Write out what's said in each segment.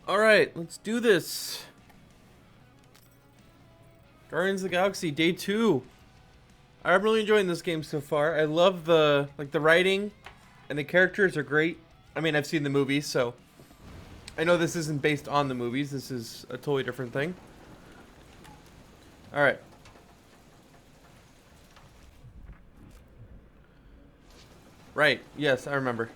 Alright, let's do this. Guardians of the Galaxy Day 2. I'm really enjoying this game so far. I love the writing and the characters are great. I mean, I've seen the movies, so I know this isn't based on the movies. This is a totally different thing. Alright. Right, yes, I remember.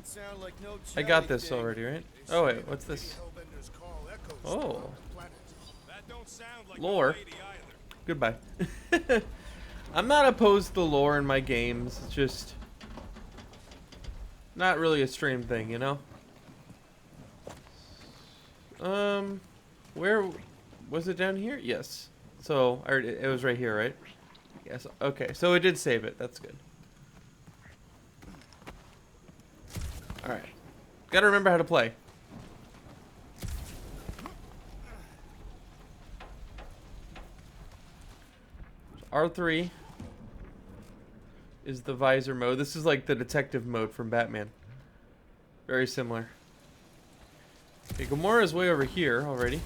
Sound like no I got this already, right? Oh wait, what's this? Oh. Lore. Goodbye. I'm not opposed to lore in my games. It's just not really a stream thing, you know? Where was it? Down here? Yes. So it was right here, right? Yes. Okay. So it did save it. That's good. All right. Gotta remember how to play. R3 is the visor mode. This is like the detective mode from Batman. Very similar. Okay, Gamora's way over here already.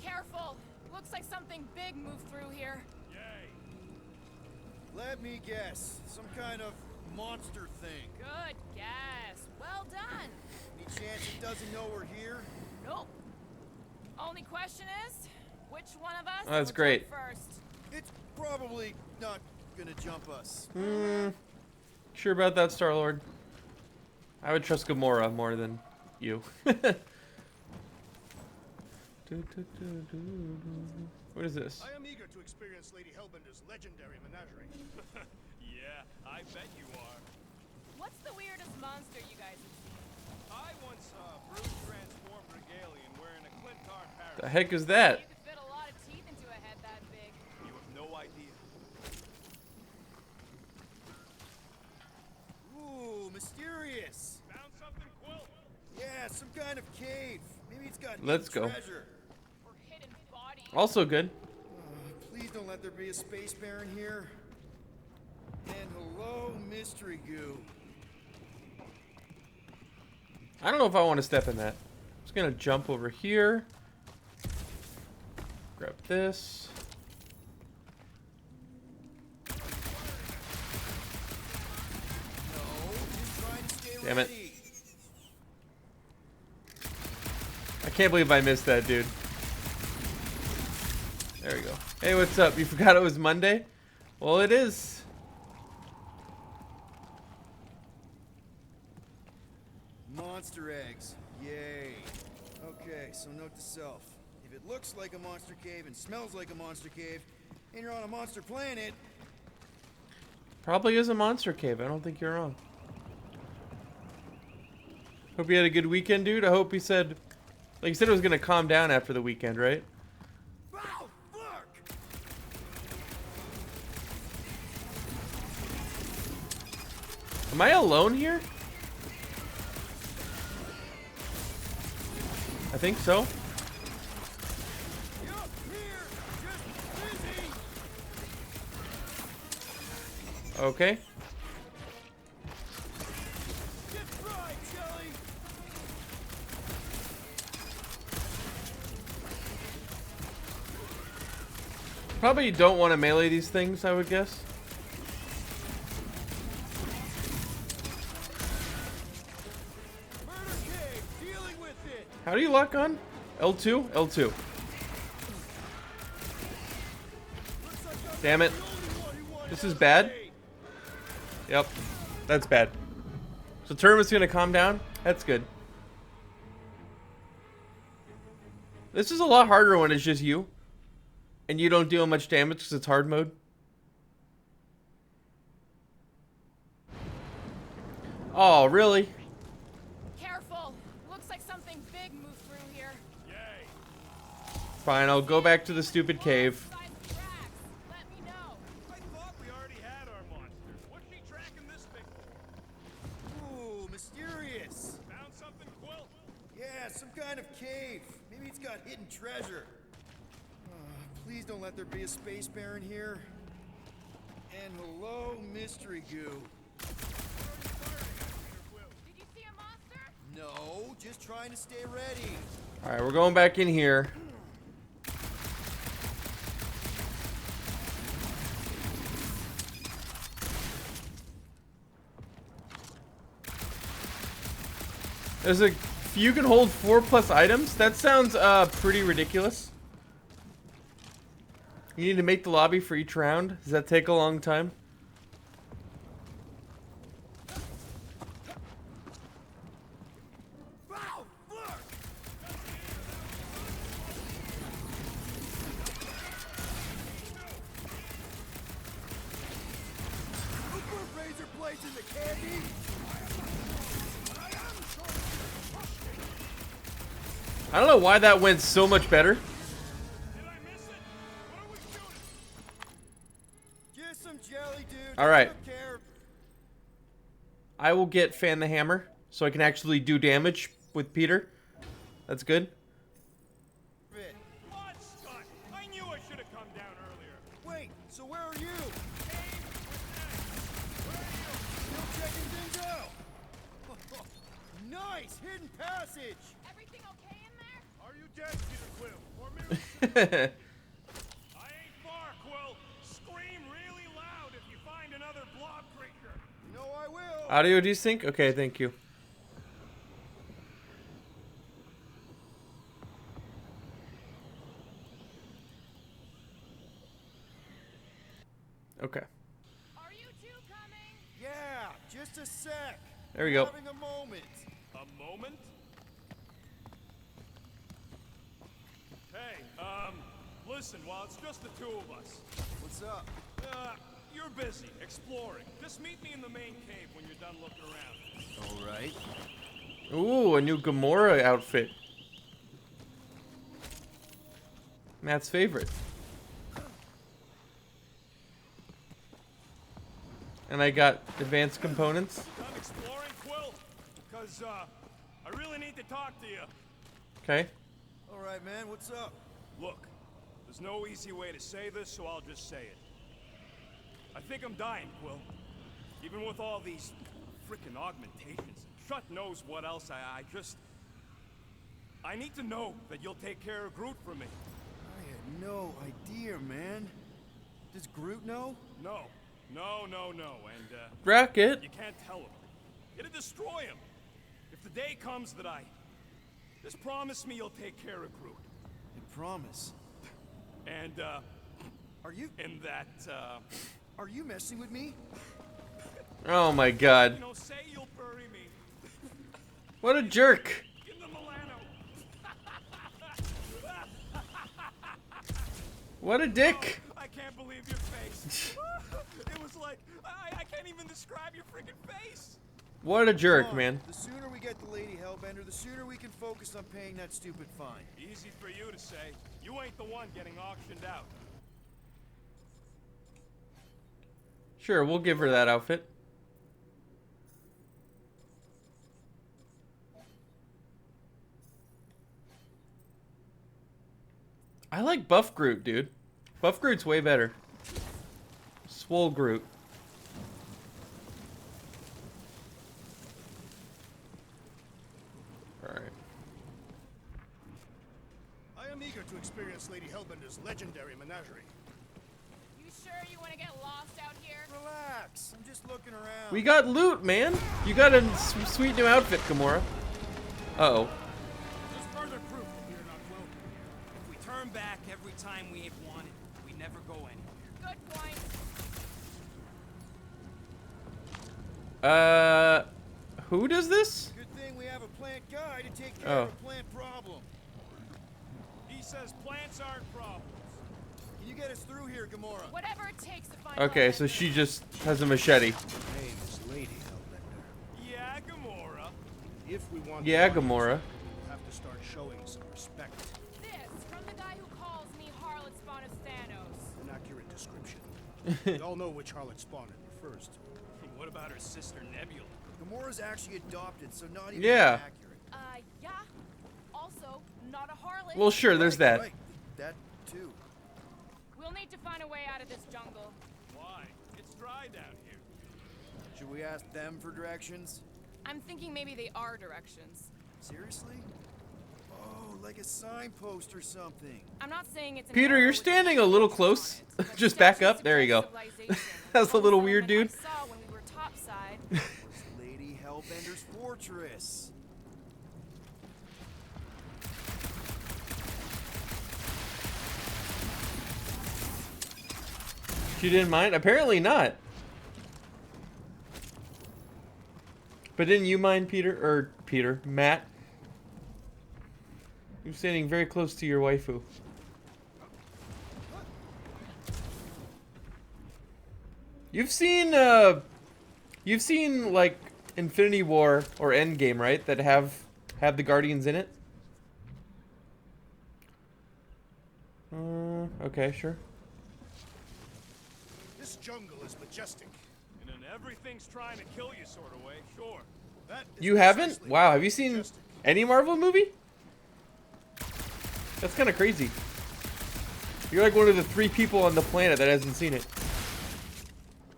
Careful! Looks like something big moved through here. Yay! Let me guess. Some kind of monster thing. Good guess. Well done. Any chance it doesn't know we're here? Nope. Only question is, which one of us Oh, that's will great. jump first? It's probably not gonna jump us. Sure about that, Star-Lord? I would trust Gamora more than you. What is this? I am eager to experience Lady Hellbender's legendary menagerie. Yeah, I bet you are. What's the weirdest monster you guys have seen? I once saw a Groot transformed regalian wearing a Clintar parrot. The heck is that? You could fit a lot of teeth into a head that big. You have no idea. Ooh, mysterious. Found something, Quill? Yeah, some kind of cave. Maybe it's got Let's hidden go. treasure. Or hidden body. Also good. Please don't let there be a space baron here. And hello, mystery goo. I don't know if I want to step in that. I'm just gonna jump over here. Grab this. No, just trying to stay Damn it. ready. I can't believe I missed that, dude. There we go. Hey, what's up? You forgot it was Monday? Well, it is. Monster eggs. Yay. Okay, so note to self. If it looks like a monster cave and smells like a monster cave, and you're on a monster planet, Probably is a monster cave. I don't think you're wrong. Hope you had a good weekend, dude. I hope he said, like you said, it was gonna calm down after the weekend, right? Ow, fuck! Am I alone here? I think so. Yup, here! Just busy! Okay. Get fried, Shelly! Probably don't want to melee these things, I would guess. Murder cave, dealing with it! How do you lock on? L2? L2. Damn it. This is bad. Yep. That's bad. So Terminus gonna calm down? That's good. This is a lot harder when it's just you. And you don't deal much damage because it's hard mode. Oh, really? Careful! Looks like something big moved through here. Yay! Fine, I'll go back to the stupid cave. Side tracks. Let me know. I thought we already had our monsters. What's she tracking this thing for? Ooh, mysterious! Found something, Quill? Yeah, some kind of cave. Maybe it's got hidden treasure. Please don't let there be a space baron here. And hello, mystery goo. Did you see a monster? No, just trying to stay ready. All right, we're going back in here. There's a you can hold 4+ items. That sounds pretty ridiculous. You need to make the lobby for each round. Does that take a long time? Razor blades in the candy. I don't know why that went so much better. Did I miss it? What are we shooting? Just some jelly, dude. All right. Don't care. I will get Fan the Hammer so I can actually do damage with Peter. That's good. Bit. Come on, Scott. I knew I should have come down earlier. Wait, so where are you? Cave with Ned. Still checking things out. Nice hidden passage. Everything okay in there? Are you dead, Peter Quill? Or Mary? I ain't far, Quill. Scream really loud if you find another blob creature. No, I will. Audio desync? Okay, thank you. Okay. Are you two coming? Yeah, just a sec. There we go. Having a moment. A moment? Hey, listen, while it's just the two of us, What's up? you're busy exploring. Just meet me in the main cave when you're done looking around. All right. Ooh, a new Gamora outfit. Matt's favorite. And I got advanced components. Done exploring, Quill? Because, I really need to talk to you. Okay. All right, man. What's up? Look, there's no easy way to say this, so I'll just say it. I think I'm dying, Quill. Even with all these frickin' augmentations. Shut knows what else I I need to know that you'll take care of Groot for me. I had no idea, man. Does Groot know? No. And, Bracket. you can't tell him. It'll destroy him. If the day comes that just promise me you'll take care of Groot. I promise. And, Are you Are you messing with me? Oh my god. say you'll bury me What a jerk. in the Milano. What a dick. I can't believe your face. It was like, I can't even describe your freaking face. What a jerk, Come on, man. The sooner we get the Lady Hellbender, the sooner we can focus on paying that stupid fine. Easy for you to say. You ain't the one getting auctioned out. Sure, we'll give her that outfit. I like Buff Groot, dude. Buff Groot's way better. Swole Groot. Alright. I am eager to experience Lady Hellbender's legendary menagerie. You sure you want to get lost out here? Relax. I'm just looking around. We got loot, man. You got a sweet new outfit, Gamora. Uh-oh. Just further proof that we're not Quill. If we turn back every time we ain't wanted, we never go anywhere. Good point. Who does this? Good thing we have a plant guy to take care Oh. of a plant problem. He says plants aren't problems. Can you get us through here, Gamora? Whatever it takes to find Okay, so Hellbender. she just has a machete. Name is Lady Hellbender. Yeah, Gamora. If we want Yeah, to Gamora. we'll have to start showing some respect. This from the guy who calls me harlot spawn of Thanos. An accurate description. We all know which harlot spawn it refers to. What about her sister Nebula? Gamora's actually adopted, so not even Yeah. accurate. Yeah. not a harlot. Well, sure, there's that. Right. That too. We'll need to find a way out of this jungle. Why? It's dry down here. Should we ask them for directions? I'm thinking maybe they are directions. Seriously? Oh, like a signpost or something. I'm not saying it's an Peter, arrow you're with standing a little close. on it, but Just the back statue up. There you go. suggests civilization. That's a All little the weird, dude. settlement I saw when we were topside. Was Lady Hellbender's fortress. She didn't mind? Apparently not. But didn't you mind, Matt? You're standing very close to your waifu. You've seen like Infinity War or Endgame, right? That have the Guardians in it. Okay, sure. This jungle is majestic. In an everything's trying to kill you sort of way, sure. That is You haven't? precisely Wow, have you seen majestic. any Marvel movie? That's kind of crazy. You're like one of the 3 people on the planet that hasn't seen it.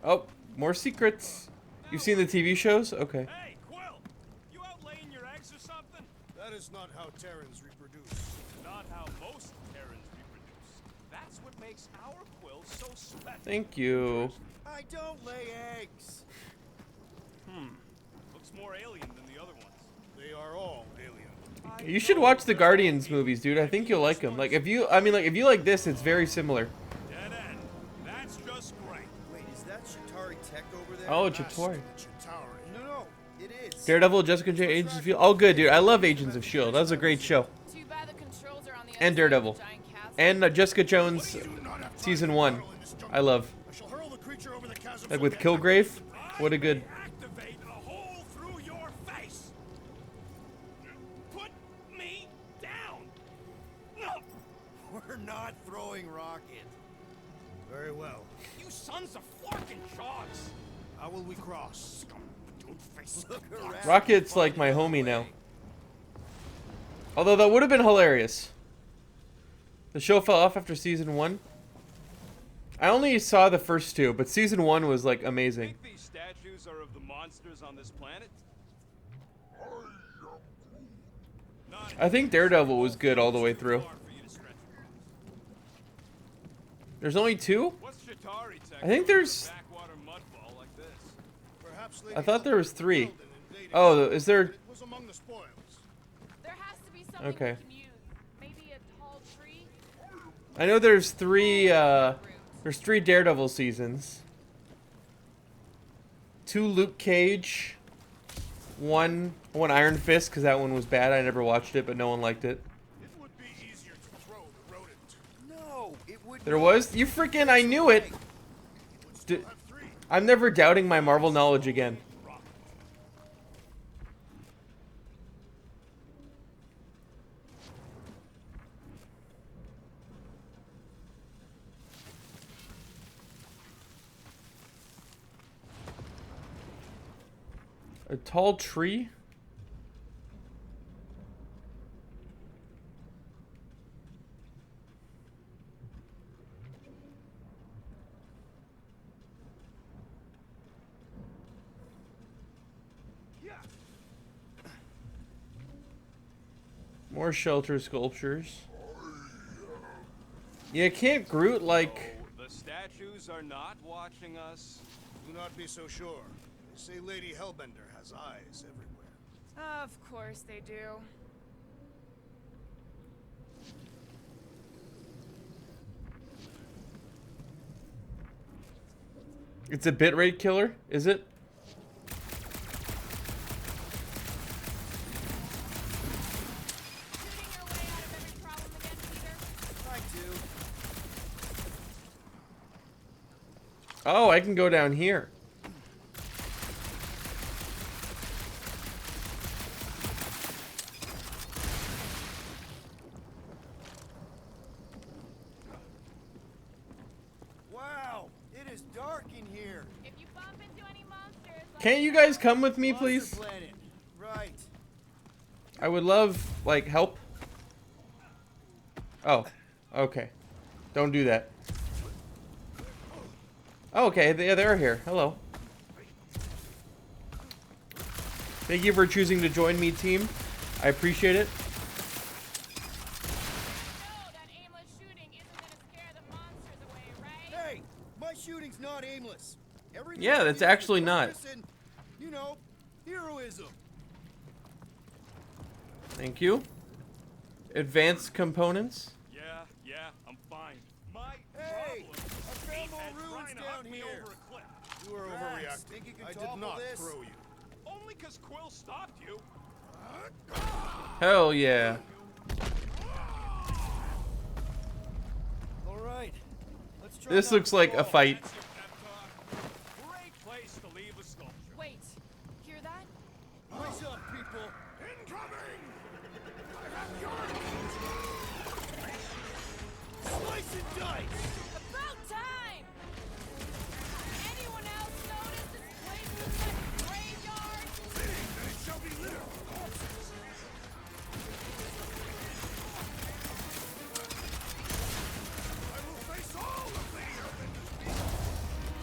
Oh, more secrets. You've seen the TV shows? Okay. Hey, Quill! You out laying your eggs or something? That is not how Terrans reproduce. Not how most Terrans reproduce. That's what makes our Quill so special. Thank you. I don't lay eggs. Looks more alien than the other ones. They are all alien. You should watch the Guardians movies, dude. I think you'll like them. Like if you like this, it's very similar. Dead end. That's just great. Wait, is that Chitauri Tech over there? Oh, Master Chitauri. Chitauri. No, it is. Daredevil, Jessica Jones, Agents of Shield. Oh, good, dude. I love Agents of Shield. That was a great show. Too bad the controls are on the other And side Daredevil. of the giant castle. And Jessica Jones, You do not have time season to 1. battle in this jungle. I love. I shall hurl the creature over the chasm Like so with that- Kilgrave. What a good. Activate a hole through your face. Put me down. No. We're not throwing rocket. Very well. You sons of forking shogs. How will we cross? Look around. Rocket's like my homie now. Although that would have been hilarious. The show fell off after season 1. I only saw the first 2, but season 1 was like amazing. Think these statues are of the monsters on this planet? Not I think Daredevil was good all the way through. far for you to stretch. There's only 2? What's Chitauri Tech I think doing there's- in a backwater mudfall like this? Perhaps I thought there was 3. Lady invaded. Oh, is there? It was among the spoils. There has to be something Okay. we can use. Maybe a tall tree? I know there's 3. There's 3 Daredevil seasons. 2 Luke Cage. One Iron Fist, because that one was bad. I never watched it, but no one liked it. It would be easier to throw the rodent. No, it would. There was? You freaking, I knew it! It would D- still have 3. I'm never doubting my Marvel knowledge again. A tall tree? More shelter sculptures. Yeah, can't Groot like... Oh, the statues are not watching us. Do not be so sure. They say Lady Hellbender has eyes everywhere. Of course they do. It's a bitrate killer, is it? Shooting your way out of every problem again, Peter? Try to. Oh, I can go down here. Wow, it is dark in here. If you bump into any monsters, let Can't me you know. guys come with me, Monster please? Planet. Right. I would love, like, help. Oh, okay. Don't do that. Oh, okay, they're here. Hello. Thank you for choosing to join me, team. I appreciate it. That aimless shooting isn't gonna scare the monsters away, right? Hey, my shooting's not aimless. Everything Yeah, I that's do with actually not. purpose and, you know, heroism. Thank you. Advanced components. Yeah, I'm fine. My Hey, problem I found more is ruins trying to down huck me here. over a cliff. You were Drax, overreacting. think you can I did topple not this? throw you. Only because Quill stopped you. Hell yeah. All right, let's try. This not looks to like a fall. fight. That's your pep talk. Great place to leave a sculpture. Wait, hear that? Rise up, people. Incoming! I have your Slice and dice. About time! Anyone else notice this place looks like a graveyard? and it shall be littered with corpses. I will face all of Lady Hellbender's people.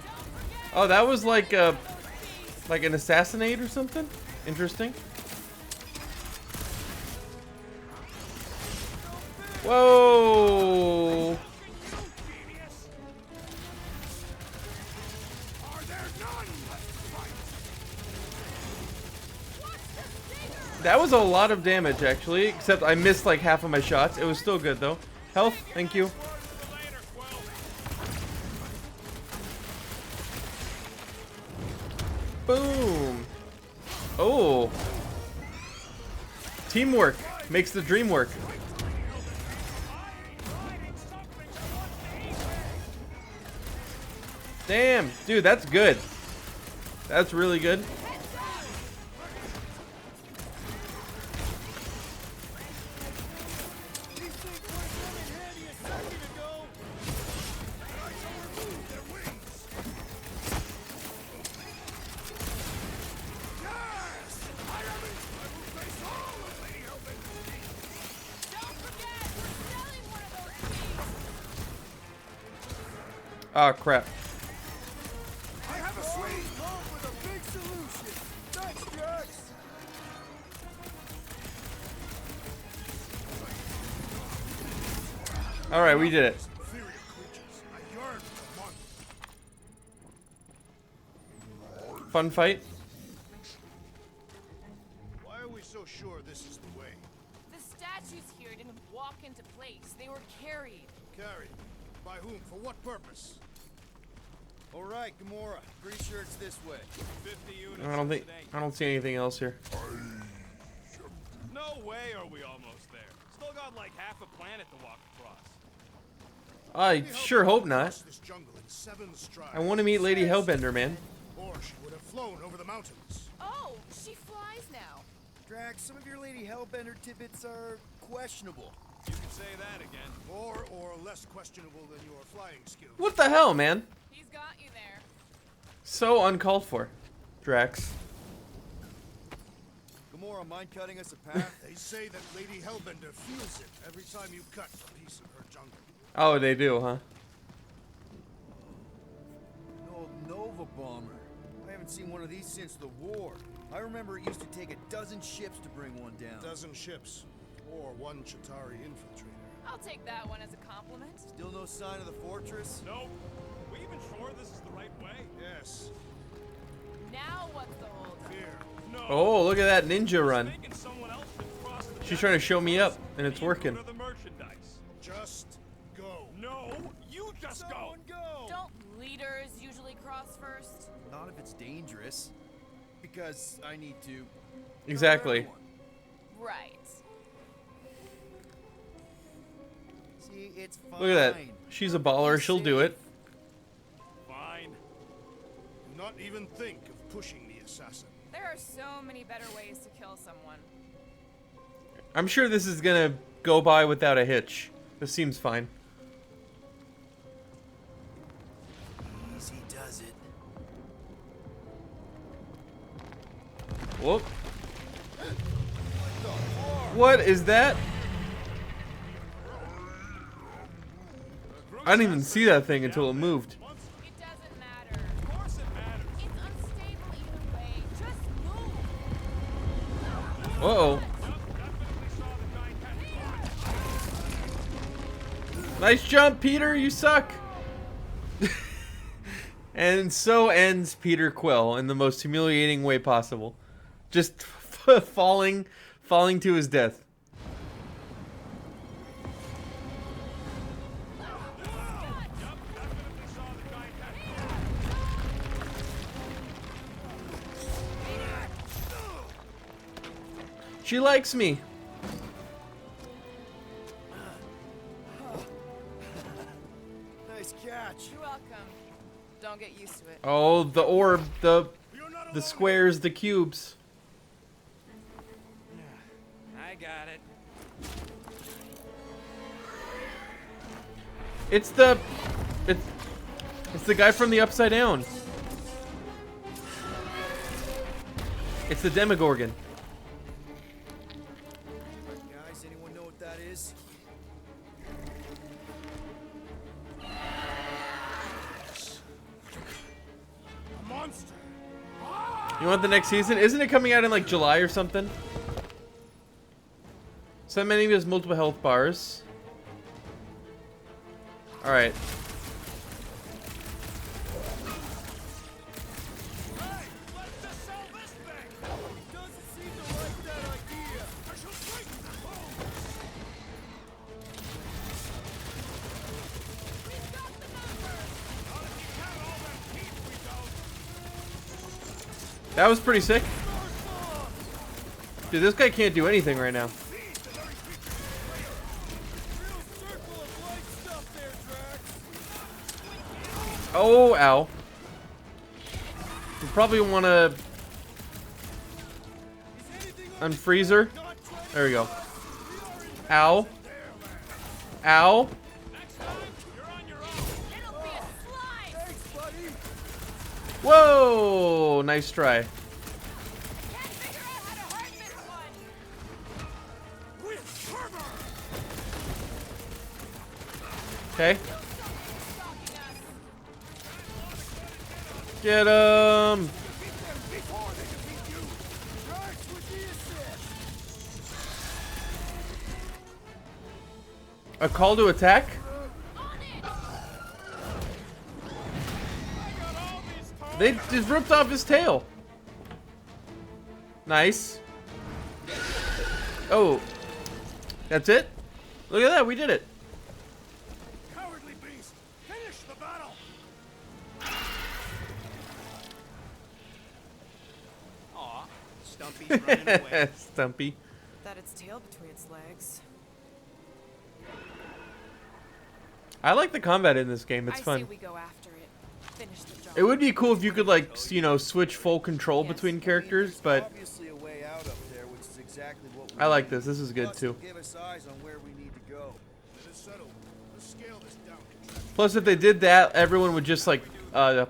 Don't forget! Oh, that was like those beasts. an assassinate or something? Interesting. Whoa! Genius! Are there none left to fight? What's the stinger? That was a lot of damage, actually. Except I missed like half of my shots. It was still good, though. Health, thank you. Words for later, Quill. Boom. Oh. Teamwork makes the dream work. Damn, dude, that's good. That's really good. These things weren't coming handy a second ago. I shall remove their wings. Yes! I will face all of Lady Hellbender's people. Don't forget, we're selling one of those beasts. Ah, crap. I have a swing! Come with a big solution. Thanks, Drax. All right, we did it. Inferior creatures. I yearn for monsters. Fun fight. Why are we so sure this is the way? The statues here didn't walk into place. They were carried. Carried. By whom? For what purpose? All right, Gamora. Pretty sure it's this way. 50 units. I don't see anything else here. No way are we almost there. Still got like half a planet to walk across. I Lady sure Hellbender hope not. crossed this jungle in 7 strides. I want to meet Lady Hellbender, man. Or she would have flown over the mountains. Oh, she flies now. Drax, some of your Lady Hellbender tidbits are questionable. You can say that again. More or less questionable than your flying skills. What the hell, man? He's got you there. So uncalled for. Drax. Gamora, mind cutting us a path? They say that Lady Hellbender feels it every time you cut a piece of her jungle. Oh, they do, huh? An old Nova bomber. I haven't seen one of these since the war. I remember it used to take a dozen ships to bring one down. A dozen ships. Or 1 Chitauri infiltrator. I'll take that one as a compliment. Still no sign of the fortress? Nope. We even sure this is the right way? Yes. Now what's the hold? Fear. No. Oh, look at that ninja run. Thinking someone else should cross the She's trying to show me up, and it's You working. go to the merchandise. Just go. No, you just go. Someone go! Don't leaders usually cross first? Not if it's dangerous. Because I need to. Exactly. Everyone. Right. See, it's fine. Look at that. She's a baller. She'll do it. Fine. Do not even think of pushing the assassin. There are so many better ways to kill someone. I'm sure this is gonna go by without a hitch. This seems fine. Easy does it. Whoop. What is that? I didn't even see that thing until it moved. It doesn't matter. Of course it matters. It's unstable either way. Just move. Uh-oh. Definitely saw the giant Nice jump, Peter. You suck. And so ends Peter Quill in the most humiliating way possible. Just falling to his death. She likes me. Nice catch. You're welcome. Don't get used to it. Oh, the orb, the squares, the cubes. I got it. It's the guy from the Upside Down. It's the Demogorgon. Guys, anyone know what that is? A monster. You want the next season? Isn't it coming out in like July or something? Some enemy has multiple health bars. Alright. Hey, let's just sell this thing. Doesn't seem to like that idea. I shall strike. That was pretty sick. Dude, this guy can't do anything right now. Oh, ow. We probably want to unfreeze her. There we go. Ow. Ow. It'll be a slide. Whoa! Nice try. Can't figure out how to hurt this one. Okay. Stop stalking us. Get him. A call to attack? On it. They just ripped off his tail. Nice. Oh. That's it? Look at that, we did it. Cowardly beast, finish the battle. Aw, Stumpy's running away. Stumpy. That its tail between its legs. I like the combat in this game, it's I say fun. we go after it. Finish the job. It would be cool if you could, like, you know, switch full control between characters, but Obviously a way out up there, which is exactly what we I like need. this. This is good, Plus, too. it'll give us eyes on where we need to go. It is settled. Let's scale this down. Contract. Plus, if they did that, everyone would just, like,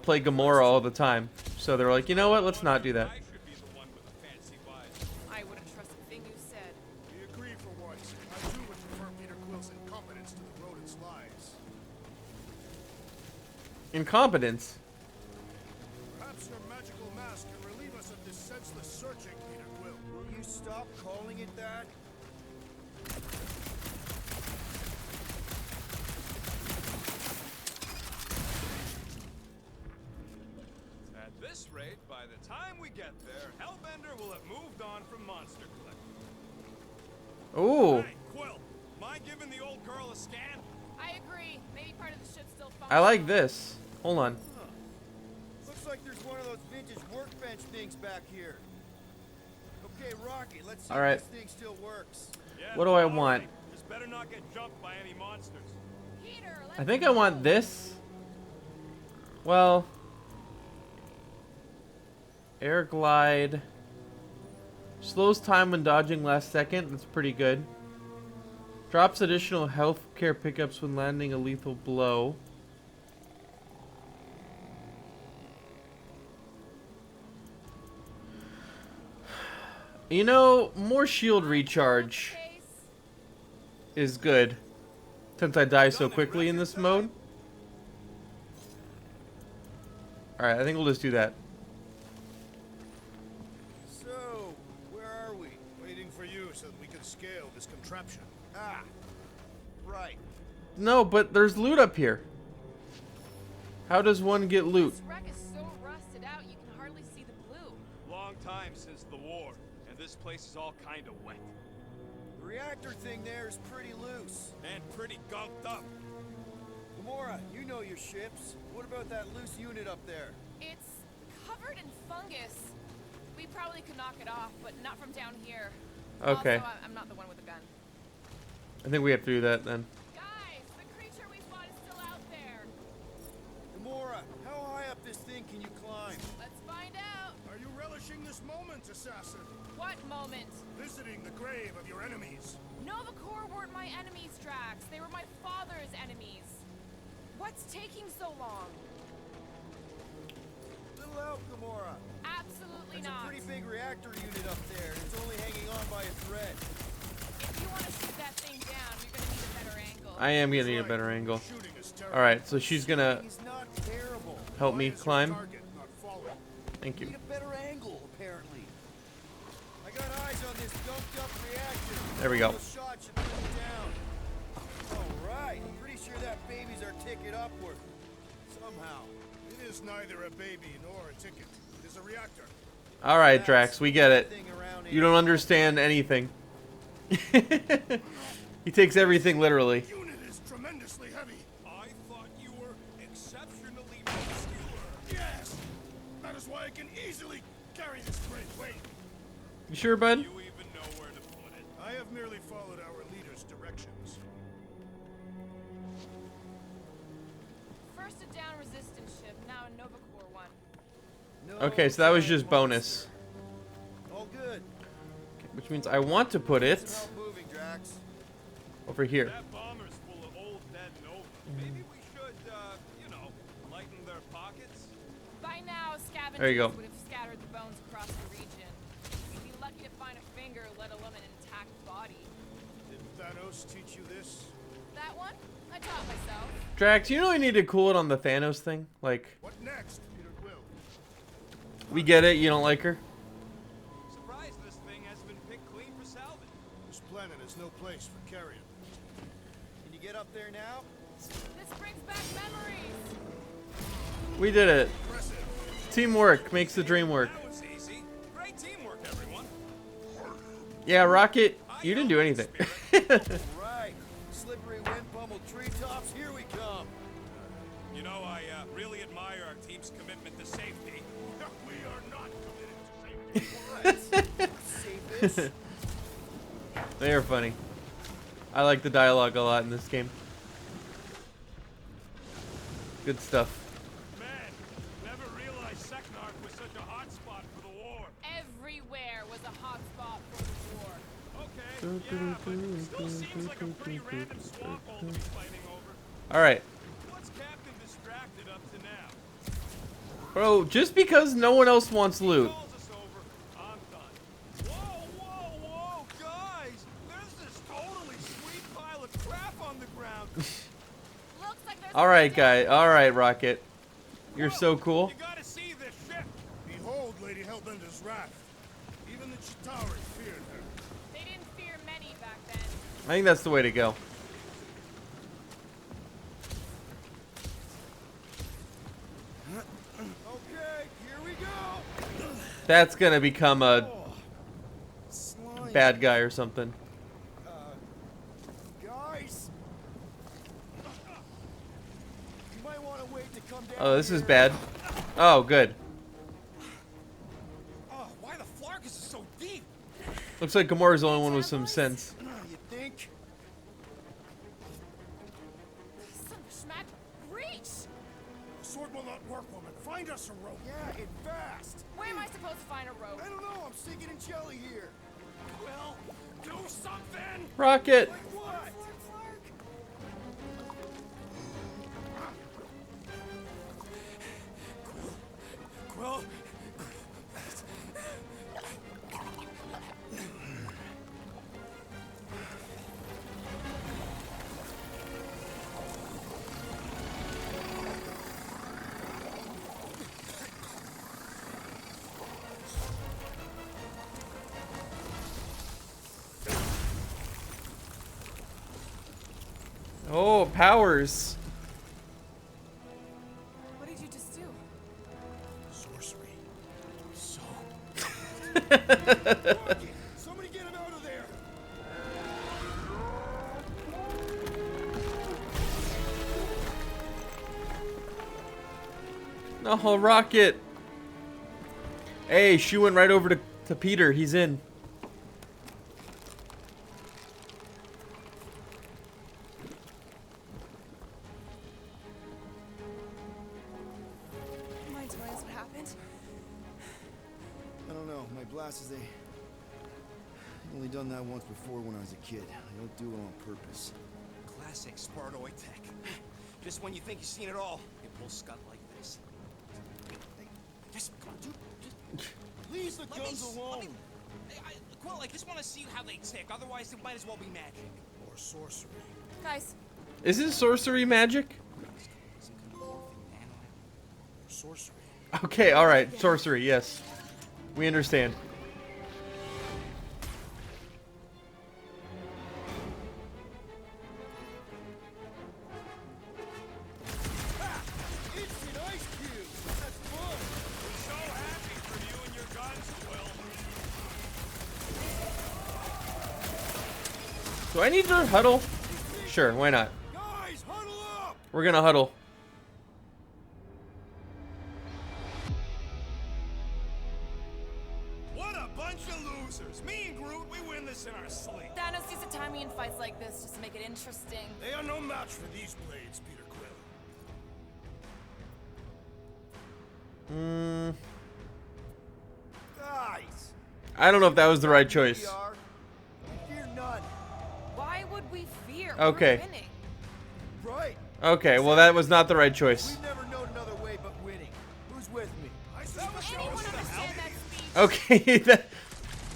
play Gamora all the time. So they're like, you know what? Let's not do that. I should be the one with the fancy wives. I wouldn't trust a thing you said. We agree for once. I too would prefer Peter Quill's incompetence to the rodent's lies. Incompetence. Perhaps your magical mask can relieve us of this senseless searching, Peter Quill. Will you stop calling it that? At this rate, by the time we get there, Hellbender will have moved on from Monster Collector. Ooh. Hey, Quill, mind giving the old girl a scan? I agree. Maybe part of the ship's still functional. I like this. Hold on. Looks like there's one of those vintage workbench things back here. Okay, Rocky, let's see All right. if this thing still works. Yeah, What do I all right. want? Just better not get jumped by any monsters. Peter, I think I want this. Well, air glide slows time when dodging last second. That's pretty good. Drops additional health care pickups when landing a lethal blow. You know, more shield recharge is good since I die so quickly in this mode. Alright, I think we'll just do that. So, where are we? Waiting for you so that we can scale this contraption. Ah, right. No, but there's loot up here. How does one get loot? This wreck is so rusted out you can hardly see the blue. Long time since the war, and this place is all kind of wet. The reactor thing there is pretty loose. And pretty gunked up. Gamora, you know your ships. What about that loose unit up there? It's covered in fungus. We probably could knock it off, but not from down here. Okay. Also, I'm not the one with the gun. I think we have to do that then. Guys, the creature we fought is still out there. Gamora, how high up this thing can you climb? Let's find out. Are you relishing this moment, assassin? What moment? Visiting the grave of your enemies. Nova Corps weren't my enemies, Drax. They were my father's enemies. What's taking so long? Little help, Gamora. Absolutely There's not. a pretty big reactor unit up there, and it's only hanging on by a thread. If you want to shoot that thing down, you're gonna need a better angle. I am gonna need a better angle. Shooting is terrible. Alright, so she's gonna He's not terrible. help me Why is your climb. target not falling? Thank Need you. a better angle, apparently. I got eyes on this dumped up reactor. There we go. Those shots should put it down. Alright, I'm pretty sure that baby's our ticket upward. Somehow. It is neither a baby nor a ticket. It is a reactor. Alright, Drax, we get it. Thing around You don't understand anything. He takes everything literally. The unit is tremendously heavy. I thought you were exceptionally muscular. Yes! That is why I can easily carry this great weight. You sure, bud? You even know where to put it. I have merely followed our leader's directions. First a down resistance ship, now a Nova Corps one. No Okay, so that was giant just bonus. monster. All good. Which means I want to put Some it help moving, Drax. over here. That bomber's full of old dead Nova. Maybe we should, you know, lighten their pockets? By now, scavengers There you go. would have scattered the bones across the region. We'd be lucky to find a finger, let alone an intact body. Did Thanos teach you this? That one? I taught myself. Drax, you really need to cool it on the Thanos thing. Like, What next, Peter Quill? we get it, you don't like her. Surprised this thing hasn't been picked clean for salvage. This planet is no place for carrion. Can you get up there now? This brings back memories. We did it. Impressive. Teamwork makes the dream work. That was easy. Great teamwork, everyone. Yeah, Rocket, you didn't do anything. Right. Slippery wind pummeled treetops, here we come. You know, I really admire our team's commitment to safety. We are not committed to safety. What? Safest? They are funny. I like the dialogue a lot in this game. Good stuff. Man, never realized Seknark was such a hot spot for the war. Everywhere was a hot spot for the war. Okay, yeah, but it still seems like a pretty random swamp hole to be fighting over. Alright. What's Captain distracted up to now? Bro, just because no one else wants loot. Calls us over, I'm done. Whoa, whoa, whoa, guys! There's this totally sweet pile of crap on the ground. Looks like there's Alright, guy. Alright, Rocket. You're so cool. You gotta see this ship. Behold Lady Hellbender's wrath. Even the Chitauri feared her. They didn't fear many back then. I think that's the way to go. Okay, here we go. That's gonna become a Slime. bad guy or something. Guys. You might want to wait to come down. Oh, this is here. bad. Oh, good. Oh, why the Flarkus is so deep? Looks like Gamora's the only one with some sense. You think? Some schmack reach. The sword will not work, woman. Find us a rope. Yeah, and fast. Where am I supposed to find a rope? I don't know. I'm sinking in jelly here. Well, do something. Rocket! Like what? Quill, Oh, powers. What did you just do? Sorcery. So. Somebody get him out of there! Oh, Rocket. Hey, she went right over to Peter. He's in. Mind telling us what happened? I don't know. My blasters, they only done that once before when I was a kid. I don't do it on purpose. Classic Spartoid tech. Just when you think you've seen it all, it pulls scut like this. Hey, just come on, dude. Just Leave the let me guns alone. Quill, I just want to see how they tick. Otherwise, it might as well be magic. Or sorcery. Guys, Isn't sorcery magic? Some kind of morphing nano. Or sorcery. Okay, alright. Sorcery, yes. We understand. Instant ice cube. That's fun. So happy for you and your guns, Quill. Do I need to huddle? Sure, why not? Guys, huddle up! We're gonna huddle. What a bunch of losers. Me and Groot, we win this in our sleep. Thanos used to time me in fights like this just to make it interesting. They are no match for these blades, Peter Quill. Guys. I don't know if that was the right choice. We are. We fear none. Why would we fear? Okay. We're winning. Right. Okay, well that was not the right choice. We've never known another way but winning. Who's with me? I suspect Anyone understand that speech? Okay,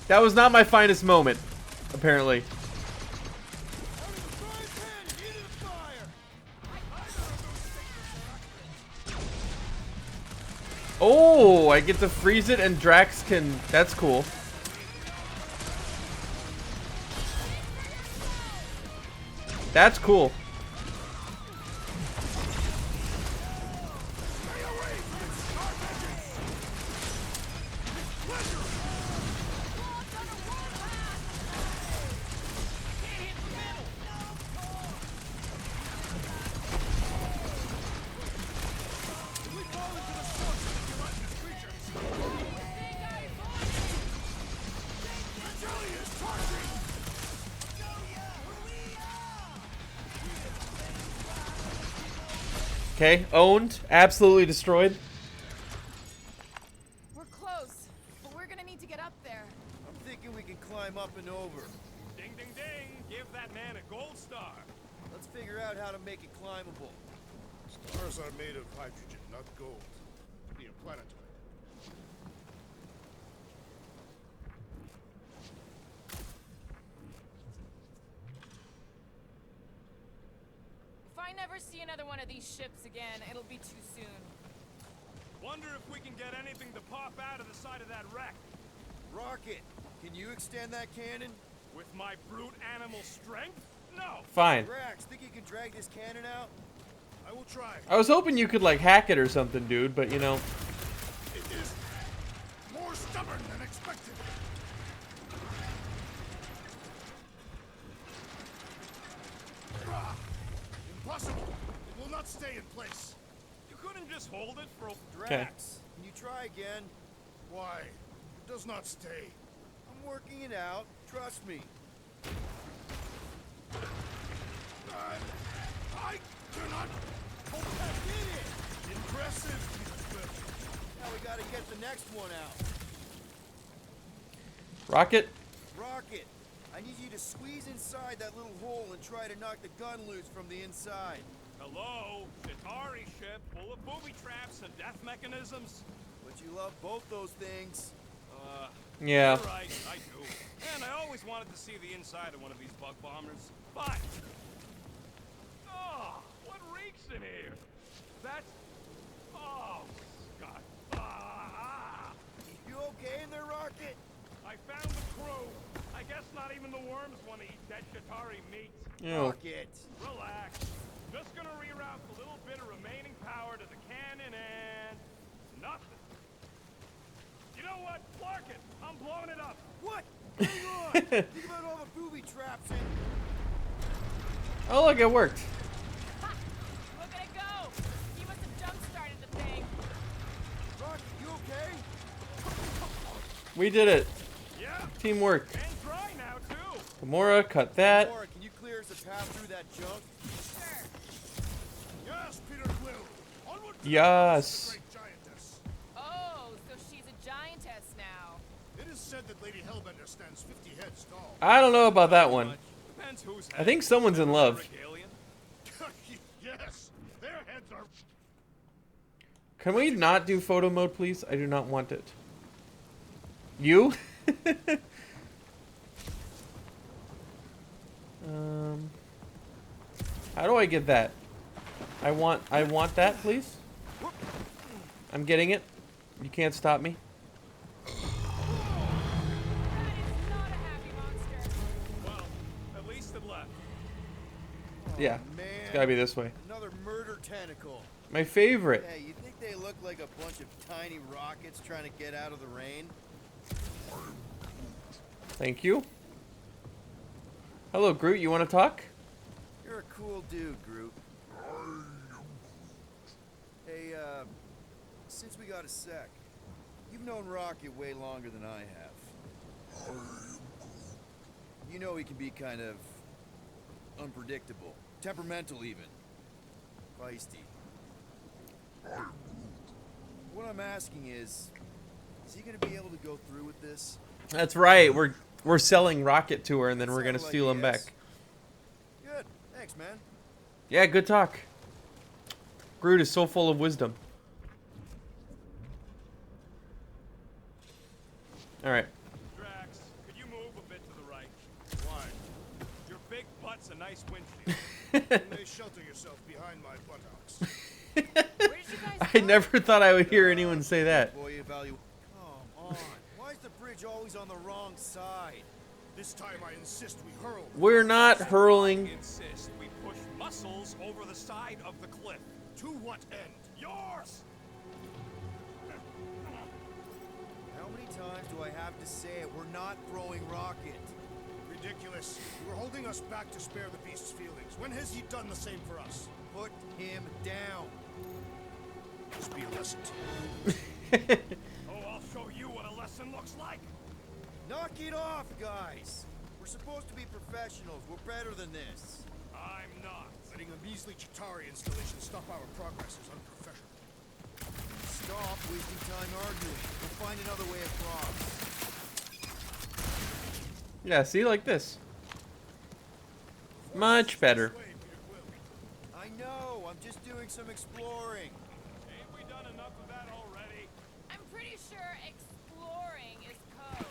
that was not my finest moment, apparently. out of the frying pan and into the fire! Oh, I get to freeze it and Drax can... That's cool. That's cool. Okay, owned. Absolutely destroyed. We're close, but we're gonna need to get up there. I'm thinking we can climb up and over. Ding, ding, ding. Give that man a gold star. Let's figure out how to make it climbable. Stars are made of hydrogen, not gold. Be a planetoid. If I never see another one of these ships again, it'll be too soon. Wonder if we can get anything to pop out of the side of that wreck. Rocket, can you extend that cannon? With my brute animal strength? No. Fine. Drax, think you can drag this cannon out? I will try. I was hoping you could, like, hack it or something, dude, but, you know. It is more stubborn than expected. Ah, impossible. It will not stay in place. You couldn't just hold it for a... Drax, can you try again? Why? It does not stay. I'm working it out. Trust me. I cannot. Oh, I did it! Impressive, Peter Quill. Now we gotta get the next one out. Rocket? Rocket, I need you to squeeze inside that little hole and try to knock the gun loose from the inside. Hello? Chitauri ship full of booby traps and death mechanisms? But you love both those things. Yeah. You're right, I do. And I always wanted to see the inside of one of these bug bombers. Fine. Oh, what reeks in here? That's... Oh, Scott. You okay in there, Rocket? I found the crew. I guess not even the worms want to eat dead Chitauri meat. Ew. Rocket. Relax. out the little bit of remaining power to the cannon and nothing. You know what? Clark it. I'm blowing it up. What? Hang on! Think about all the booby traps and... Oh, look, it worked. Ha! Look at it go! He must have jump-started the thing. Rocky, you okay? We did it. Yeah. Teamwork. And dry now too. Gamora, cut that. Laura, can you clear us a path through that junk? Sure. Yes, Peter Quill. Onward to Yes. the great giantess. Oh, so she's a giantess now. It is said that Lady Hellbender stands 50 heads tall. I don't know about that one. Depends who's I think someone's in love. Yes, their heads are. Can we not do photo mode, please? I do not want it. You? How do I get that? I want that, please. I'm getting it. You can't stop me. That is not a happy monster. Well, at least it left. Yeah. Man, It's gotta be this way. another murder tentacle. My favorite. Hey, you think they look like a bunch of tiny rockets trying to get out of the rain? Thank you. Hello, Groot. You want to talk? You're a cool dude, Groot. Hey, since we got a sec, you've known Rocket way longer than I have. You know he can be kind of unpredictable, temperamental even, feisty. What I'm asking is he gonna be able to go through with this? That's right. We're selling Rocket to her, and then we're gonna Sounded like steal him yes. back. Good, thanks, man. Yeah, good talk. Groot is so full of wisdom. All right. Drax, could you move a bit to the right? Why? Your big butt's a nice windshield. You may shelter yourself behind my buttocks. Where did you guys I go? never thought I would hear anyone say that. Boy, evaluate. Come on. Why is the bridge always on the wrong side? This time I insist we hurl. We're not hurling. Insist we push muscles over the side of the cliff. To what end? Yours! How many times do I have to say it? We're not throwing Rocket. Ridiculous. You were holding us back to spare the beast's feelings. When has he done the same for us? Put him down. This be a lesson to you. Oh, I'll show you what a lesson looks like. Knock it off, guys. We're supposed to be professionals. We're better than this. I'm not. Letting a measly Chitauri installation stop our progress is unprofessional. Stop wasting time arguing. We'll find another way across. Yeah, see, like this. Much better. Way, Peter Quill. I know. I'm just doing some exploring. Ain't we done enough of that already? I'm pretty sure exploring is code.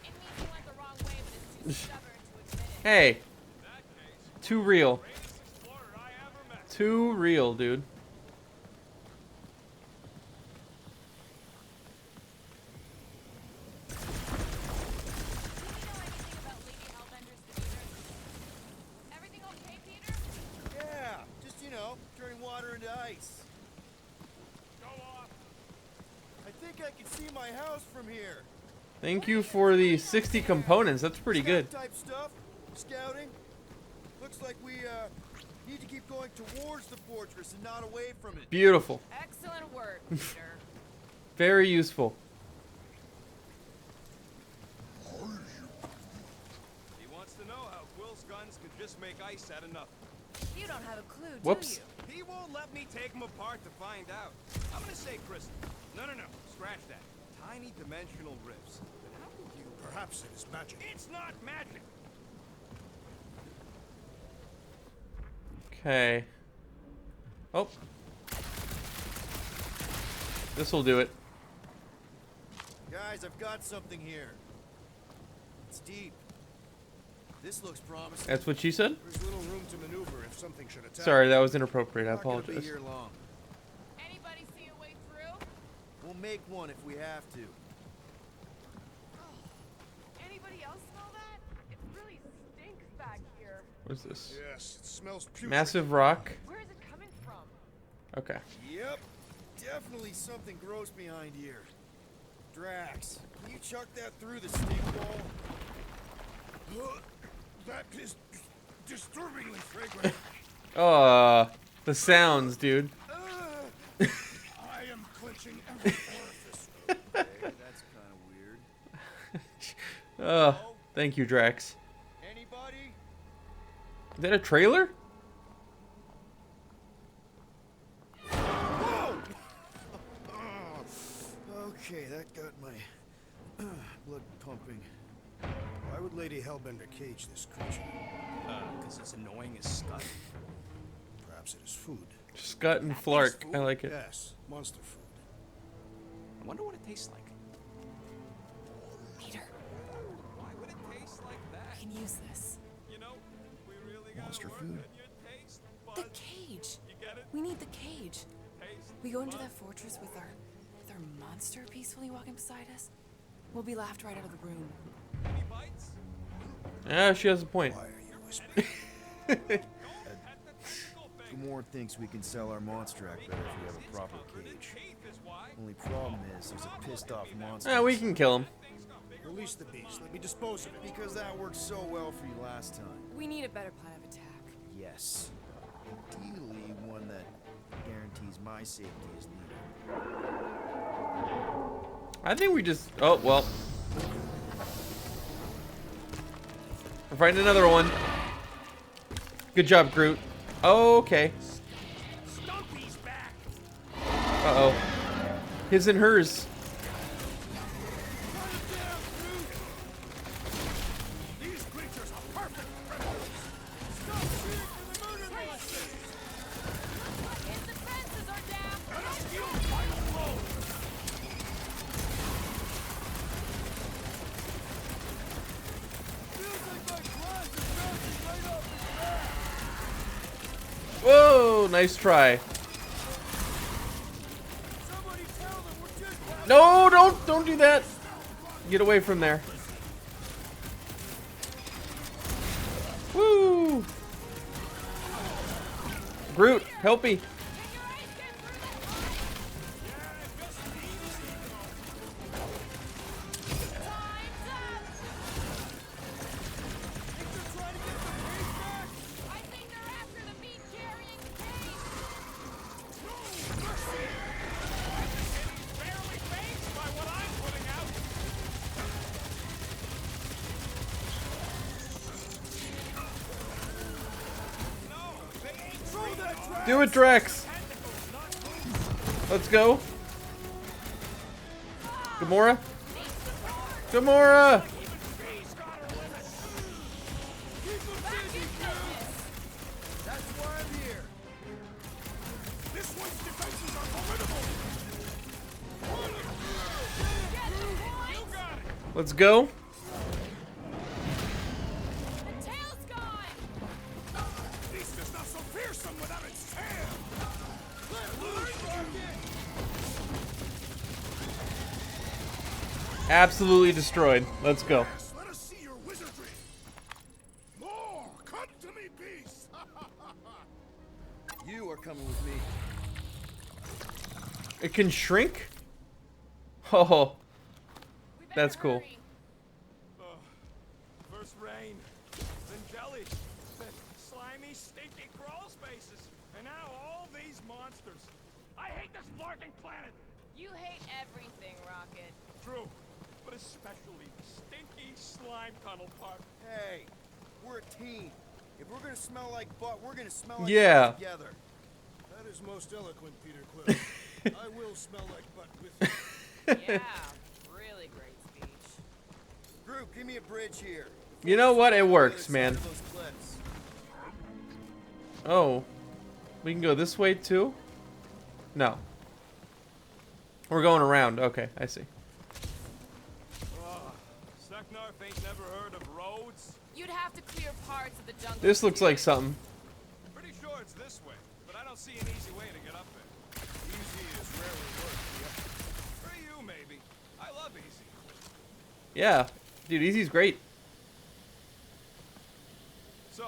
It means you went the wrong way, but it's too stubborn to admit it. Hey, In that case, too real. greatest explorer I ever met. Too real, dude. Do you know anything about Lady Hellbender's theater? Everything okay, Peter? Yeah, just, turning water into ice. Go off. I think I can see my house from here. Thank you for the 60 components. That's pretty good. Scout type stuff. Scouting. Looks like we need to keep going towards the fortress and not away from it. Beautiful. Excellent work, Peter. Very useful. He wants to know how Quill's guns can just make ice out of nothing. You don't have a clue, Whoops. do you? He won't let me take them apart to find out. I'm gonna say crystal. No. Scratch that. Tiny dimensional rifts. But how would you... Perhaps it is magic. It's not magic. Okay. Oh. This'll do it. Guys, I've got something here. It's deep. This looks promising. That's what she said? There's little room to maneuver if something should attack. Sorry, that was inappropriate. I Not gonna be apologize. here long. Anybody see a way through? We'll make one if we have to. Anybody else smell that? It really stinks back here. What's this? Yes, it smells putrid. Massive rock. Where is it coming Okay. Yep, definitely something gross behind here. Drax, can you chuck that through the stink wall? That is disturbingly fragrant. The sounds, dude. I am clenching every orifice. Okay, that's kind of weird. Thank you, Drax. Anybody? Is that a trailer? Whoa! Okay, that got my blood pumping. Why would Lady Hellbender cage this creature? Because it's annoying as Scott. Perhaps it is food. Scott and Flark. I like it. Yes, monster food. I wonder what it tastes like. Peter, Why would it taste like I that? can use this. You know, we really gotta Monster work food. on your taste The buds. cage. You get it? We need the cage. Taste We go into buds. that fortress with our monster peacefully walking beside us. We'll be laughed right out of the room. Any bites? Yeah, she has a point. Why are you whispering? At the tentacle thing. Gamora thinks we can sell our monster act better if we have a proper cage. Teeth is why. Only problem is there's a pissed off monster. Yeah, we can kill him. Release the beast. Let me dispose of it. Because that worked so well for you last time. We need a better plan of attack. Yes. Ideally, one that guarantees my safety is needed. I think we just. Oh well. We're fighting another one. Good job, Groot. Oh, okay. Stumpy's back. Uh oh. His and hers. These creatures are perfect predators. Stop shooting for the murder monsters. His defenses are down. Let us deal final blow. Feels like my glass is bouncing right off his back. Whoa, nice try. Somebody tell them we're just having No, don't do that. Get away from there. Woo! Groot, help me. Can your eyes get through that line? Time's up. I think they're after the meat carrying cage. Barely phased by what I'm putting out. Do it, Drax. Let's go. Gamora. Gamora. That's why I'm here. This one's defenses are formidable. Let's go. The tail's gone. Beast is not so fearsome without its tail. Absolutely destroyed. Let's go. Yes, let us see your wizardry. More, come to me, beast. You are coming with me. It can shrink? Oh, We better that's cool. hurry. First rain, then jelly, then slimy, stinky crawl spaces, and now all these monsters. I hate this blarking planet. You hate everything, Rocket. True, but especially the stinky slime tunnel part. Hey, we're a team. If we're gonna smell like butt, we're gonna smell like Yeah. butt together. That is most eloquent, Peter Quill. I will smell like butt with you. Yeah, really great speech. Groot, give me a bridge here. You know what? It On the works, other man. side of those cliffs. Oh. We can go this way too? No. We're going around. Okay, I see. Seknarf ain't never heard of roads. You'd have to clear parts of the jungle. This looks to do like it. something. Pretty sure it's this way, but I don't see an easy way to get up there. Easy is rarely work. For you, maybe. I love easy. Yeah. Dude, Easy's great. So,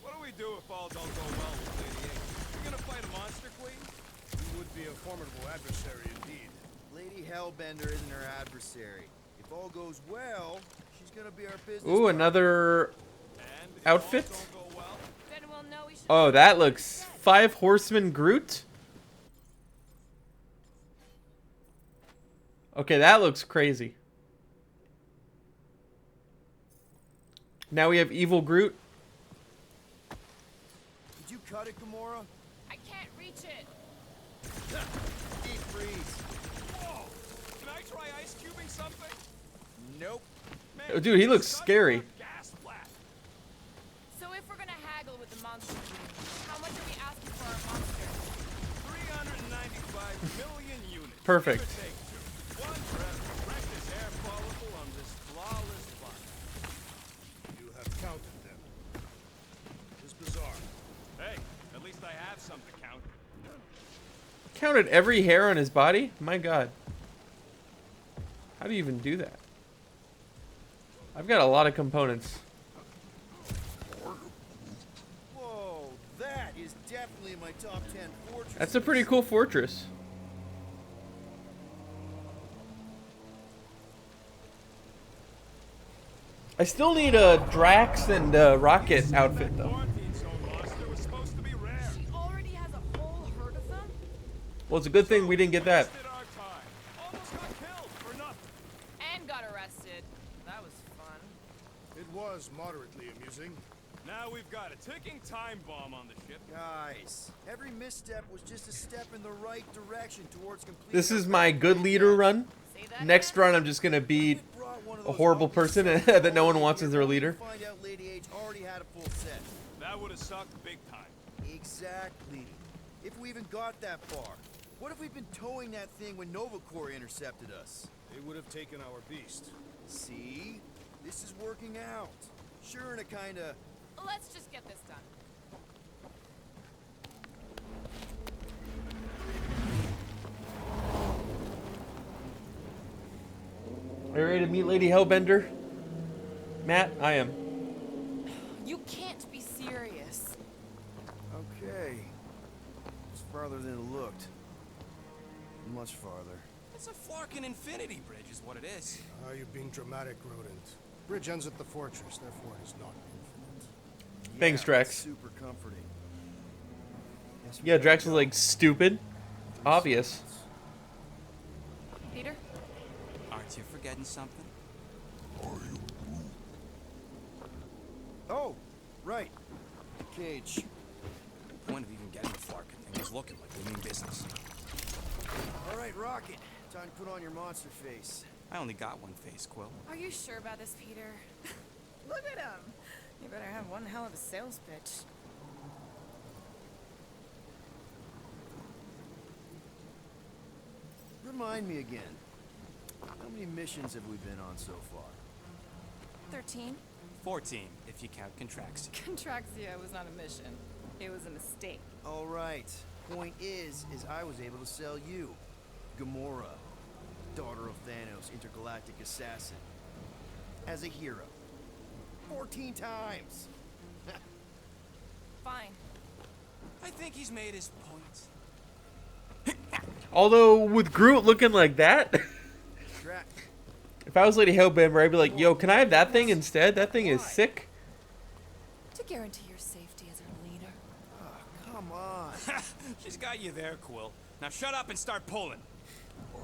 what do we do if all don't go well with Lady A? We gonna fight a monster queen? You would be a formidable adversary indeed. Lady Hellbender isn't her adversary. If all goes well, she's gonna be our business. Ooh, another And if outfit. all don't go well, Then we'll know we should. Oh, that looks 5 Horsemen Groot. Okay, that looks crazy. Now we have Evil Groot. Did you cut it, Gamora? I can't reach it. Deep freeze. whoa! Can I try ice cubing something? Nope. Man, Oh, dude, he looks stunt scary. or gas blast? So if we're gonna haggle with the monster king, how much are we asking for our monster? 395 million units. Perfect. Give or take two. One breath to wreck this hair follicle on this flawless body. You have counted them. It is bizarre. Hey, at least I have some to count. Counted every hair on his body? My god. How do you even do that? I've got a lot of components. Whoa, that is definitely in my top 10 fortresses. That's a pretty cool fortress. I still need a Drax and Rocket outfit That though. quarantine zone monster was supposed to be rare. She already has a whole herd of them? Well, it's a good thing we didn't get that. Wasted our time. Almost got killed for nothing. And got arrested. That was fun. It was moderately amusing. Now we've got a ticking time bomb on the ship. Guys, every misstep was just a step in the right direction towards complete. This is my good leader run. Say that Next again? run, I'm just gonna be a horrible person that no one wants as their leader. Find out Lady H already had a full set. That would have sucked big time. Exactly. If we even got that far. What if we'd been towing that thing when Nova Corps intercepted us? They would have taken our beast. See? This is working out. Sure, in a kinda... Let's just get this done. Are you ready to meet Lady Hellbender? Matt, I am. You can't be serious. Okay. It's farther than it looked. Much farther. It's a Flarkin infinity bridge is what it is. Ah, you're being dramatic, rodent. Bridge ends at the fortress, therefore it is not infinite. Thanks, Yeah, Drax. that's super comforting. Guess we Yeah, gotta Drax was go. like stupid. Obvious. Peter? Aren't you forgetting something? Oh, right. Cage. The point of even getting the Flarkin thing was looking like we mean business. All right, Rocket. Time to put on your monster face. I only got one face, Quill. Are you sure about this, Peter? Look at him. You better have one hell of a sales pitch. Remind me again. How many missions have we been on so far? 13. 14, if you count Contraxia. Contraxia was not a mission. It was a mistake. All right. Point is I was able to sell you, Gamora, daughter of Thanos, intergalactic assassin, as a hero. 14 times. Fine. I think he's made his points. Although with Groot looking like that, Drax. if I was Lady Hellbender, I'd be like, "Yo, can I have that thing instead? That thing is sick." To guarantee your safety as our leader. Oh, come on. She's got you there, Quill. Now shut up and start pulling. Will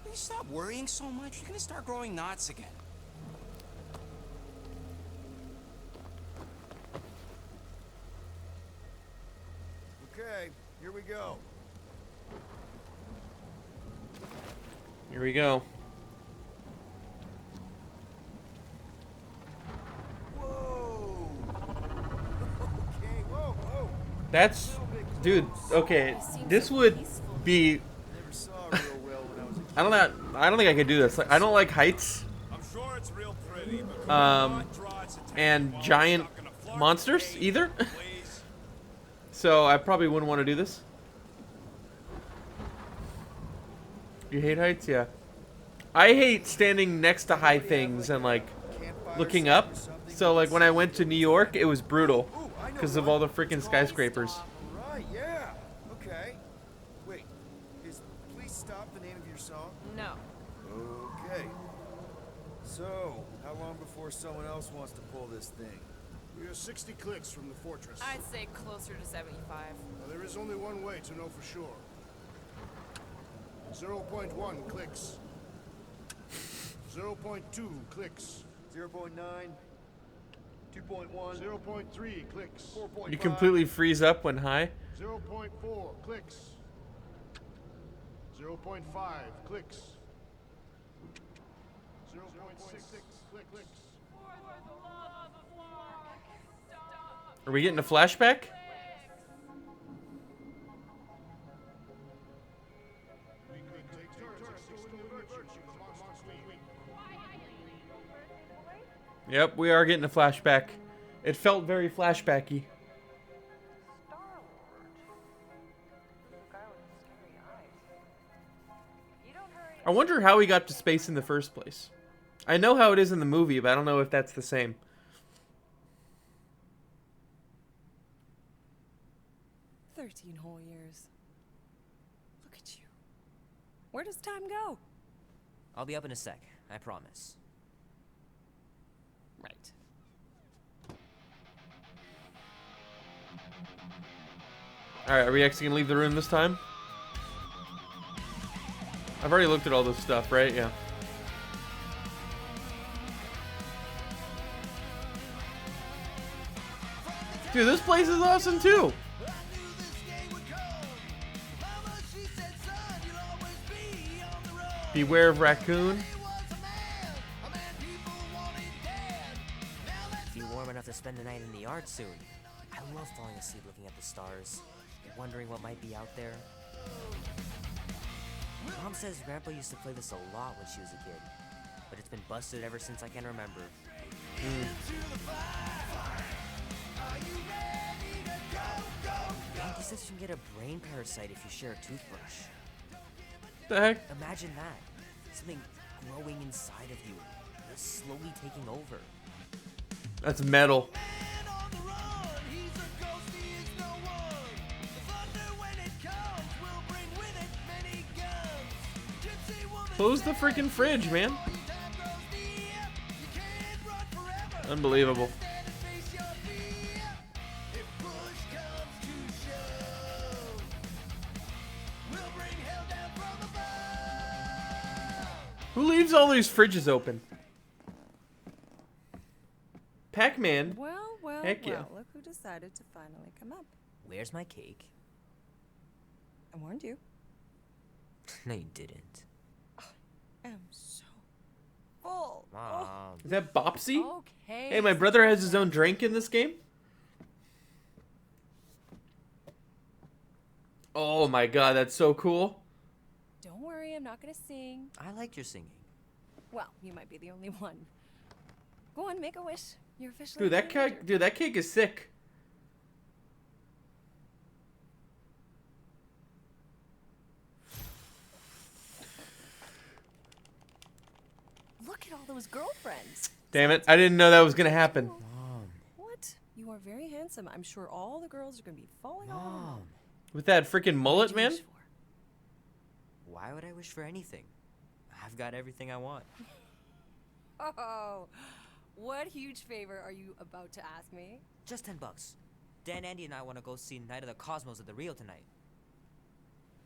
you stop worrying so much? You're gonna start growing knots again. Okay, here we go. Here we go. Whoa. Okay, whoa, whoa. That's, dude. Okay, this would be. Never saw real well when I was a kid. I don't think I could do this. Like, I don't like heights I'm sure it's real pretty, but draw its attention and while giant stuck in a Flarkin monsters cage, either. please. So I probably wouldn't want to do this. You hate heights, yeah. I hate standing next to high things and like Campfire looking set up. or something? So like when I went to New York, it was brutal Ooh, I know because of one. all the freaking skyscrapers. Right, yeah. Okay. your song? No. Okay. So, how long before someone else wants to pull this thing? We are 60 clicks from the fortress. I'd say closer to 75. Now, there is only one way to know for sure. 0.1 clicks. 0.2 clicks. 0.9, 2.1, 0.3 clicks. 4.5. You completely freeze up when high. 0.4 clicks. 0.5 clicks. 0.6 clicks. Are we getting a flashback? Yep, we are getting a flashback. It felt very flashbacky. I wonder how he got to space in the first place. I know how it is in the movie, but I don't know if that's the same. 13 whole years. Look at you. Where does time go? I'll be up in a sec, I promise. Right. Alright, are we actually gonna leave the room this time? I've already looked at all this stuff, right? Yeah. Dude, this place is awesome too. Beware of raccoon. Be warm enough to spend the night in the yard soon. I love falling asleep looking at the stars, wondering what might be out there. Mom says Grandpa used to play this a lot when she was a kid, but it's been busted ever since I can remember. He says you can get a brain parasite if you share a toothbrush. The heck? Imagine that. Something growing inside of you, slowly taking over. That's metal. Close the freaking fridge, man. Unbelievable. Who leaves all these fridges open? Pac-Man. Well, Heck yeah. look who decided to finally come up. Where's my cake? I warned you. No, you didn't. I'm so full. Mom. Is that Bopsy? Okay. Hey, my brother has his own drink in this game. Oh my god, that's so cool. Don't worry, I'm not gonna sing. I liked your singing. Well, you might be the only one. Go on, make a wish. You're officially Dude, that cake, that cake is sick. Look at all those girlfriends. Damn it, I didn't know that was gonna happen. Mom. What? You are very handsome. I'm sure all the girls are gonna be falling all over you. Mom. With that freaking mullet, What do you man. wish for? Why would I wish for anything? I've got everything I want. Oh, what huge favor are you about to ask me? Just $10. Dan, Andy, and I want to go see Night of the Cosmos at the Rio tonight.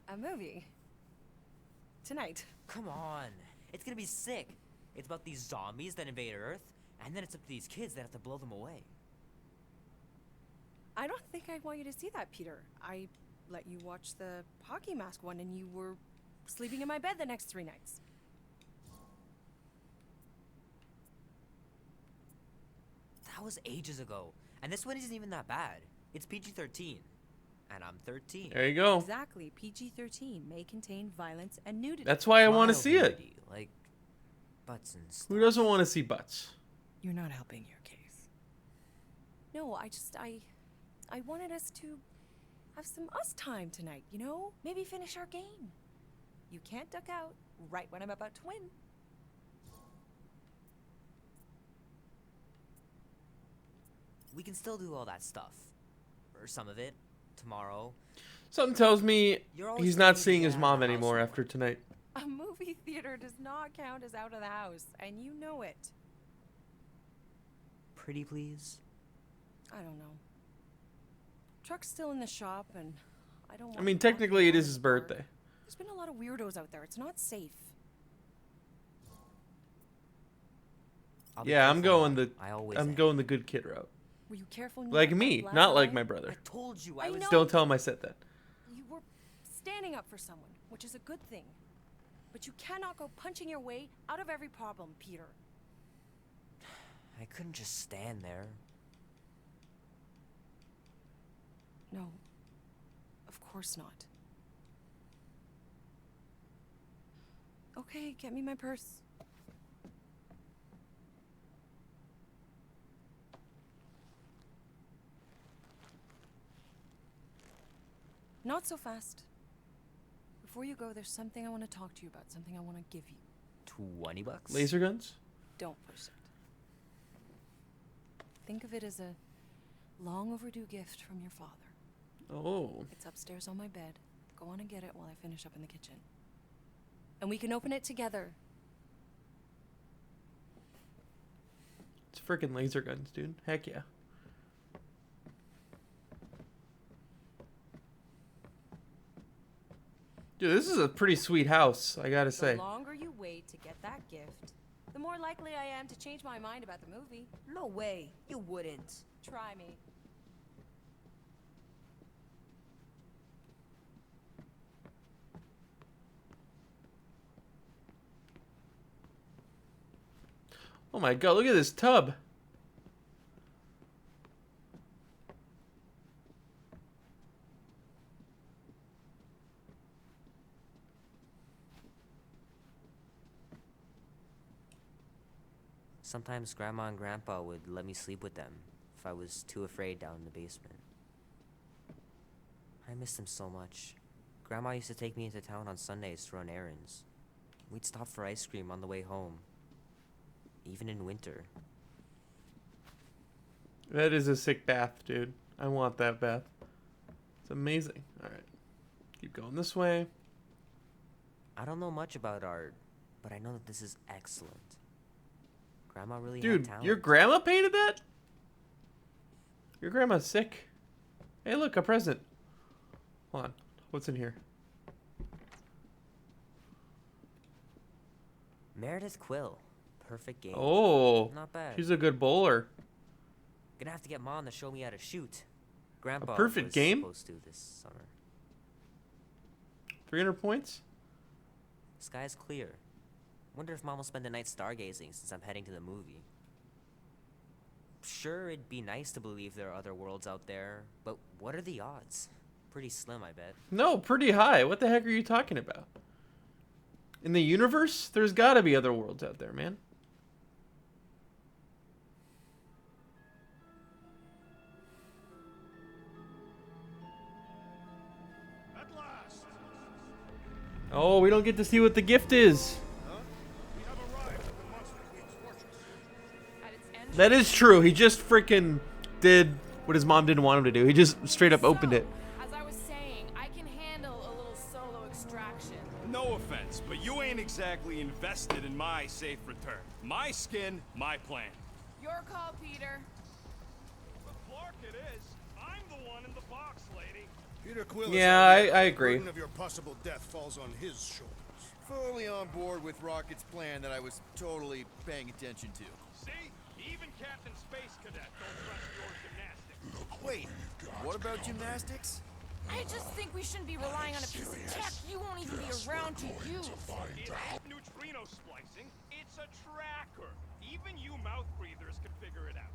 A movie. Tonight. Come on. It's gonna be sick. It's about these zombies that invade Earth, and then it's up to these kids that have to blow them away. I don't think I want you to see that, Peter. I let you watch the hockey mask one and you were sleeping in my bed the next 3 nights. That was ages ago. And this one isn't even that bad. It's PG-13. And I'm 13. There you go. Exactly. PG-13 may contain violence and nudity. That's why I want to Mild see it. nudity, like butts and stuff. Who doesn't want to see butts? You're not helping your case. No, I wanted us to have some us time tonight, you know? Maybe finish our game. You can't duck out right when I'm about to win. We can still do all that stuff. Or some of it. Tomorrow. Something tells me You're always he's not telling me seeing to his get out of mom the house anymore more. after tonight. A movie theater does not count as out of the house, and you know it. Pretty please? I don't know. Truck's still in the shop, and I don't want I mean, to walk technically, it around is his the park. birthday. There's been a lot of weirdos out there. It's not safe. I'll be Yeah, I'm careful, going Mom. the I always I'm am. going the good kid route. Were you careful? and Like not me, left not like eye? my brother. I told you I I was. know. Don't tell him I said that. You were standing up for someone, which is a good thing. But you cannot go punching your way out of every problem, Peter. I couldn't just stand there. No. Of course not. Okay, get me my purse. Not so fast. Before you go, there's something I want to talk to you about, something I want to give you. $20? Laser guns? Don't push it. Think of it as a long overdue gift from your father. Oh. It's upstairs on my bed. Go on and get it while I finish up in the kitchen. And we can open it together. It's freaking laser guns, dude. Heck yeah. Dude, this is a pretty sweet house, I gotta say. The longer you wait to get that gift, the more likely I am to change my mind about the movie. No way. You wouldn't. Try me. Oh my god, look at this tub. Sometimes Grandma and Grandpa would let me sleep with them if I was too afraid down in the basement. I miss them so much. Grandma used to take me into town on Sundays to run errands. We'd stop for ice cream on the way home. Even in winter. That is a sick bath, dude. I want that bath. It's amazing. Alright. Keep going this way. I don't know much about art, but I know that this is excellent. Grandma really had Dude, talent. your grandma painted that? Your grandma's sick. Hey, look, a present. Hold on. What's in here? Meredith Quill. Perfect game. Oh. Not bad. She's a good bowler. Gonna have to get Mom to show me how to shoot. Grandpa perfect was game? supposed to this summer. 300 points? Sky's clear. Wonder if Mom will spend the night stargazing since I'm heading to the movie. Sure, it'd be nice to believe there are other worlds out there, but what are the odds? Pretty slim, I bet. No, pretty high. What the heck are you talking about? In the universe, there's gotta be other worlds out there, man. At last, Oh, we don't get to see what the gift is. we have arrived at the Monster Queen's fortress. At its entrance. That is true. He just freaking did what his mom didn't want him to do. He just straight up opened it. As I was saying, I can handle a little solo extraction. No offense, but you ain't exactly invested in my safe return. My skin, my plan. Your call, Peter. But Clark it is. I'm the one in the box, lady. Peter Quill is Yeah, our I man. agree. The burden of your possible death falls on his shoulders. Fully on board with Rocket's plan that I was totally paying attention to. See? Even Captain Space Cadet don't trust your gymnastics. Wait, what about gymnastics? I just think we shouldn't be relying on a piece of tech you won't even be around to use. It ain't neutrino splicing, it's a tracker. Even you mouth breathers can figure it out.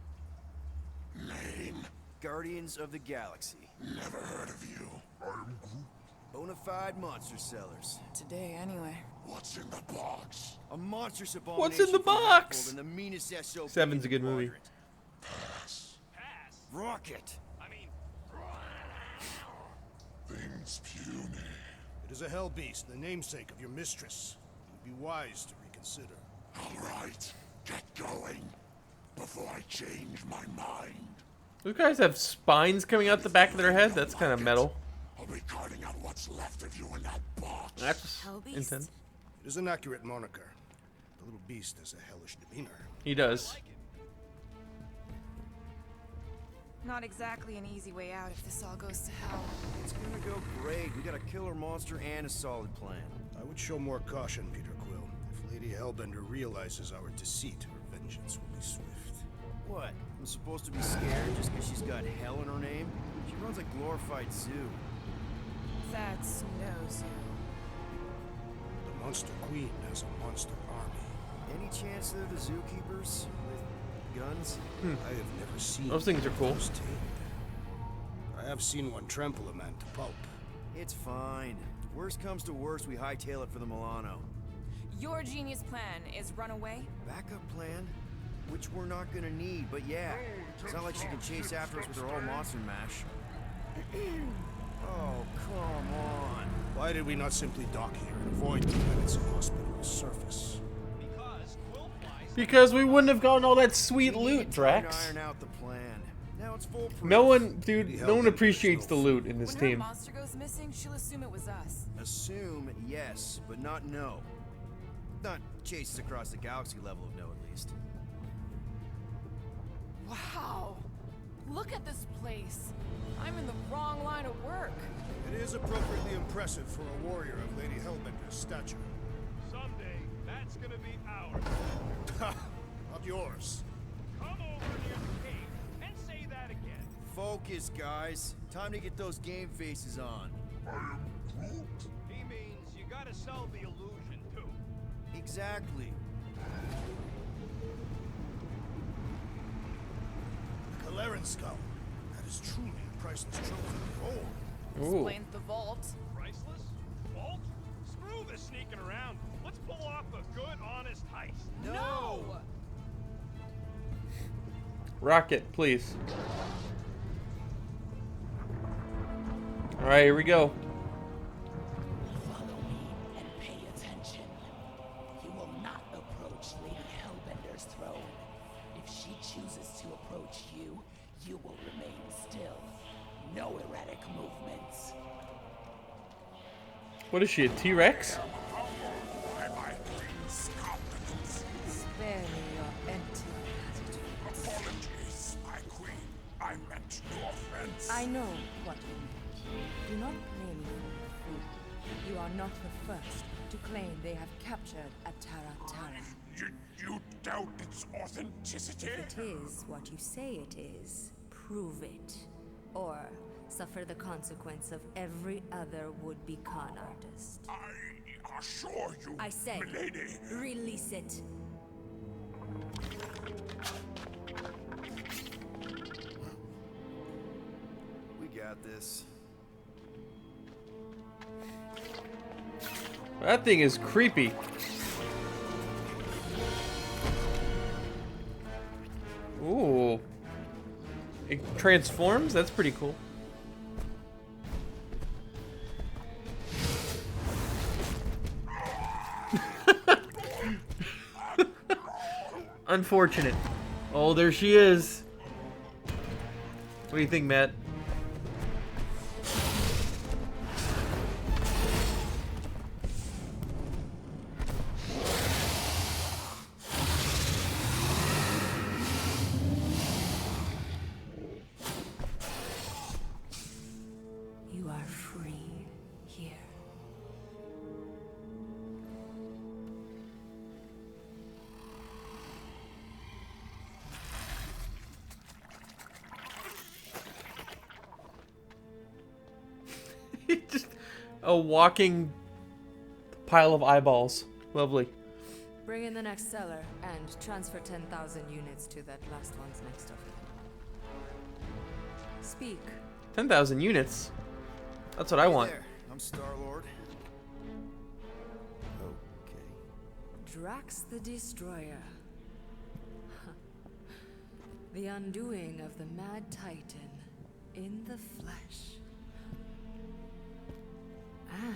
Guardians of the Galaxy. Never heard of you. I'm Groot. Bonafide monster sellers. Today, anyway. What's in the box? A monstrous What's in the abomination from box? Hatfield and the meanest SOB Seven's in a good the movie. quadrant. Pass. Pass. Rocket. I mean, Things puny. It is a hell beast, the namesake of your mistress. It would be wise to reconsider. All right, get going before I change my mind. Those guys have spines coming out the back of their head? That's kind of metal. I'll be carting out what's left of you in that box. That's Hell beast. intense. It is an accurate moniker. The little beast has a hellish demeanor. He does. Not exactly an easy way out if this all goes to hell. It's gonna go great. We got a killer monster and a solid plan. I would show more caution, Peter Quill. If Lady Hellbender realizes our deceit, her vengeance will be swift. What? I'm supposed to be scared just because she's got hell in her name? She runs a glorified zoo. That's no zoo. The Monster Queen has a monster army. Any chance they're the zookeepers? With guns? I have never seen Those things are cool. those tamed. I have seen one trample a man to pulp. It's fine. Worst comes to worst, we hightail it for the Milano. Your genius plan is run away? Backup plan? Which we're not gonna need, but yeah. It's not like she can chase after us with her old monster mash. Oh, come on. Why did we not simply dock here and avoid the menacing hospital's surface? Because Quill flies. Because we wouldn't have gotten all that sweet We loot, needed time to Drax. iron out the plan. Now it's foolproof. No one, dude, no one appreciates the loot in this When her team. monster goes missing, she'll assume it was us. Assume yes, but not no. Not chases across the galaxy level of no, at least. Wow! Look at this place. I'm in the wrong line of work. It is appropriately impressive for a warrior of Lady Hellbender's stature. Someday, that's gonna be ours. Ha! Not yours. Come over near the cave and say that again. Focus, guys. Time to get those game faces on. He means you gotta sell the illusion, too. Exactly. The Kaleran skull. That is truly a priceless trophy. Behold. Ooh. Explains the vault. Priceless? Vault? Screw this sneaking around. Let's pull off a good, honest heist. No! Rocket, please. Alright, here we go. Follow me and pay attention. You will not approach Lady Hellbender's throne. If she chooses to approach you, you will remain still. No erratic movements. What is she, a T-Rex? By my queen's competence. Spare me your empty attitude. Apologies, my queen. I meant no offense. I know what you meant. Do not play me for a fool. You are not the first to claim they have captured a Tara. You doubt its authenticity? If it is what you say it is, prove it. Or suffer the consequence of every other would-be con artist. I assure you, I said, milady. release it. We got this. That thing is creepy. Ooh. It transforms? That's pretty cool. Unfortunate. Oh, there she is. What do you think, Matt? You are free here. Just a walking pile of eyeballs. Lovely. Bring in the next seller and transfer 10,000 units to that last one's next of it. Speak. 10,000 units. That's what I want. There. I'm Star-Lord. Okay. Drax the Destroyer. The undoing of the Mad Titan in the flesh. And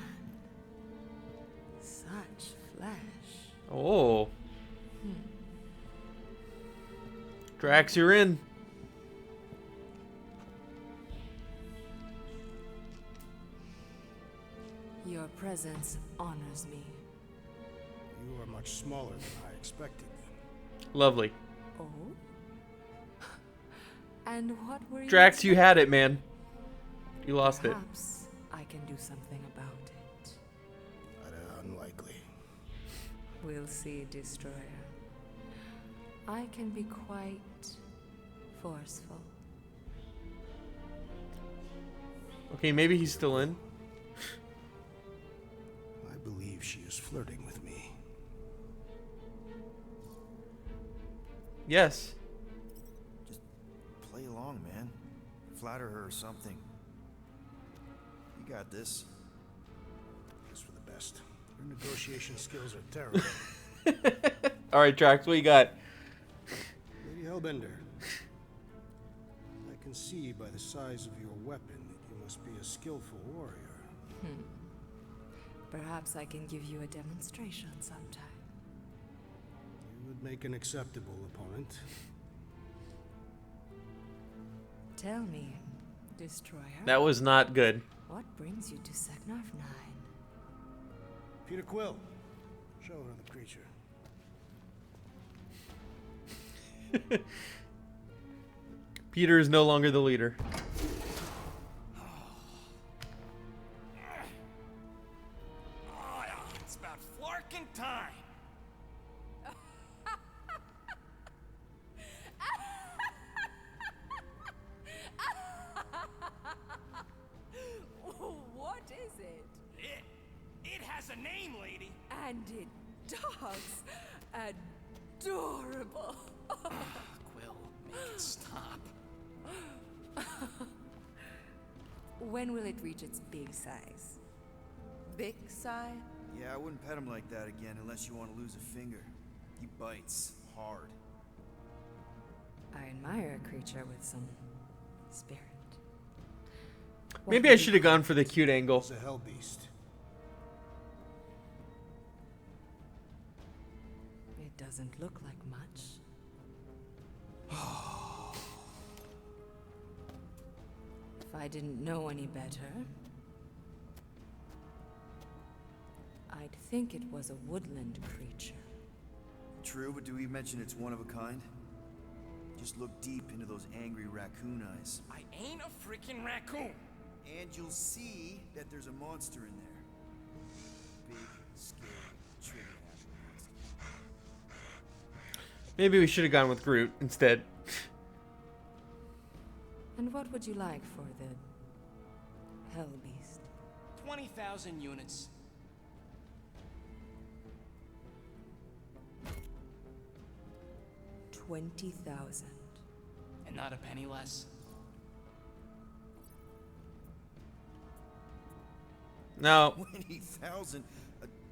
such flesh. Oh. Drax, you're in. Your presence honors me. are much smaller than I expected. Lovely. Oh? And what were you Drax, you had it, man. You lost it. Perhaps I can do something about it. Unlikely. We'll see, Destroyer. I can be quite forceful. Okay, maybe he's still in. I believe she is flirting with me. Yes. Just play along, man. Flatter her or something. You got this. It's for the best. Your negotiation skills are terrible. All right, Drax, what you got? Lady Hellbender, I can see by the size of your weapon that you must be a skillful warrior. Perhaps I can give you a demonstration sometime. You would make an acceptable opponent. Tell me, Destroyer. That was not good. What brings you to Seknarf 9? Peter Quill, show her the creature. Peter is no longer the leader. Oh, it's about flarking time. What is it? It has a name, lady. And it does. Adorable. Quill, make it stop. When will it reach its big size? Big size? Yeah, I wouldn't pet him like that again unless you want to lose a finger. He bites hard. I admire a creature with some spirit. Maybe I should have gone for the cute angle. It's a hell beast. It doesn't look like much. If I didn't know any better, I'd think it was a woodland creature. True, but do we mention it's one of a kind? Just look deep into those angry raccoon eyes. I ain't a freaking raccoon. And you'll see that there's a monster in there. Big, scary, trigger-happy monster. Maybe we should have gone with Groot instead. And what would you like for the hell beast? 20,000 units. $20,000. And not a penny less. Now, 20,000?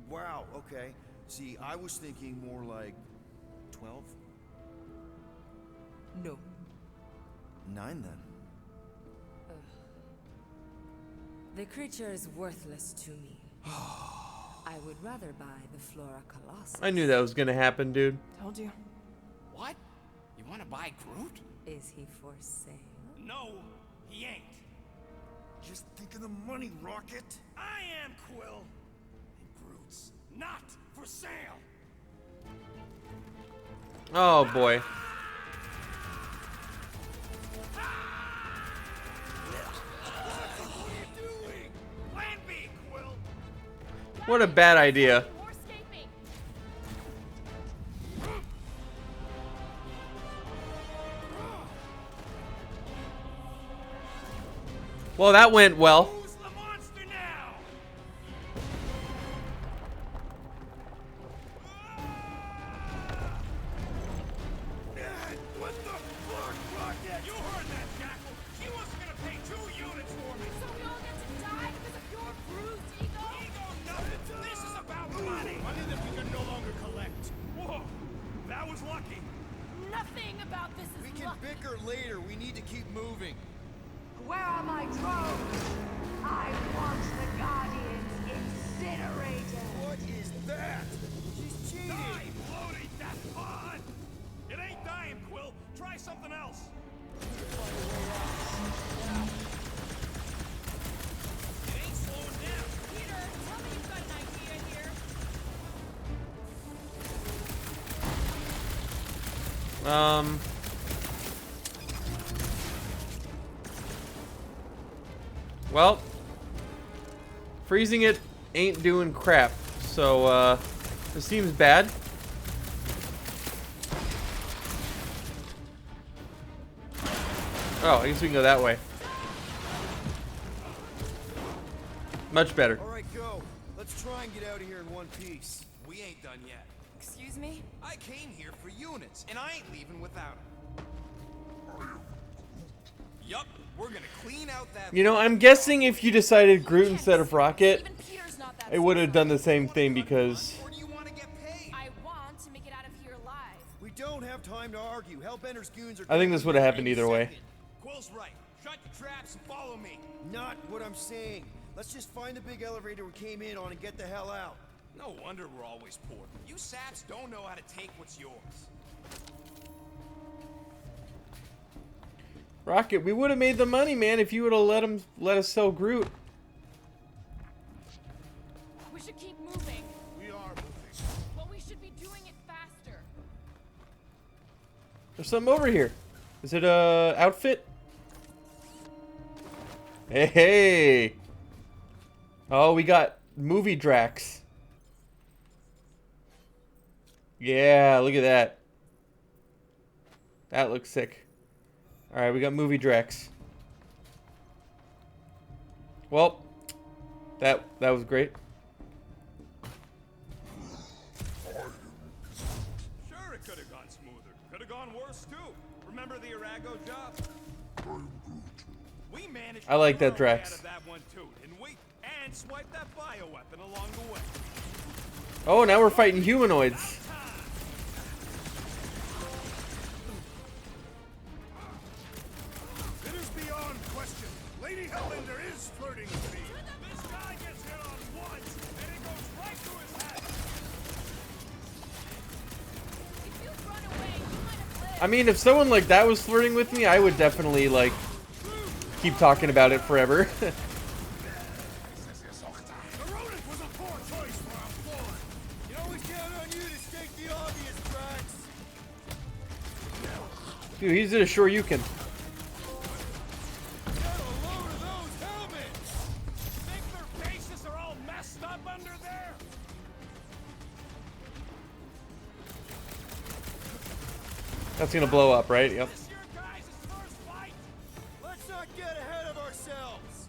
Wow, okay. See, I was thinking more like 12? No. 9 then. The creature is worthless to me. I would rather buy the Flora Colossus. I knew that was gonna happen, dude. Told you. What? You want to buy Groot? Is he for sale? No, he ain't. Just think of the money, Rocket. I am Quill. And Groot's not for sale. Oh boy. Plan B, Quill. What a bad idea. More escaping. Well, that went well. Who's the monster now? What the fuck, Rocket? You heard that, Jackal. She wasn't gonna pay 2 units for me. So we all get to die because of your bruised ego? Ego nothing. This is about money. Money that we can no longer collect. Whoa, that was lucky. Nothing about this is We can luck. bicker later. We need to keep moving. Where are my drones? I want the Guardians incinerated. What is that? She's cheating. Die, floating that pod. It ain't dying, Quill. Try something else. It ain't slowing down. Peter, tell me you've got an idea here. Well, freezing it ain't doing crap. So, this seems bad. Oh, I guess we can go that way. Much better. All right, go. Let's try and get out of here in one piece. We ain't done yet. Excuse me? I came here for units, and I ain't leaving without them. Yup, we're gonna clean out that. You know, I'm guessing if you decided Groot instead of Rocket, Even Peter's not that it would have smart. done the same thing because Or do you want to get paid? I want to make it out of here alive. We don't have time to argue. Hellbender's goons are. I think this would have happened either way. Quill's right. Shut your traps and follow me. Not what I'm saying. Let's just find the big elevator we came in on and get the hell out. No wonder we're always poor. You saps don't know how to take what's yours. Rocket, we would have made the money, man, if you would have let us sell Groot. We should keep moving, We are moving. but we should be doing it faster. There's something over here. Is it a outfit? Hey, hey. Oh, we got movie Drax. Yeah, look at that. That looks sick. All right, we got movie Drax. Well, that was great. Sure, it could have gone smoother. Could have gone worse too. Remember the Arago job? We managed. I like to that claw our way Drax. out of that one too, didn't we? And swipe that bioweapon along the way. Oh, now we're fighting humanoids. It is beyond question. Lady Hellbender is flirting with me. This guy gets hit on once, and it goes right through his head. If you'd run away, you might have lived. I mean, if someone like that was flirting with me, I would definitely, like, keep talking about it forever. The rodent was a poor choice for our floor. You always count on you to state the obvious, Drax. Dude, he's a sure you can. Got a load of those helmets. Think their faces are all messed up under there? That's gonna blow up, right? Yep. This your guys' first fight? Let's not get ahead of ourselves.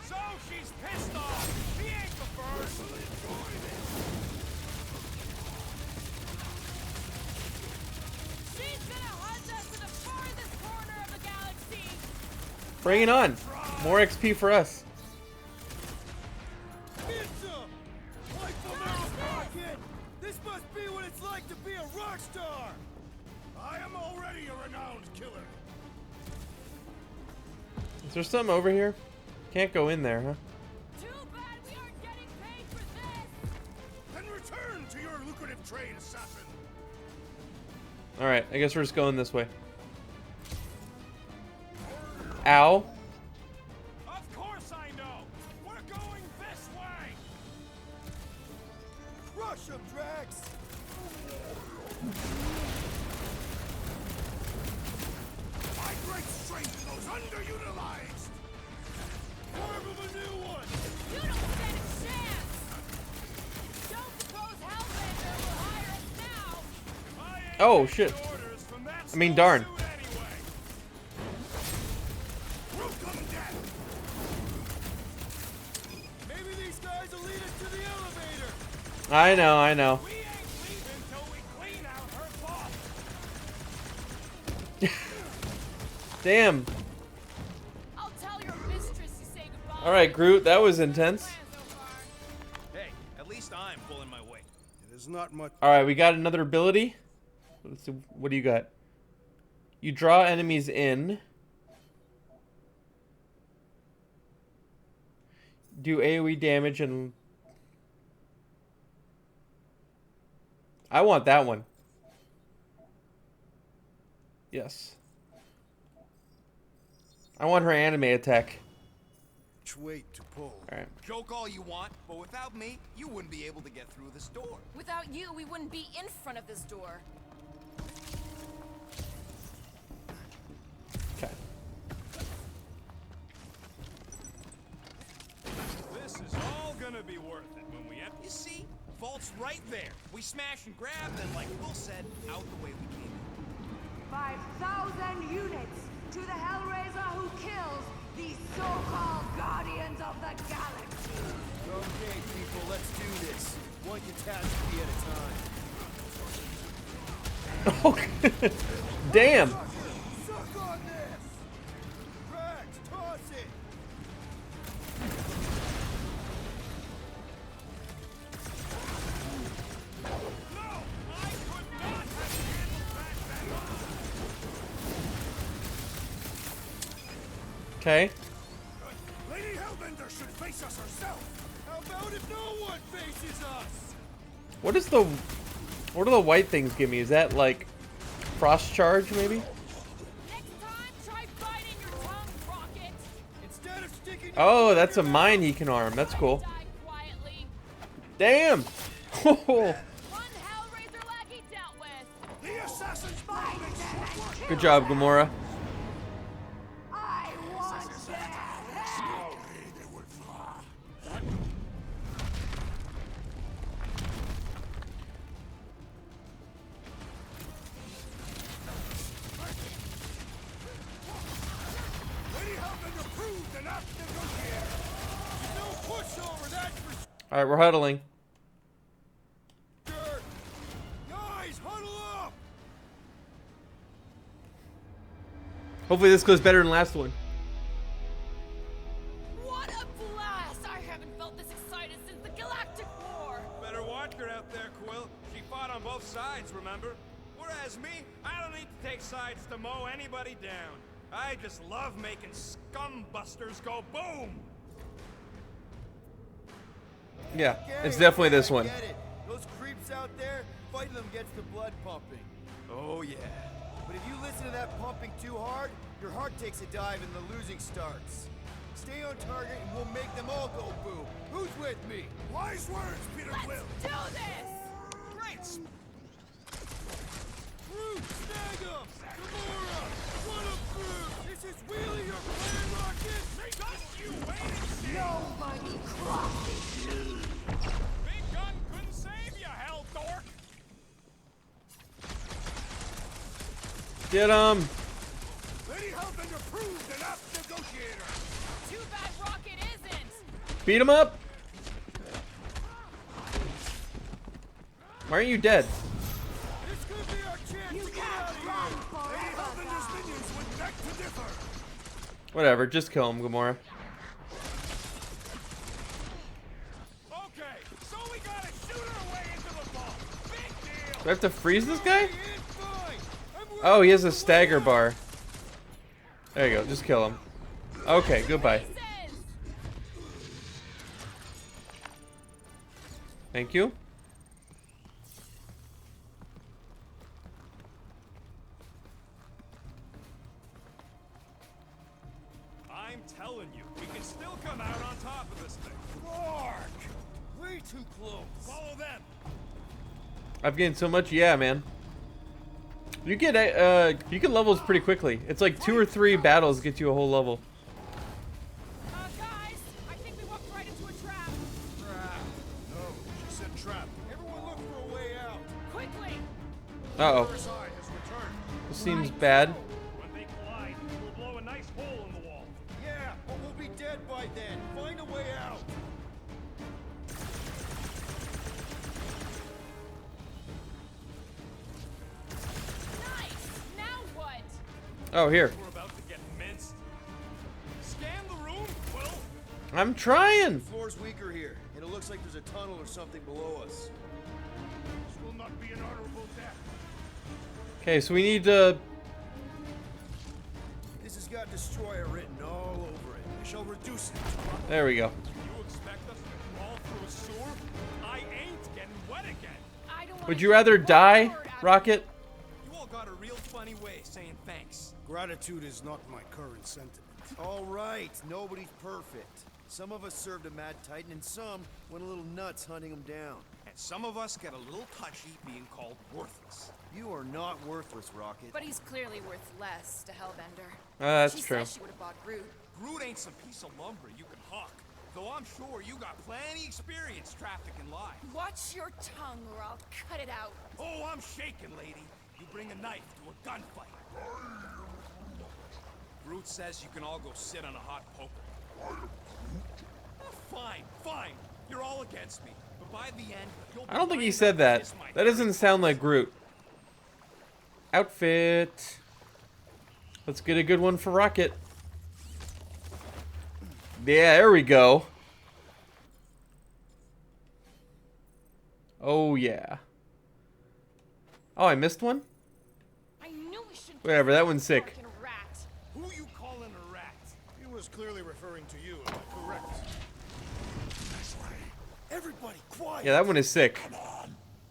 So she's pissed off. She ain't the first. She's gonna hunt us to the farthest corner of the galaxy. Bring it on. More XP for us. Get some. Like the mouse rocket. This must be what it's like to be a rock star. I am already a renowned killer. Is there something over here? Can't go in there, huh? Too bad we aren't getting paid for this. Then return to your lucrative trade, assassin. Alright, I guess we're just going this way. Ow. Of course I know. We're going this way. Crush him, Drax. My great strength goes underutilized. Carve him a new one. You don't stand a chance. Don't suppose Hellbender will hire us now. I ain't Oh, taking shit. orders from that I mean, small darn. suit anyway. Welcome, death. Maybe these guys will lead us to the elevator. I know, I know. We ain't leaving till we clean out her boss. Damn. I'll tell your mistress you say goodbye. Alright, Groot, that was intense. Plan so far. Hey, at least I'm pulling my weight. It is not much. Alright, we got another ability. Let's see, what do you got? You draw enemies in. Do AoE damage and... I want that one. Yes. I want her anime attack. weight to pull. All right. Joke all you want, but without me, you wouldn't be able to get through this door. Without you, we wouldn't be in front of this door. Okay. This is all gonna be worth it when we You see? Vault's right there. We smash and grab, then like Will said, out the way we came. 5,000 units to the Hellraiser who kills these so-called Guardians of the Galaxy. Okay, people, let's do this. One catastrophe at a time. Okay. Damn. Suck on this! Cracked, toss it! Okay. Lady Hellbender should face us herself. How about if no one faces us? What do the white things give me? Is that like frost charge maybe? Next time, try biting your tongue, Rocket. Instead of sticking Oh, that's a mine he can arm. That's cool. Die quietly. Damn. One Hellraiser lag he dealt with. The assassin's mind makes short work. Good job, Gamora. I want their head! Lady Hellbender proved an apt negotiator. no pushover, that's for All right, we're huddling. sure. Guys, huddle up! Hopefully this goes better than last one. What a blast! I haven't felt this excited since the Galactic War. Better watch her out there, Quill. She fought on both sides, remember? Whereas me, I don't need to take sides to mow anybody down. I just love making scumbusters go boom! Yeah, Okay, it's definitely okay, this I one. Get it. Those creeps out there, fighting them gets the blood pumping. Oh yeah. But if you listen to that pumping too hard, your heart takes a dive and the losing starts. Stay on target and we'll make them all go boom. Who's with me? Wise words, Peter Let's Quill. do this! Great. Groot, snag him! Gamora, run him through! This is really your plan, Rocket? Just you wait and see! Nobody crosses me! Big gun couldn't save you, hell dork! Get him. Lady Hellbender proved an apt negotiator. Too bad Rocket isn't. Beat him up. Why aren't you dead? This could be our chance You to get can't out of run here! Lady forever, Hellbender's guys. minions would beg to differ. Whatever, just kill him, Gamora. Okay, so we gotta shoot her away into the vault. Big deal! Do I have to freeze this guy? It's fine. I'm Oh, he has a working stagger my way bar. There you go, just kill him. Okay, goodbye. Says. Thank you. I'm telling you, we can still come out on top of this thing. Mark! Way too close. Follow them. I've gained so much, yeah, man. You get levels pretty quickly. It's like 2 or 3 battles get you a whole level. Guys, I think we walked right into a trap. Trap. No, she said trap. Everyone look for a way out. Quickly! Uh-oh. First eye has returned. This seems bad. When they collide, we'll blow a nice hole in the wall. Yeah, but we'll be dead by then. Find a way out. Nice! Now what? Oh, here. We're about to get minced. Scan the room, Quill. I'm trying. The floor's weaker here, and it looks like there's a tunnel or something below us. This will not be an honorable death. Okay, so we need to... This has got destroyer written all over it. I shall reduce it. There we go. You expect us to crawl through a sewer? I ain't getting wet again. I don't want Would you rather die, Rocket? You all got a real funny way of saying thanks. Gratitude is not my current sentiment. All right, nobody's perfect. Some of us served a mad titan, and some went a little nuts hunting him down. And some of us get a little touchy being called worthless. You are not worthless, Rocket. But he's clearly worth less to Hellbender. That's she true. said she would have bought Groot. Groot ain't some piece of lumber you can hawk. Though I'm sure you got plenty experience trafficking lies. Watch your tongue or I'll cut it out. Oh, I'm shaking, lady. You bring a knife to a gunfight. Groot says you can all go sit on a hot poker. Oh, fine, fine. You're all against me. But by the end, you'll be I don't think he lying said up that. against my That doesn't sound like Groot. Outfit. Let's get a good one for Rocket. Yeah, there we go. Oh, yeah. Oh, I missed one? I knew we should. Whatever, that one's sick. Fucking rat. Who you calling a rat? He was clearly referring to you, am I correct? Everybody, quiet! Yeah, that one is sick.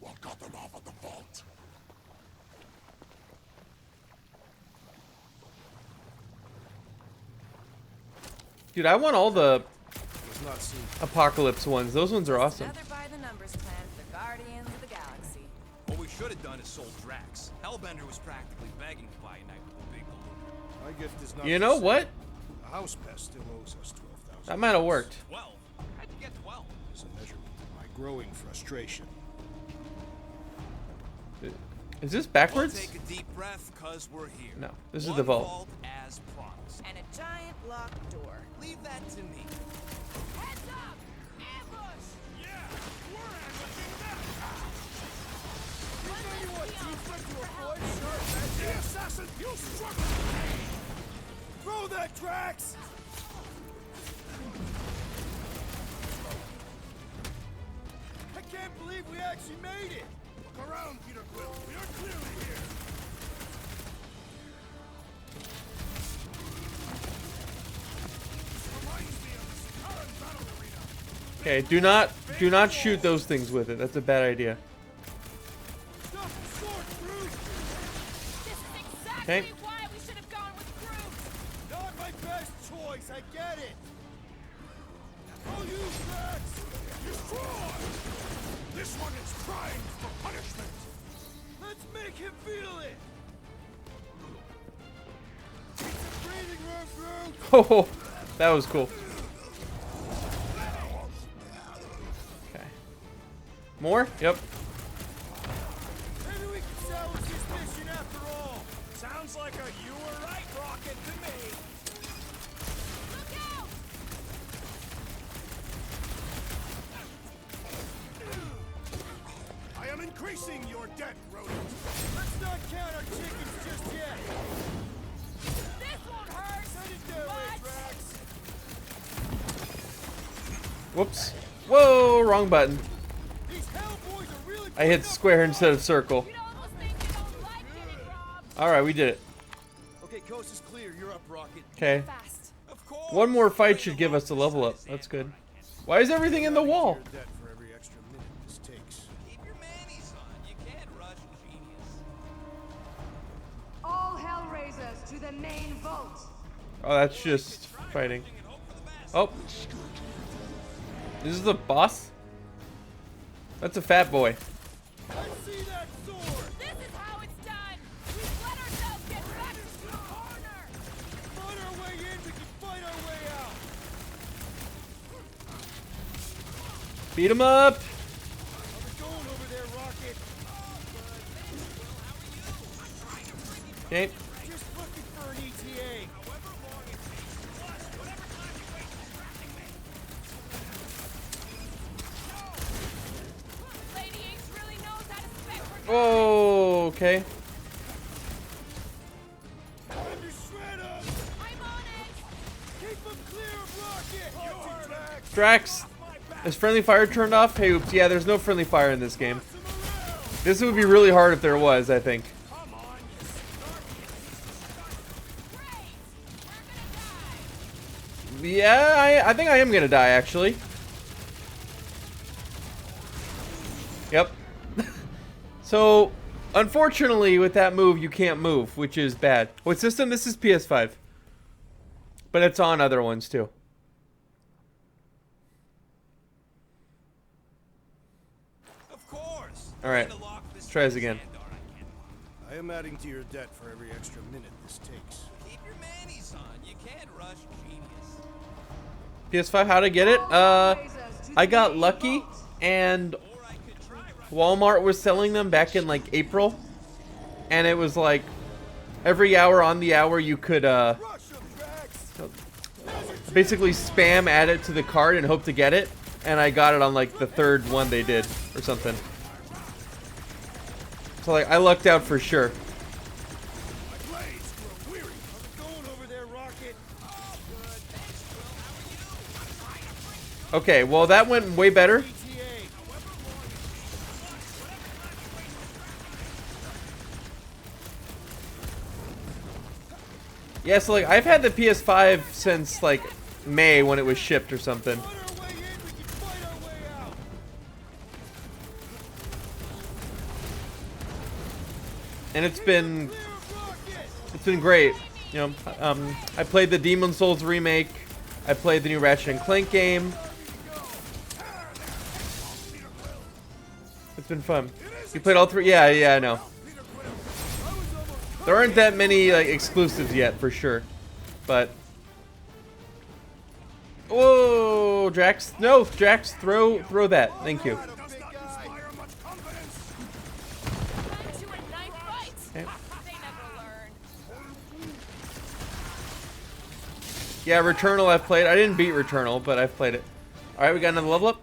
We'll cut them off at the vault. Dude, I want all the Was not seen. Apocalypse ones. Those ones are awesome. Another by the numbers plan for the Guardians of the Galaxy. What we should have done is sold Drax. Hellbender was practically begging to buy a night with the big balloon. My gift is not. You for know sale. what? The house pest still owes us 12,000. That might have worked. 12? How'd you get 12? As a measurement of my growing frustration. Is this We'll backwards? take a deep breath, cause we're here. No, this is One the vault. vault as promised. And a giant locked door. Leave that to me. Heads up! Ambush! Yeah, we're ambushing them! Let this be on To for avoid Hellbender. sharp edge. The assassin, you struggle! Throw that, Drax! I can't believe we actually made it! Look around, Peter Quill. We are clearly here. This reminds me of the Sakaran battle arena. Okay, do not shoot those things with it. That's a bad idea. Stop the sword, Groot! This is exactly Okay. why we should have gone with Groot. Not my best choice, I get it. I'll use Drax. Destroy! This one is crying for punishment. Let's make him feel it. Take some breathing room, Groot. Oh, that was cool. Okay. More? Yep. Maybe we can salvage this mission after all. Sounds like a you were right rocket to me. Look out! I am increasing your debt, rodent. Let's not count our chickens just yet. This won't hurt. Send it their way, much. Drax. Whoops. Whoa, wrong button. These Hellboys are really I hit square instead of circle. You almost think you don't like getting robbed. Alright, we did it. Okay, coast is clear. You're up, Rocket. Okay. Fast. Of course. One more fight should give us a level up. That's good. Why is everything in the wall? Your debt for every extra minute this takes. Keep your manis on. You can't rush genius. All Hellraisers to the main vault. Oh, that's just fighting. Oh. This is the boss? That's a fat boy. Let's see that sword. This is how it's done. We've let ourselves get back into the corner. Fight our way in, we can fight our way out. Beat him up. How's it going over there, Rocket? Okay. Just looking for an ETA. Lady Ace really knows how to spec her guys. Oh, okay. Time to shred 'em. I'm on it. Keep 'em clear of Rocket. Get you, Drax. Drax. Is friendly fire turned off? Hey, oops. Yeah, there's no friendly fire in this game. Toss 'em around. This would be really hard if there was, I think. Come on, you Great. We're gonna die. Yeah, I think I am gonna die, actually. Yep. So, unfortunately, with that move, you can't move, which is bad. What system? This is PS5. But it's on other ones, too. All right, let's try this again. I am adding to your debt for every extra minute this takes. Keep your manis on. You can't rush genius. PS5, how to get it? I got lucky, and Walmart was selling them back in like April, and it was like every hour on the hour you could basically spam add it to the card and hope to get it, and I got it on like the third one they did or something. So like I lucked out for sure. Okay, well that went way better. Yeah, so like I've had the PS5 since like May when it was shipped or something. And it's been great. You know, I played the Demon's Souls remake. I played the new Ratchet and Clank game. It's been fun. You played all three? Yeah, I know. There aren't that many like exclusives yet, for sure. But whoa, Drax! No, Drax, throw that. Thank you. Okay. Yeah, Returnal I've played. I didn't beat Returnal, but I've played it. All right, we got another level up.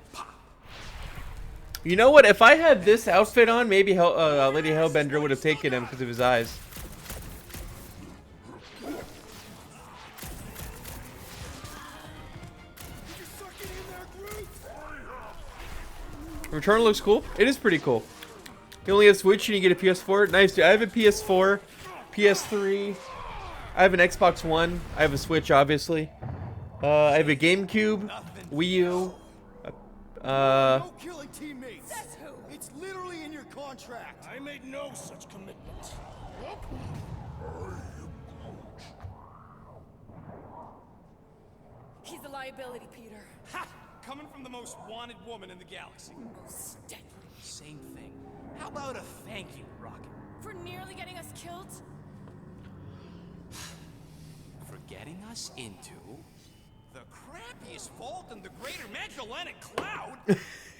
You know what? If I had this outfit on, maybe Lady Hellbender would have taken him because of his eyes. Returnal looks cool. It is pretty cool. You only have Switch and you get a PS4. Nice, dude. I have a PS4, PS3. I have an Xbox One. I have a Switch, obviously. I have a GameCube, Wii U. No killing teammates. It's literally in your contract. I made no such commitment. He's a liability, Peter. Ha! Coming from the most wanted woman in the galaxy. Most deadly. Same thing. How about a thank you, Rocket? For nearly getting us killed? For getting us into the crappiest vault in the greater Magellanic Cloud?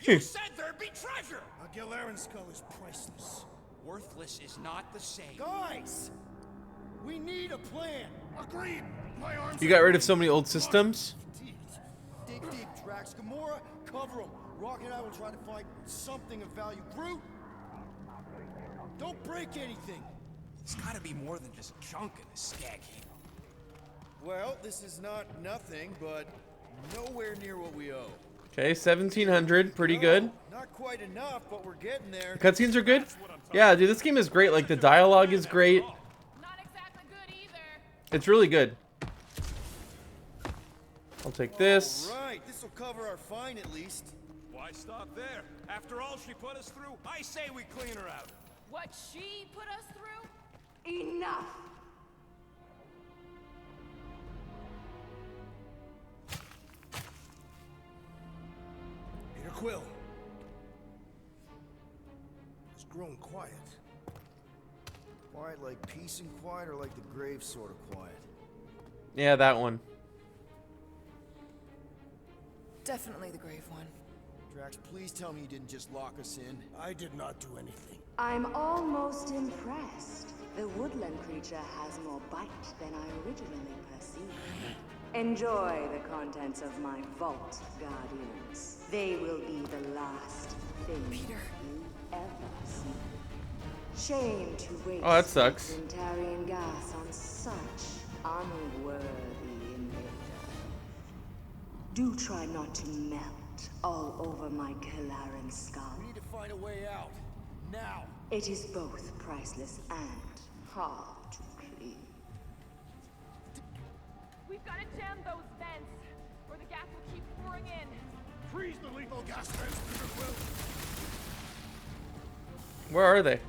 You said there'd be treasure! A Gilarian skull is priceless. Worthless is not the same. Guys, we need a plan. Agreed. My arms. You got rid of so many old systems. Dig deep, Drax. Gamora, cover him. Rocket and I will try to find something of value. Groot, don't break anything. It's gotta be more than just junk in a skag heap. Well, this is not nothing, but nowhere near what we owe. Okay, 1700, pretty good. Not quite enough, but we're getting there. The cutscenes are good. Yeah, dude, this game is great. Like the dialogue is great. Not exactly good either. It's really good. I'll take this. All right, this will cover our fine at least. Why stop there? After all she put us through, I say we clean her out. What she put us through? Enough! Peter Quill. It's grown quiet. Quiet like peace and quiet, or like the grave sort of quiet? Yeah, that one. Definitely the grave one. Drax, please tell me you didn't just lock us in. I did not do anything. I'm almost impressed. The woodland creature has more bite than I originally perceived. Enjoy the contents of my vault, Guardians. They will be the last thing Peter. you ever see. Shame to waste Oh, that sucks. Tarian gas on such unworthy invader. Do try not to melt all over my Gilarian skull. We need to find a way out. Now. It is both priceless and hard to clean. We've got to jam those vents, or the gas will keep pouring in. Freeze the lethal gas vents, Peter Quill. Where are they?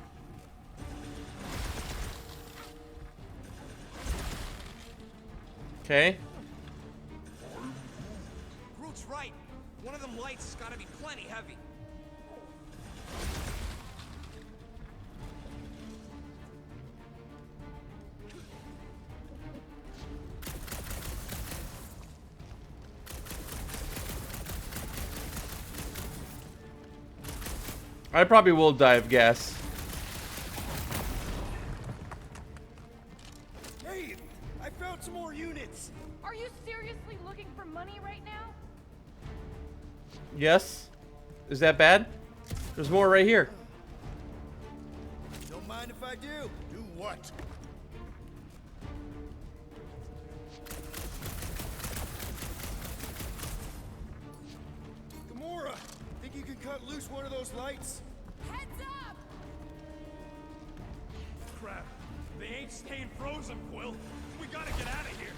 Okay. Groot's right. One of them lights has gotta be plenty heavy. I probably will die of gas. Hey, I found some more units. Are you seriously looking for money right now? Yes? Is that bad? There's more right here. Don't mind if I do. Do what? Gamora, think you can cut loose one of those lights? Heads up! Crap. They ain't staying frozen, Quill. We gotta get out of here.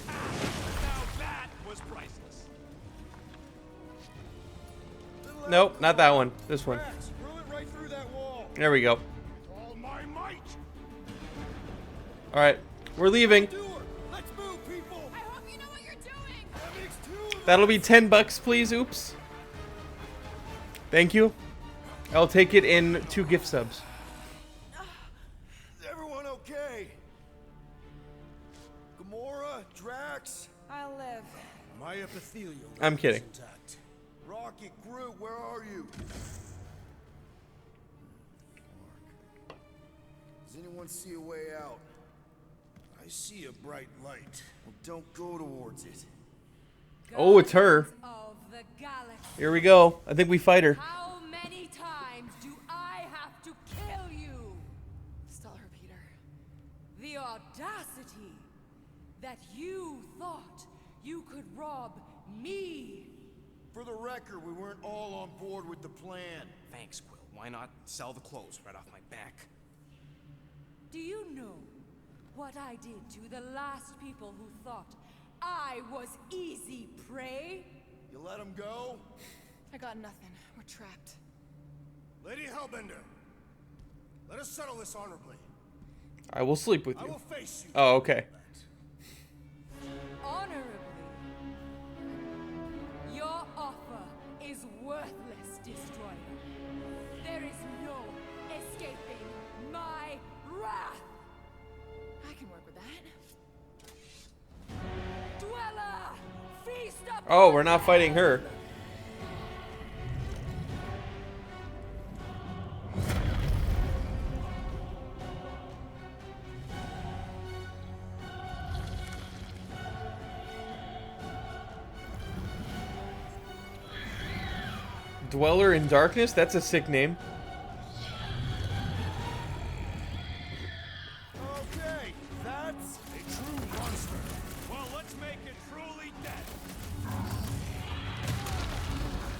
Now that was priceless. Nope, not that one. This one. Drax, drill it right through that wall. There we go. All my might. Alright, we're leaving. Do her. Let's move, people. I hope you know what you're doing! That makes two of That'll be $10, please. Oops. Thank you. I'll take it in 2 gift subs. Is everyone okay? Gamora, Drax, I'll live. My epithelial. I'm kidding. is intact. Rocket, Groot, where are you? Does anyone see a way out? I see a bright light. Well, don't go towards it. Oh, it's her. Of the galaxy. Here we go. I think we fight her. How many times do I have to kill you? Stall her, Peter. The audacity that you thought you could rob me. For the record, we weren't all on board with the plan. Thanks, Quill. Why not sell the clothes right off my back? Do you know what I did to the last people who thought I was easy prey? You let him go? I got nothing. We're trapped. Lady Hellbender, let us settle this honorably. I will sleep with I you. will face you. Oh, okay. Honorably. Your offer is worthless, Destroyer. There is no escaping my wrath. I can work with that. Dweller, feast upon Oh, we're not fighting her. Dweller in Darkness? That's a sick name. Okay, that's A true monster. Well, let's make it truly dead.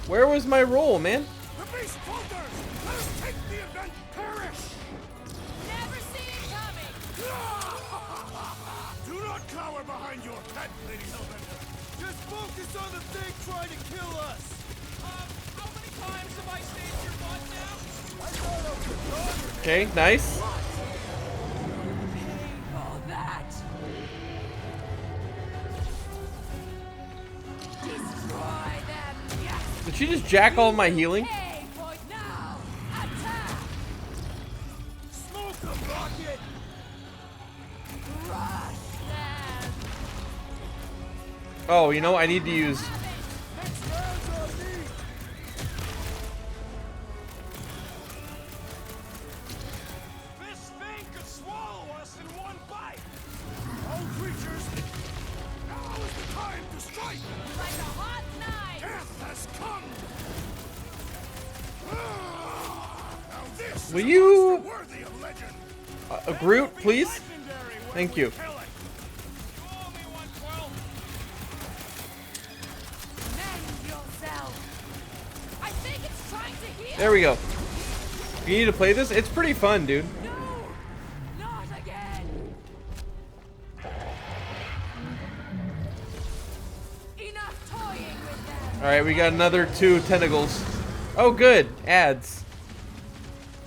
Where was my role, man? The beast falters! Let us take the event perish! Never see it coming. Do not cower behind your pet, Lady Hellbender. just focus on the thing trying to kill us. How many times have I saved your butt now? I thought I was done. Okay, nice. Pay for that. Destroy them, yes. Did she just jack all my healing? Pay for it now. Attack. Smoke them, Rocket. Crush them. Oh, you know, I need to use... Next round's on me. This thing could swallow us in one bite. All creatures, now is the time to strike! Like a hot knife. Death has come! Now this Will is a you- monster worthy of legend! Groot, please? Legendary when Thank we you. kill it. You owe me one, Quill. Mend yourself. I think it's trying to heal. There we go. You need to play this? It's pretty fun, dude. No, not again. Enough toying with them. Alright, we got another 2 tentacles. Oh, good. Ads.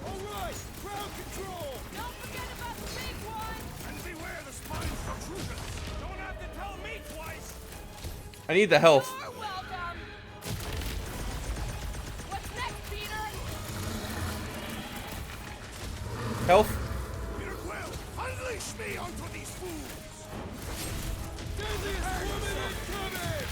All right, crowd control. Don't forget about the big one. And beware the spine protrusions! Don't have to tell me twice. I need the health. You're welcome. What's next, Peter? Health. Peter Quill, unleash me onto these fools! Deadliest woman incoming.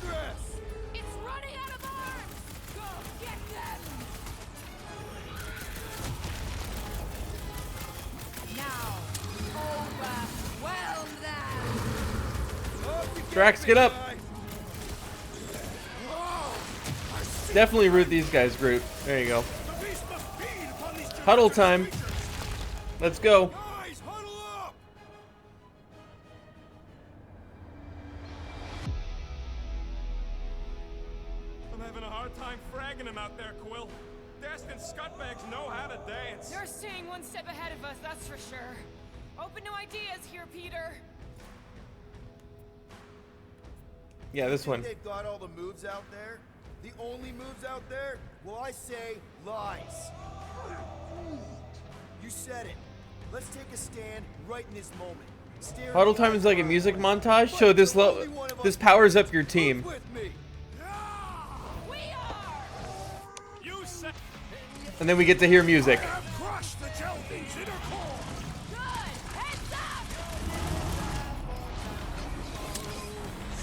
progress! It's running out of arms! Go get them! Now, overwhelm them! Drax, get up! Definitely root these guys, Groot. There you go. Huddle time. Let's go. Guys, huddle up! I'm having a hard time fragging him out there, Quill. Destined scutbags know how to dance. You're staying one step ahead of us, that's for sure. Open to ideas here, Peter. Yeah, this one. They've got all the moves out there? The only moves out there? Well, I say lies. You said it. Let's take a stand right in this moment. Stare Huddle time is like a music montage, so this powers up your team. with me. You said And then we get to hear music. Crush the Jelly's inner core!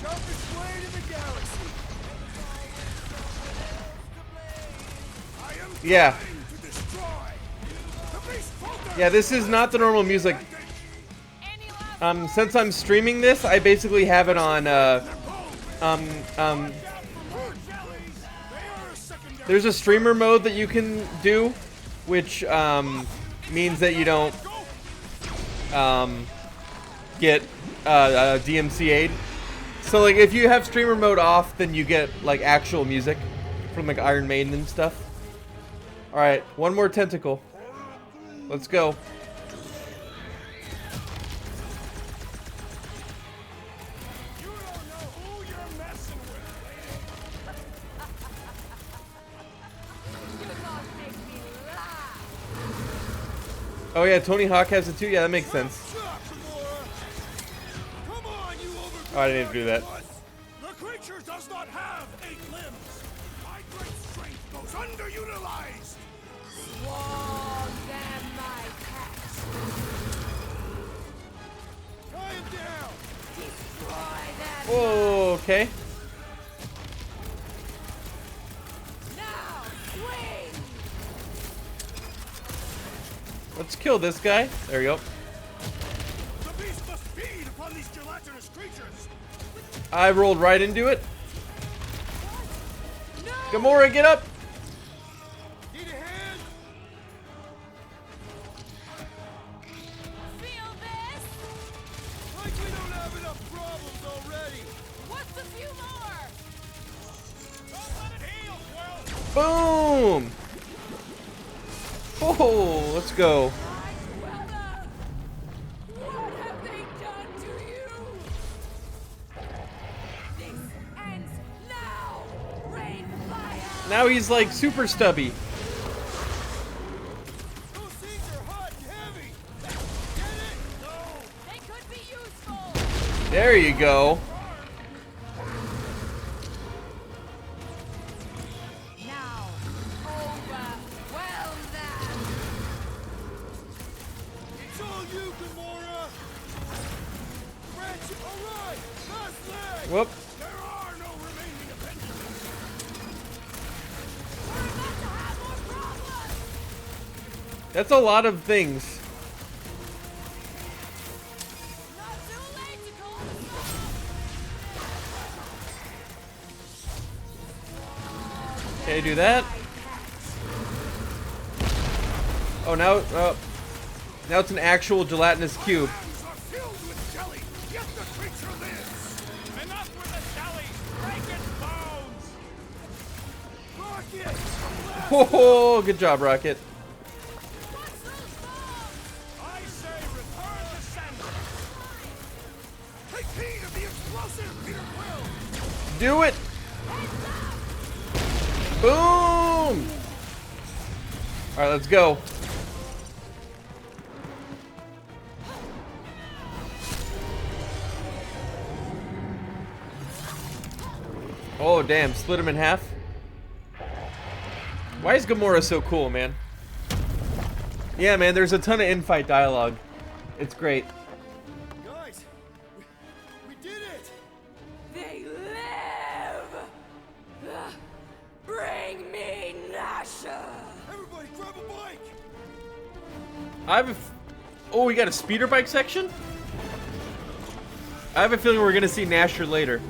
Sharpest blade in the galaxy. I am Yeah. trying to destroy. The beast focus! Yeah, this is not the normal music. Since I'm streaming this, I basically have it on, there's a streamer mode that you can do, which, means that you don't, get, DMCA'd. So, like, if you have streamer mode off, then you get, like, actual music from, like, Iron Maiden and stuff. Alright, one more tentacle. Let's go. You don't know who you're messing with. Oh yeah, Tony Hawk has it too? Yeah, that makes sense. Come on, you Oh, I didn't do that. The creature does not have 8 limbs. My great strength goes underutilized. Swallow them, my pets! Tie him down. Destroy them! Oh, okay. Now, swing! Let's kill this guy. There we go. The beast must feed upon these gelatinous creatures. I rolled right into it. Gamora, get up! Need a hand? Feel this? Like we don't have enough problems already. What's a few more? Boom! Oh, let's go. What have they done to you? This ends now! Rain fire! Now he's like super stubby. Those things are hot and heavy. Get it? No. They could be useful! There you go. Now, overwhelm them! It's all you, Gamora. Ratchet, all right. Last leg. Whoop. There are no remaining Avengers. We're about to have more problems! That's a lot of things. Not too late to call the stop! Okay, do that. Oh, now it's an actual gelatinous cube. Hands are filled with jelly, yet the creature lives. enough with the jelly. Break its bones. Rocket. Oh, good job, Rocket. I say return to sender. Take heed of the explosive, Peter Quill. Do it. Boom! Alright, let's go. Oh, damn. Split him in half. Why is Gamora so cool, man? Yeah, man, there's a ton of in-fight dialogue. It's great. Guys, we did it. They live! I have a oh, we got a speeder bike section? I have a feeling we're gonna see Nasher later.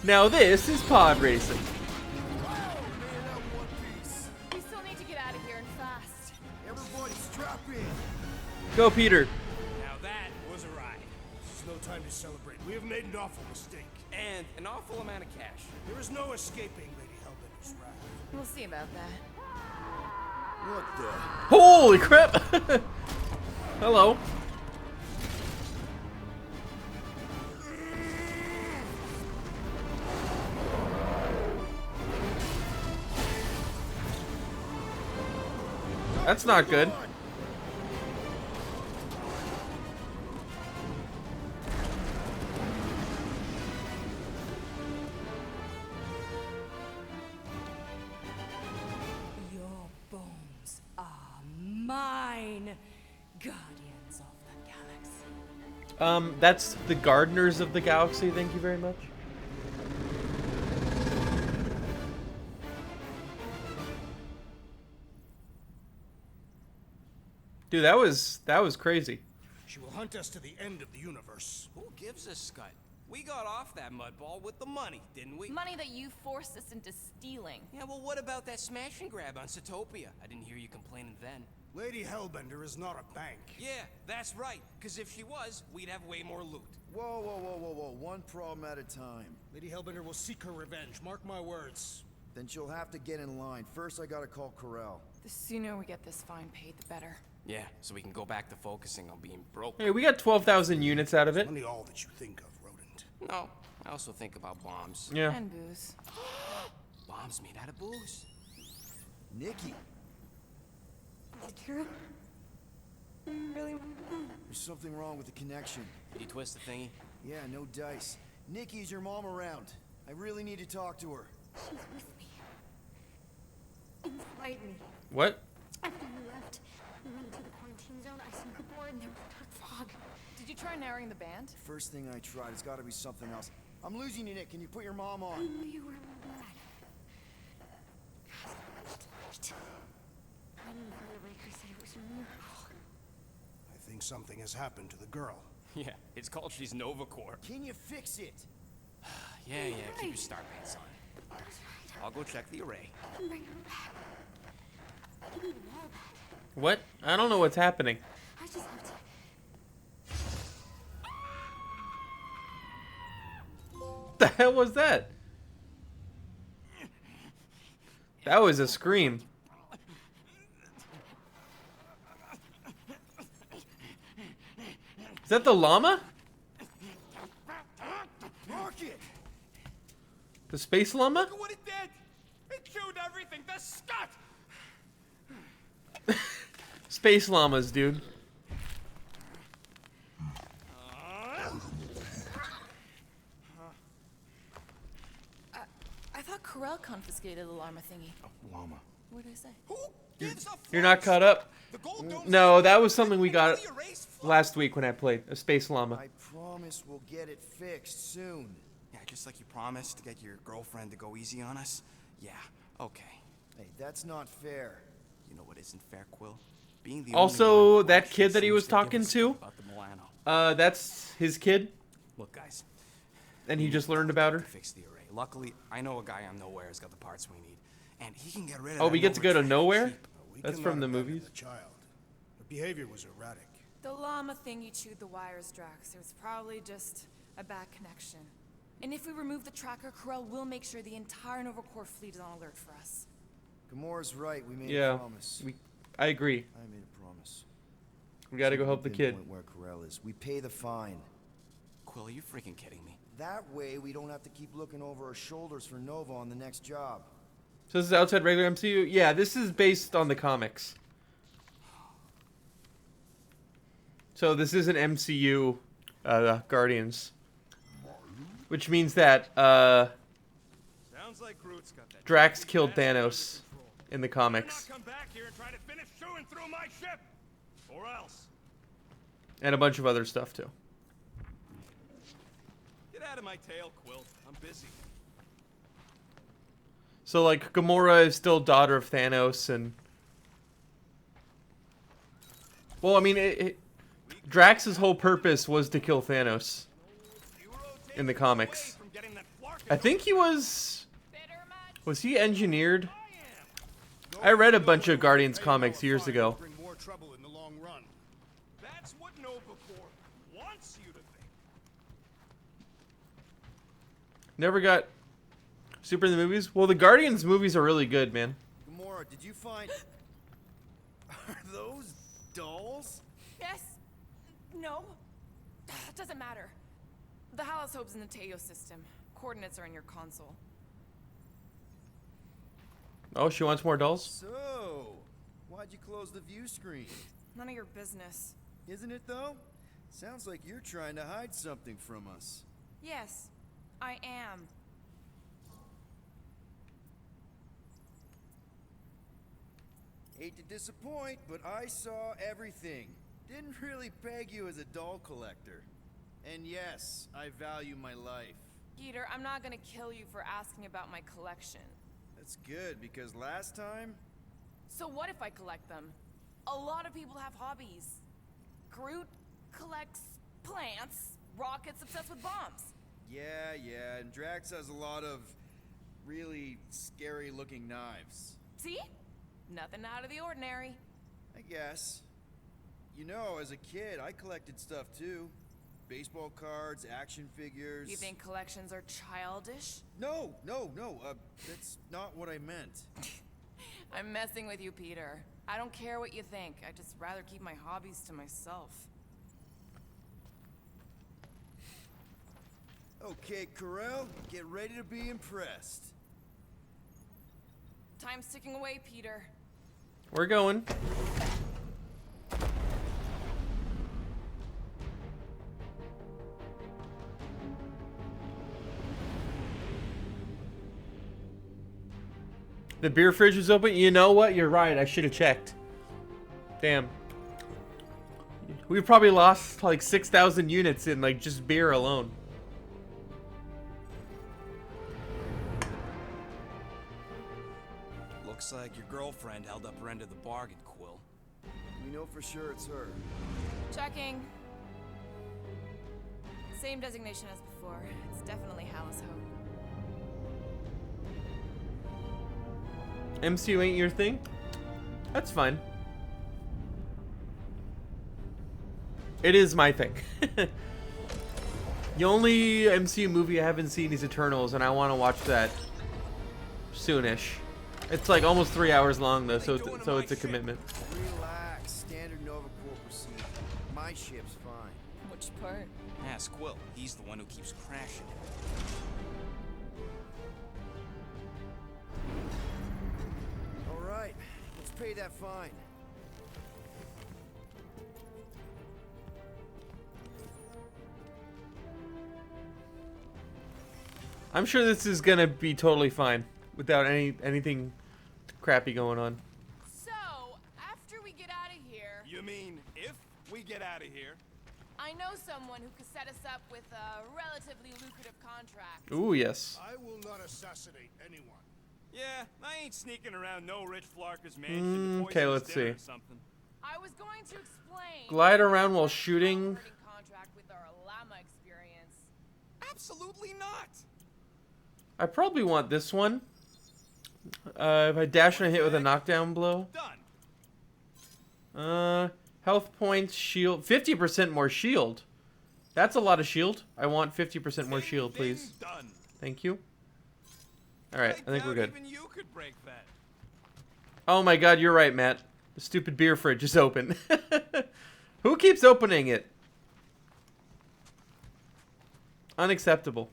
Now this is pod racing. We still need to get out of here and fast. Everybody strap in. Go, Peter. Now that was a ride. This is no time to celebrate. We have made an awful mistake. And an awful amount of cash. There is no escaping Lady Hellbender's wrath. We'll see about that. What the? Holy crap! Hello. That's not good. Your bones are mine, guardians of the galaxy. That's the Gardeners of the Galaxy, thank you very much. Dude, that was crazy. She will hunt us to the end of the universe. Who gives a scut? We got off that mudball with the money, didn't we? Money that you forced us into stealing. Yeah, well, what about that smash and grab on Satopia? I didn't hear you complaining then. Lady Hellbender is not a bank. Yeah, that's right. Because if she was, we'd have way more loot. Whoa, whoa, whoa, whoa, whoa. One problem at a time. Lady Hellbender will seek her revenge. Mark my words. Then she'll have to get in line. First, I gotta call Corel. The sooner we get this fine paid, the better. Yeah, so we can go back to focusing on being broke. Hey, we got 12,000 units out of it. Only all that you think of, rodent. No, I also think about bombs. Yeah. And booze. Bombs made out of booze. Nikki, Is it true? Really? there's something wrong with the connection. Did you twist the thingy? Yeah, no dice. Nikki, is your mom around? I really need to talk to her. She's with me. Inside me. What? After you left, we went into the quarantine zone. I seen the board and there was dark fog. Did you try narrowing the band? First thing I tried, it's gotta be something else. I'm losing you, Nick. Can you put your mom I on? knew you were mad. Light. Running from the breaker said it was a miracle. I think something has happened to the girl. Yeah, it's called she's Nova Corps. Can you fix it? Yeah, keep your star pants on. I'll go check the array. Bring her back. I need all that. What? I don't know what's happening. I just have to. The hell was that? That was a scream. Is that the llama? Rocket! The space llama? Look at what it did! It chewed everything! The scut! Space llamas, dude. I thought Corel confiscated the llama thingy. Llama. What did I say? Who gives a You're not caught up? The gold dome No, that was something we got the array's full. last week when I played a space llama. I promise we'll get it fixed soon. Yeah, just like you promised to get your girlfriend to go easy on us. Yeah, okay. Hey, that's not fair. You know what isn't fair, Quill? Being the Also, only one who that actually kid that he seems was to give talking a shit to, about the Milano. That's his kid, Look, guys. and he just learned about her. Fix the array. Luckily, I know a guy on Nowhere has got the parts we need, and he can get rid of. Oh, that we get to go to Nova Nowhere? cheap. We That's cannot from the abandon movies. The child. Her behavior was erratic. The llama thingy chewed the wires, Drax. It was probably just a bad connection. And if we remove the tracker, Corel will make sure the entire Nova Corps fleet is on alert for us. Gamora's right. We made a Yeah, promise. I agree. I made a promise. We gotta So go we help the kid. pinpoint where Corel is. We pay the fine. Quill, are you freaking kidding me? That way, we don't have to keep looking over our shoulders for Nova on the next job. So this is outside regular MCU? Yeah, this is based on the comics. So this is an MCU Guardians. Which means that Sounds like Groot's got that. Drax killed Thanos in the comics. Come back here and try to finish chewing through my ship, or else. And a bunch of other stuff too. out of my tail, Quill. I'm busy. So, like, Gamora is still daughter of Thanos, and... Well, I mean, Drax's whole purpose was to kill Thanos in the comics. I think he was... Was he engineered? I read a bunch of Guardians comics years ago. Bring more trouble in the long run. That's what Nova Corps wants you to think. Never got super in the movies? Well, the Guardians movies are really good, man. Gamora, did you find... Are those dolls? Yes. No. Doesn't matter. The Halosobe's in the Teo system. Coordinates are in your console. Oh, she wants more dolls? So, why'd you close the view screen? None of your business. Isn't it, though? Sounds like you're trying to hide something from us. Yes, I am. Hate to disappoint, but I saw everything. Didn't really peg you as a doll collector. And yes, I value my life. Peter, I'm not gonna kill you for asking about my collection. That's good, because last time... So what if I collect them? A lot of people have hobbies. Groot collects plants, Rocket's obsessed with bombs. Yeah, and Drax has a lot of really scary-looking knives. See? Nothing out of the ordinary. I guess. You know, as a kid, I collected stuff too. Baseball cards, action figures... You think collections are childish? No, that's not what I meant. I'm messing with you, Peter. I don't care what you think. I'd just rather keep my hobbies to myself. Okay, Corel, get ready to be impressed. Time's ticking away, Peter. We're going. The beer fridge was open. You know what? You're right. I should have checked. Damn. We've probably lost like 6,000 units in like just beer alone. Looks like your girlfriend held up her end of the bargain, Quill. We know for sure it's her. Checking. Same designation as before. It's definitely Halosobe. MCU ain't your thing? That's fine. It is my thing. The only MCU movie I haven't seen is Eternals, and I want to watch that soonish. It's like almost 3 hours long though, so it's a commitment. Relax, standard Nova Corps procedure. My ship's fine. Which part? Ask Quill. He's the one who keeps crashing. All right, let's pay that fine. I'm sure this is gonna be totally fine without anything crappy going on. So, after we get out of here... You mean if we get out of here? I know someone who could set us up with a relatively lucrative contract. Ooh, yes. I will not assassinate anyone. Yeah, I ain't sneaking around no rich flarker's mansion. Okay, let's see. Something. I was going to explain... Glide around while shooting. ...contract with our llama experience. Absolutely not! I probably want this one. If I dash and I hit with a knockdown blow. Done. Health points, shield, 50% more shield. That's a lot of shield. I want 50% more shield, please. Done. Thank you. All right, I think we're good. Even you could break that. Oh my God, you're right, Matt. The stupid beer fridge is open. Who keeps opening it? Unacceptable.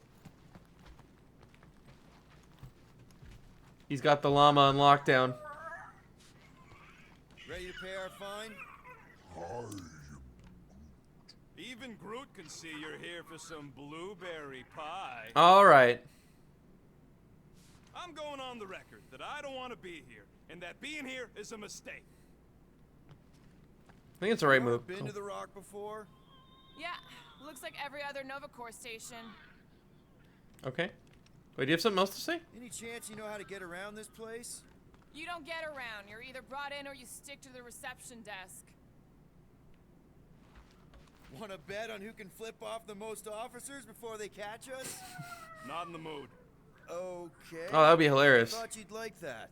He's got the llama on lockdown. Ready to pay our fine? Even Groot can see you're here for some blueberry pie. All right. I'm going on the record that I don't want to be here, and that being here is a mistake. I think it's the right move. Been to the Rock before? Yeah, looks like every other Nova Corps station. Okay. Wait, do you have something else to say? Any chance you know how to get around this place? You don't get around. You're either brought in or you stick to the reception desk. Want to bet on who can flip off the most officers before they catch us? Not in the mood. Okay. Oh, that would be hilarious. I thought you'd like that.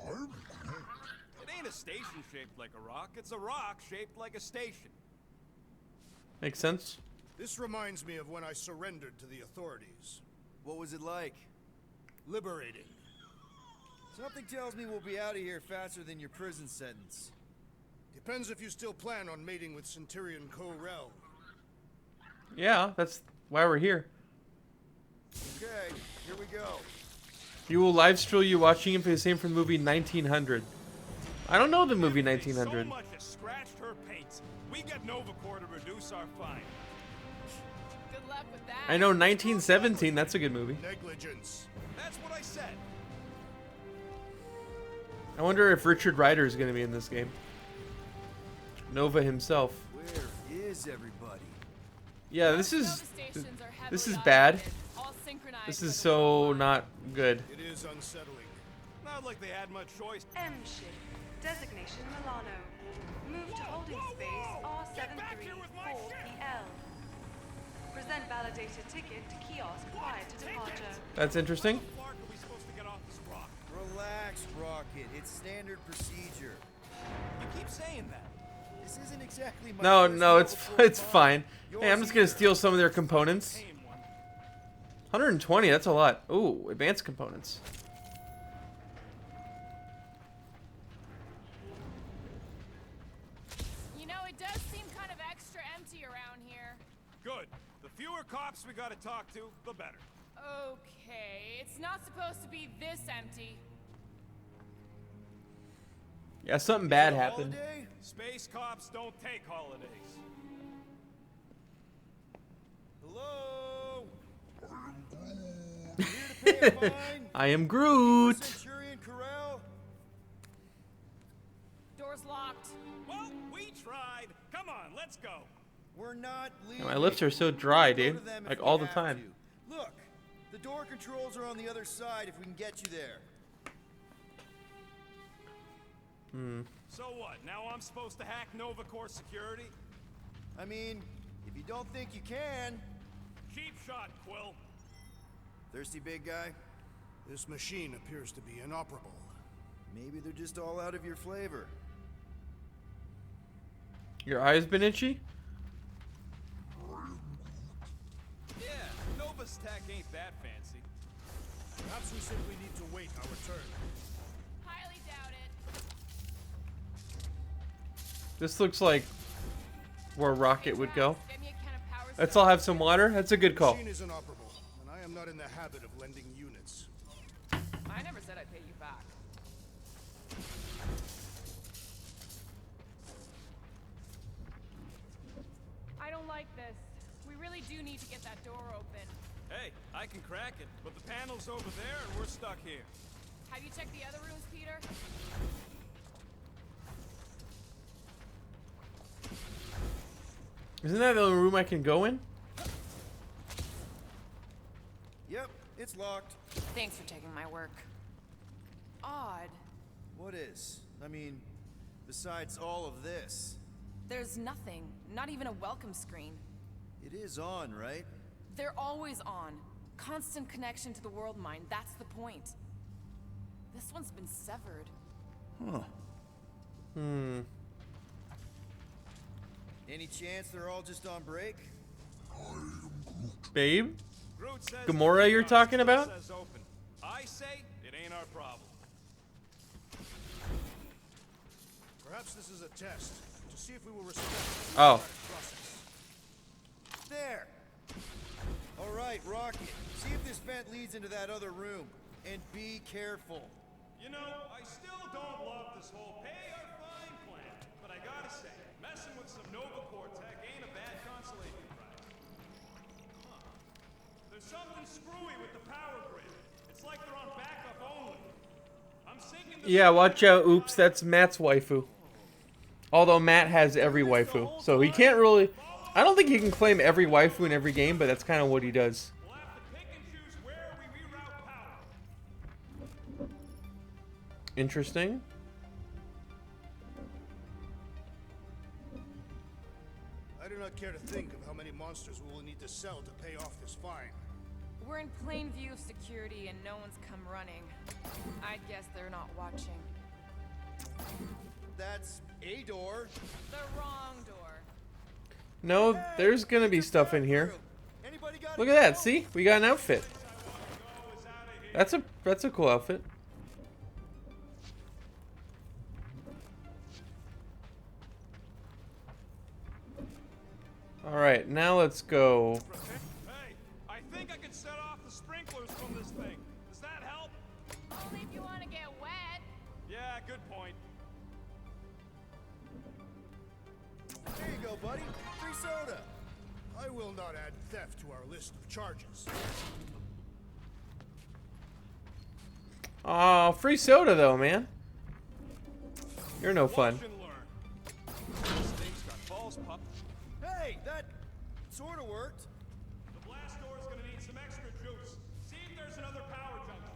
It ain't a station shaped like a rock. It's a rock shaped like a station. Makes sense. This reminds me of when I surrendered to the authorities. What was it like? Liberating. Something tells me we'll be out of here faster than your prison sentence. Depends if you still plan on mating with Centurion Ko-Rel. Yeah, that's why we're here. Okay, here we go. You will live stream you watching it for the same from the movie 1900. I don't know the movie 1900. So much as scratched her paint. We get Novacore to reduce our fine. Good luck with that. I know 1917. That's a good movie. Negligence. That's what I said. I wonder if Richard Rider is going to be in this game. Nova himself. Where is everybody? Yeah, this is Nova bad. automated, all synchronized This with is the so not good. It is unsettling. Not like they had much choice. M ship. Designation Milano. Move to holding space R734PL. Present validated ticket to kiosk prior to departure. That's interesting. How far are we supposed to get off this rock? Relax, Rocket. It's standard procedure. You keep saying that. This isn't exactly my No, first no, it's Novacore fine. find. Hey, I'm just gonna steal some of their components. Tame one. 120. That's a lot. Ooh, advanced components. You know, it does seem kind of extra empty around here. Good. The fewer cops we gotta talk to, the better. Okay, it's not supposed to be this empty. Yeah, something bad happened. Holiday? Space cops don't take holidays. Hello? Here to pay a fine? I am Groot. Centurion Corral? Door's locked. Well, we tried. Come on, let's go. We're not leaving. My lips are so dry, We'll go dude. to them if Like we all the have time. to. Look, the door controls are on the other side if we can get you there. So what? Now I'm supposed to hack Novacore security? I mean, if you don't think you can. Cheap shot, Quill. Thirsty big guy? This machine appears to be inoperable. Maybe they're just all out of your flavor. Your eyes been itchy? Yeah, Nova's tech ain't that fancy. Perhaps we simply need to wait our turn. Highly doubt it. This looks like where Rocket would go. Get me a can of power Let's soda. all have some water. That's a good The call. machine is inoperable, and I am not in the habit of lending units. I never said I'd pay you back. I don't like this. We really do need to get that door open. Hey, I can crack it, but the panel's over there and we're stuck here. Have you checked the other rooms, Peter? Isn't that the only room I can go in? Yep, it's locked. Thanks for taking my work. Odd. What is? I mean, besides all of this. There's nothing. Not even a welcome screen. It is on, right? They're always on. Constant connection to the world mind. That's the point. This one's been severed. Huh. Any chance they're all just on break? Babe? Groot says Gamora you're talking still about? says open. I say it ain't our problem. Perhaps this is a test to see if we will respect the Oh. democratic process. There! Alright, Rocket. See if this vent leads into that other room. And be careful. You know, I still don't love this whole pay or fine plan, but I gotta say, messing with some Novacore tech ain't a bad consolation prize. Huh. There's something screwy with the power grid. It's like they're on backup only. I'm sinking. Yeah, watch out. Oops, that's Matt's waifu. Although Matt has every waifu, so he can't really I don't think he can claim every waifu in every game, but that's kind of what he does. We'll have to pick and choose where we reroute power. Interesting. I do not care to think of how many monsters we will need to sell to pay off this fine. We're in plain view of security and no one's come running. I guess they're not watching. That's a door. The wrong door. No, there's gonna be stuff in here. Look at that, see? We got an outfit. That's a cool outfit. Alright, now let's go. Hey, I think I can set off the sprinklers from this thing. Does that help? Only if you want to get wet. Yeah, good point. There you go, buddy. Free soda. I will not add theft to our list of charges. Aw, free soda though, man. You're no fun. Watch and learn. This thing's got balls, pup. Hey, that sort of worked. The blast door is gonna need some extra juice. See if there's another power junction.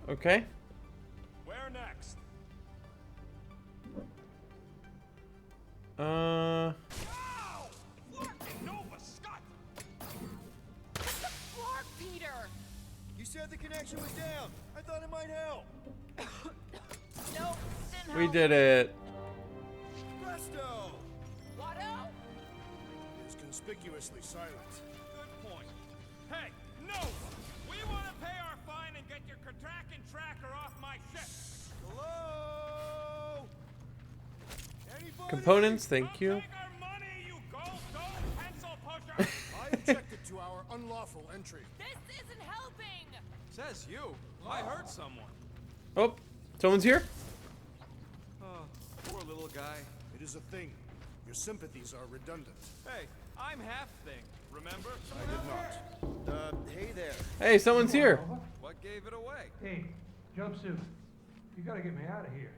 Okay. Where next? Uh. Ow! Fucking Nova Scott! Floor, Peter! You said the connection was down. I thought it might help. No, didn't We help. did it. Presto! Watto? It is conspicuously silent. Good point. Hey, Nova! We want to pay our fine and get your Kraken tracker off my ship. Hello? Anybody? Components, thank you. Take our money, you gold-dome pencil pusher! I objected to our unlawful entry. This isn't helping! Says you. I heard someone. Oh, someone's here? Oh, poor little guy. It is a thing. Your sympathies are redundant. Hey, I'm half thing, remember? I did not. Hey there. Hey, someone's here. What gave it away? Hey, jumpsuit. You gotta get me out of here.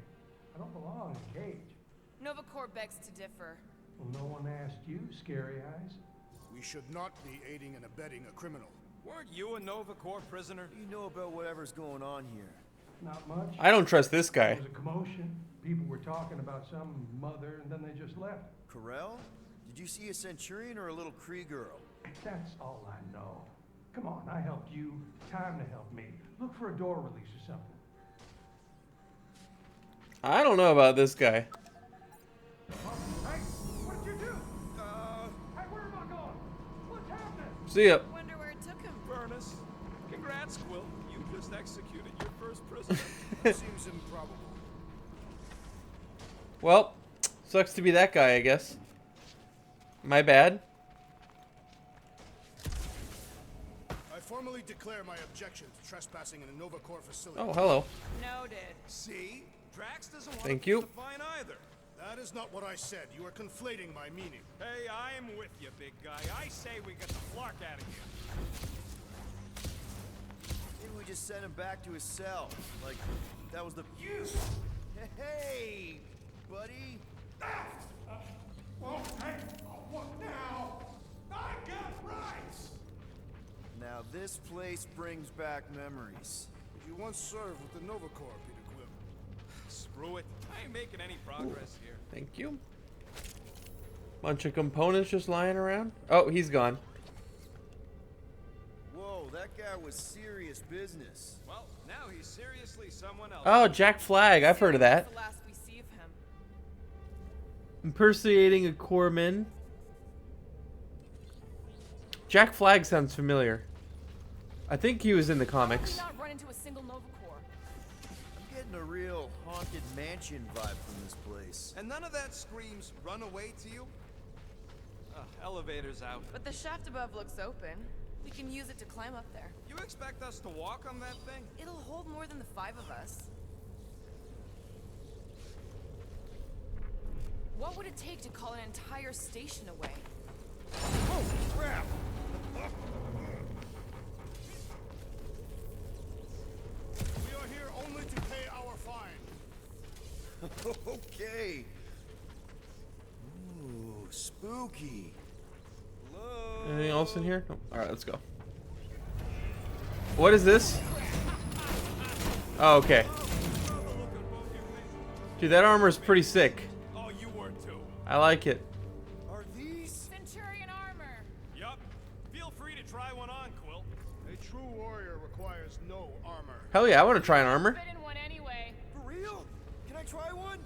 I don't belong in a cage. Nova Corps begs to differ. Well, no one asked you, Scary Eyes. We should not be aiding and abetting a criminal. Weren't you a Nova Corps prisoner? You know about whatever's going on here. Not much. I don't trust this There guy. was a commotion. People were talking about some mother, and then they just left. Corel? Did you see a Centurion or a little Kree girl? That's all I know. Come on, I helped you. Time to help me. Look for a door release or something. I don't know about this guy. Hey, what did you do? Hey, where am I going? What's happening? See ya. Wonder where it took him. Furnace. Congrats, Quill. You just executed your first prisoner. Seems improbable. Well, sucks to be that guy, I guess. My bad. I formally declare my objection to trespassing in a Nova Corps facility. Oh, hello. Noted. See? Drax doesn't want Thank to you. pay the fine either. That is not what I said. You are conflating my meaning. Hey, I'm with you, big guy. I say we get the flark out of here. Maybe we just send him back to his cell. Like, that was the... Hey, buddy. Oh, hey, what now? I got rights! Now this place brings back memories. You once served with the Nova Corps, Peter Quill. Screw it. I ain't making any progress here. Thank you. Bunch of components just lying around. Oh, he's gone. Whoa, that guy was serious business. Well, now he's seriously someone else. Oh, Jack Flag. I've heard of that. That's the last we see of him. Impersonating a corpsman. Jack Flag sounds familiar. I think he was in the comics. How have we not run into a single Nova Corps? I'm getting a real haunted mansion vibe from this place. And none of that screams run away to you? Elevator's out. But the shaft above looks open. We can use it to climb up there. You expect us to walk on that thing? It'll hold more than the 5 of us. What would it take to call an entire station away? Holy crap! We are here only to pay our fine. Okay, Spooky. Hello? Anything else in here? No. All right, let's go. What is this? Oh, okay. Dude, that armor is pretty sick. Oh, you were too. I like it. Are these? Centurion armor. Yup. Feel free to try one on, Quill. A true warrior requires no armor. Hell yeah, I want to try an armor. Fit in one anyway. For real? Can I try one?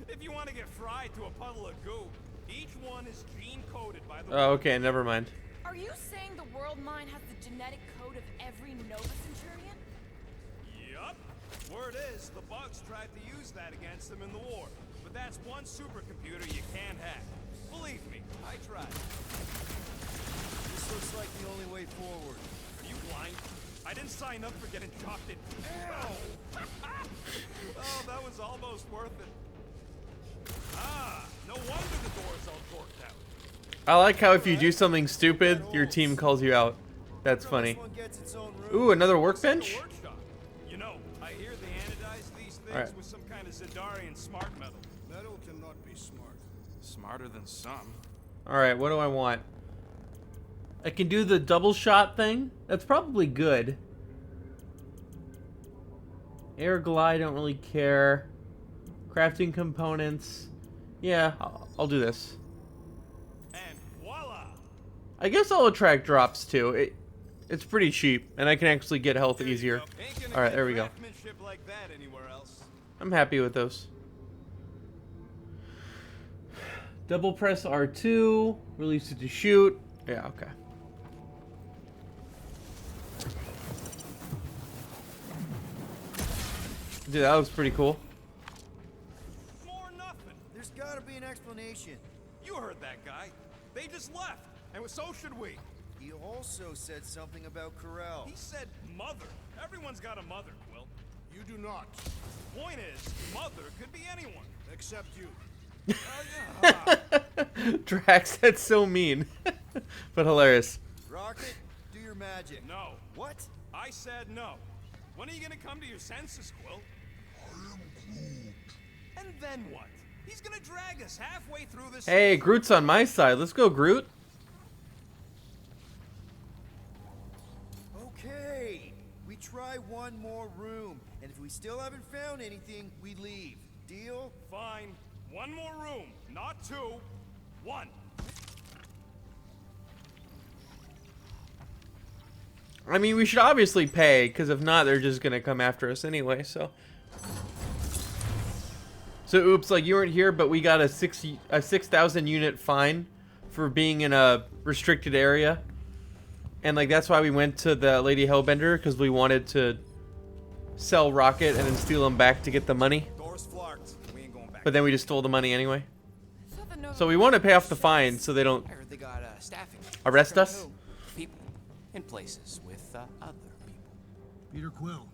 If you want to get fried to a puddle of goo, each one is gene-coded by the Oh, okay, never mind. Are you saying the world mine has the genetic code of every Nova Centurion? Yup. Word is, the bugs tried to use that against them in the war. But that's one supercomputer you can't hack. Believe me, I tried. This looks like the only way forward. Are you blind? I didn't sign up for getting chopped in. Ow! Oh, that was almost worth it. Ah, no wonder the door's all torqued out. I like how if you do something stupid, your team calls you out. That's funny. Ooh, another workbench? You know, I hear they anodize these things Alright. with some kind of Zidarian smart metal. Metal cannot be smart. Smarter than some. Alright, what do I want? I can do the double shot thing. That's probably good. Air glide, don't really care. Crafting components. Yeah, I'll do this. And voila! I guess I'll attract drops too. It's pretty cheap, and I can actually get health easier. Alright, there we go. Craftsmanship like that anywhere else. I'm happy with those. Double press R2, release it to shoot. Yeah, okay. Dude, that was pretty cool. More nothing. There's gotta be an explanation. You heard that guy. They just left. And so should we. He also said something about Corral. He said mother. Everyone's got a mother, Quill. You do not. Point is, mother could be anyone. Except you. Drax, that's so mean. But hilarious. Rocket, do your magic. No. What? I said no. When are you gonna come to your senses, Quill? And then what? He's gonna drag us halfway through this. Hey, Groot's on my side. Let's go, Groot. Okay. We try one more room, and if we still haven't found anything, we leave. Deal? Fine. One more room. Not two. One. I mean, we should obviously pay, because if not, they're just gonna come after us anyway, so. So, oops, like, you weren't here, but we got a 6,000 unit fine for being in a restricted area. And, like, that's why we went to the Lady Hellbender, because we wanted to sell Rocket and then steal him back to get the money. Door's flarked. We ain't going back. But then we just stole the money anyway. So we want to pay off the fine so they don't I heard they got staffing. arrest us. People in places with other people. Peter Quill.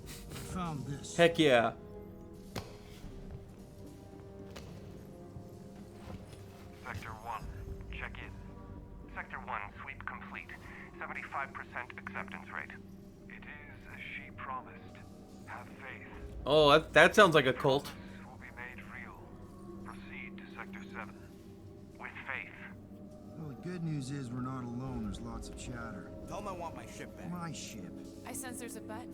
I found this. Heck yeah. Sector 1, check in. Sector 1, sweep complete. 75% acceptance rate. It is as she promised. Have faith. Oh, that sounds like a cult. Will be made real. Proceed to Sector 7. With faith. Well, the good news is we're not alone. There's lots of chatter. Tell them I want my ship back. My ship. I sense there's a but.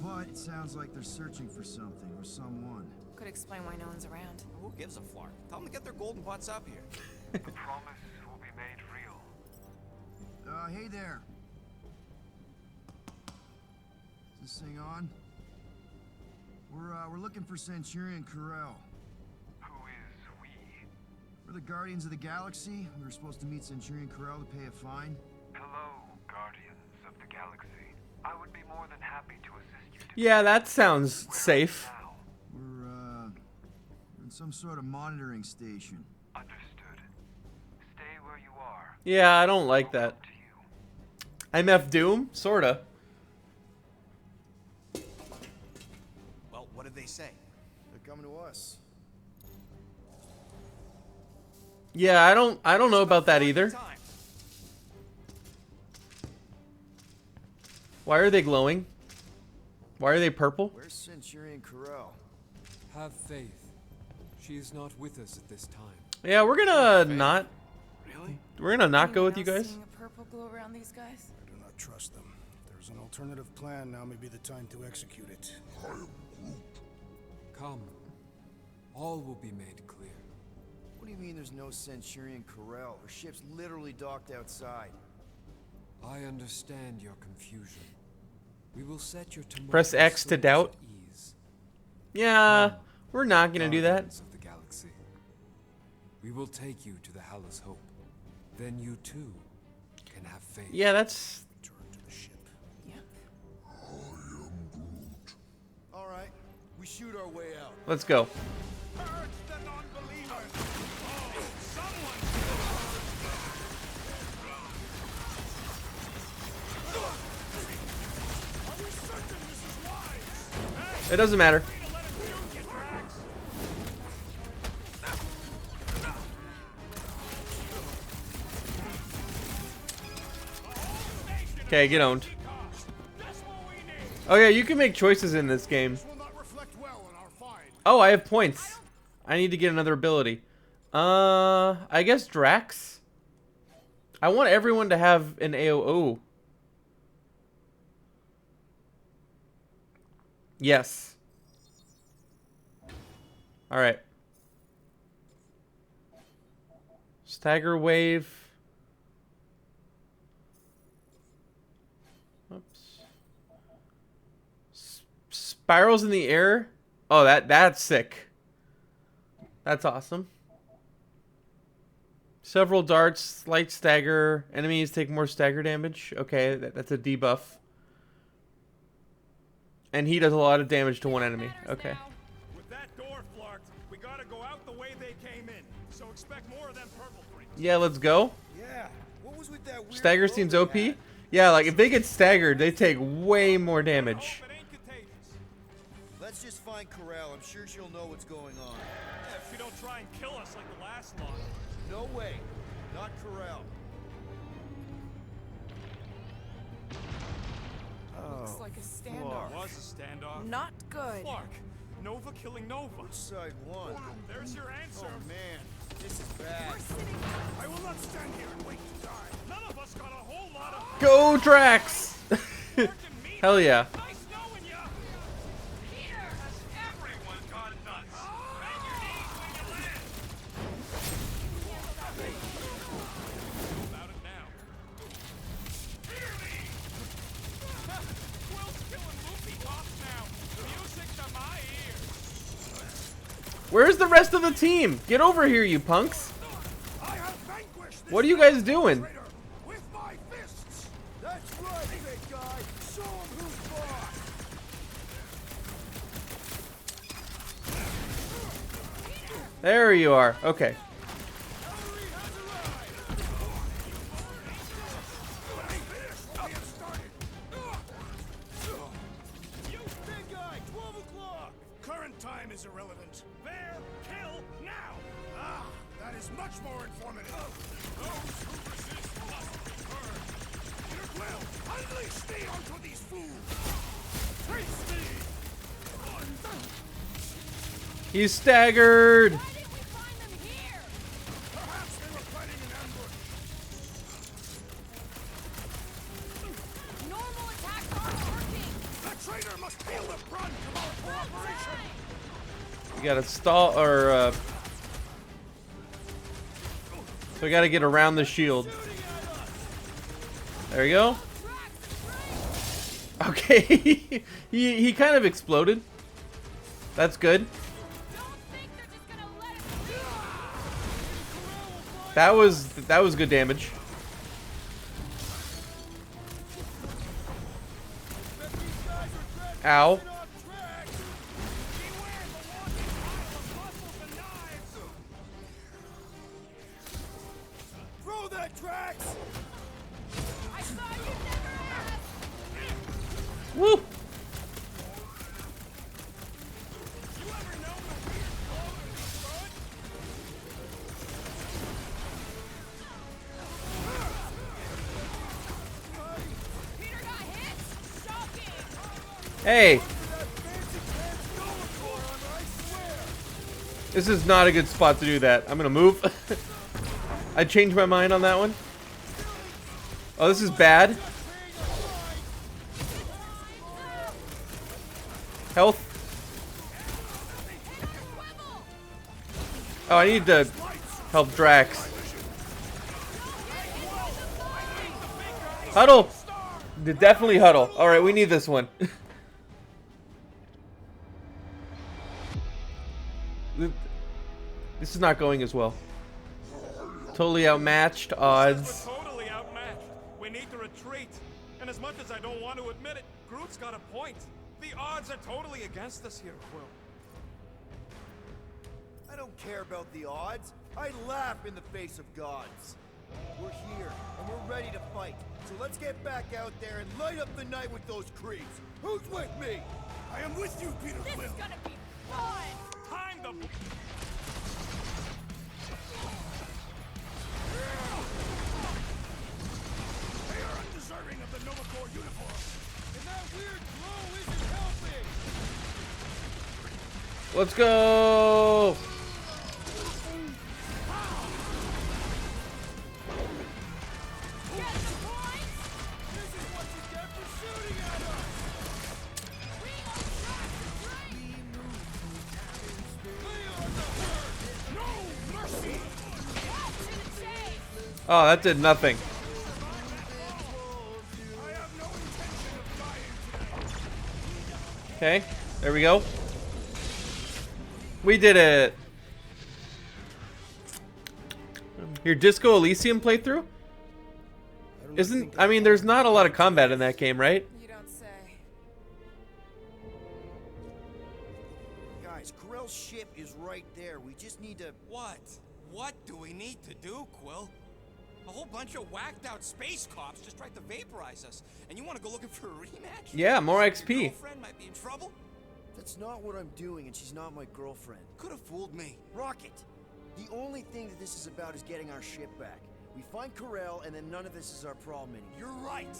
But it sounds like they're searching for something or someone. Could explain why no one's around. Who gives a flark? Tell them to get their golden butts up here. The promise will be made real. Hey there. Is this thing on? We're looking for Centurion Corral. Who is we? We're the Guardians of the Galaxy. We were supposed to meet Centurion Corral to pay a fine. Hello, Guardians of the Galaxy. I would be more than happy to assist you. Yeah, that sounds safe. We're in some sort of monitoring station. Understood. Stay where you are. Yeah, I don't like that. MF Doom? Sorta. Well, what did they say? They're coming to us. Yeah, I don't know about that either. Why are they glowing? Why are they purple? Where's Centurion Corral? Have faith. She is not with us at this time. Yeah, we're gonna not. Really? We're gonna not go with you guys. Seeing a purple glow around these guys? I do not trust them. If there's an alternative plan, now may be the time to execute it. Come. All will be made clear. What do you mean there's no Centurion Corral? Our ship's literally docked outside. I understand your confusion. We will set your Press X to doubt. Yeah, we're not gonna do that. Of the galaxy. We will take you to the Hallow's Hope. Then you too can have faith. Yeah, that's. Return to the ship. Yep. I am Groot. All right, we shoot our way out. Let's go. Purge the non-believers! Oh, someone! Are we certain this is wise? It doesn't matter. Okay, get owned. Oh yeah, you can make choices in this game. Oh, I have points. I need to get another ability. I guess Drax. I want everyone to have an AOO. Yes. Alright. Stagger wave. Oops. Spirals in the air. Oh, that's sick. That's awesome. Several darts, slight stagger. Enemies take more stagger damage. Okay, that's a debuff. And he does a lot of damage to one enemy. Okay. With that door flarked, we gotta go out the way they came in. So expect more of them purple freaks. Yeah, let's go. Yeah. What was with that weird Stagger seems OP. Yeah, like if they get staggered, they take way more damage. Let's just find Corral. I'm sure she'll know what's going on. Yeah, if she don't try and kill us like the last lot. No way. Not Corral. Looks like a standoff. Was a standoff. Not good. Clark, Nova killing Nova. Which side won? There's your answer. Oh man, this is bad. I will not stand here and wait to die. None of us got a whole lot of. Go Drax! Hell yeah. Nice knowing ya. Here has everyone gone nuts. Bang your knees when you land. About it now. Hear me. Quill's killing loopy cops now. Music to my ears. Where's the rest of the team? Get over here, you punks. What are you guys doing? With my fists. That's right, big guy. Show him who's boss. There you are. Okay. Big guy, 12 o'clock. Current time is irrelevant. There, kill now. Ah, that is much more informative. Those who resist must be burned. Peter Quill, unleash me onto these fools. Face me. He's staggered. Perhaps they were planning an ambush. Normal attacks aren't working. The traitor must feel the brunt of our cooperation. We gotta stall or so we gotta get around the shield. There you go. Okay. he kind of exploded. That's good. That was good damage. Ow. Throw that Drax. I saw you never asked. Woo. Peter got hit. Shocking. Hey. This is not a good spot to do that. I'm gonna move. I changed my mind on that one. Oh, this is bad. Health. Oh, I need to help Drax. Huddle. Definitely huddle. All right, we need this one. This is not going as well. Totally outmatched odds. We're totally outmatched. We need to retreat. And as much as I don't want to admit it, Groot's got a point. The odds are totally against us here, Quill. I don't care about the odds. I laugh in the face of gods. We're here, and we're ready to fight. So let's get back out there and light up the night with those creeps. Who's with me? I am with you, Peter Quill. This is gonna be fun! Time to... They are undeserving of the Nova Corps uniform. And that weird glow isn't helping. Let's go. Oh, that did nothing. Okay, there we go. We did it. Your Disco Elysium playthrough? Isn't, I mean, there's not a lot of combat in that game, right? You don't say. Guys, Corell's ship is right there. We just need to... What? What do we need to do, Quill? A whole bunch of whacked out space cops just tried to vaporize us. And you want to go looking for a rematch? Yeah, more XP. Your girlfriend might be in trouble? That's not what I'm doing, and she's not my girlfriend. Could have fooled me. Rocket! The only thing that this is about is getting our ship back. We find Corell, and then none of this is our problem anymore. You're right.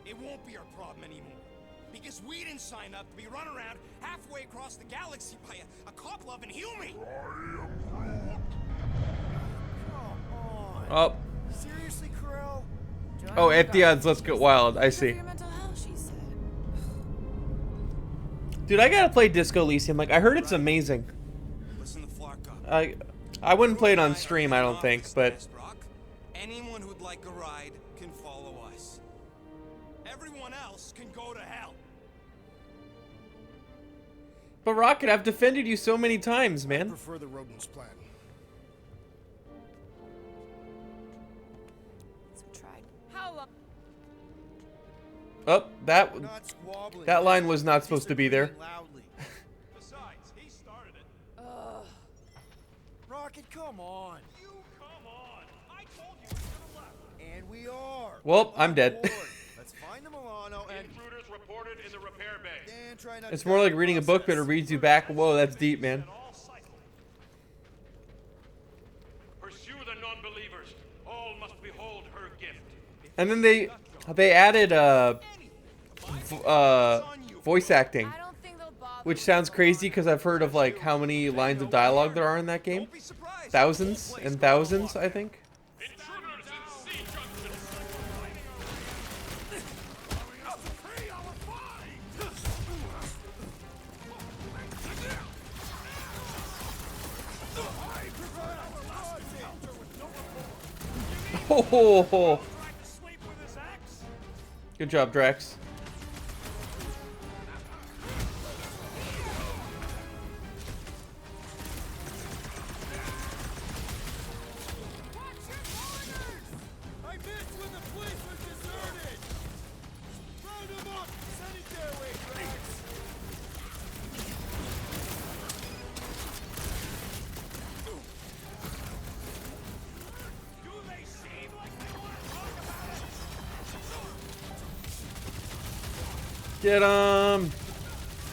It won't be our problem anymore. Because we didn't sign up to be run around halfway across the galaxy by a cop-loving human. Come on. Oh. Seriously, Corell? Oh, at the odds, let's get wild. I see. Dude, I gotta play Disco Elysium. Like, I heard it's amazing. Listen to Flarka. I wouldn't play it on stream, I don't think, but... Anyone who'd like a ride can follow us. Everyone else can go to hell. But Rocket, I've defended you so many times, man. I prefer the rodent's plan. So tried. How long? Oh, that line was not supposed to be there. Besides, he started it. Rocket, come on. You come on. I told you we should have left. And we are. Well, I'm dead. Let's find the Milano and... Intruders reported in the repair bay. Dan, try not It's to more die like in reading a the book, but it process. reads you back. Whoa, that's deep, man. Pursue the non-believers. All must behold her gift. And then they added voice acting, which sounds crazy because I've heard of like how many lines of dialogue there are in that game. Thousands and thousands, I think. Intruders in C junction. Oh, good job, Drax. I missed when the place was deserted. Round them up. Send it their way, Drax. Do they seem like they want to talk about it? Get him!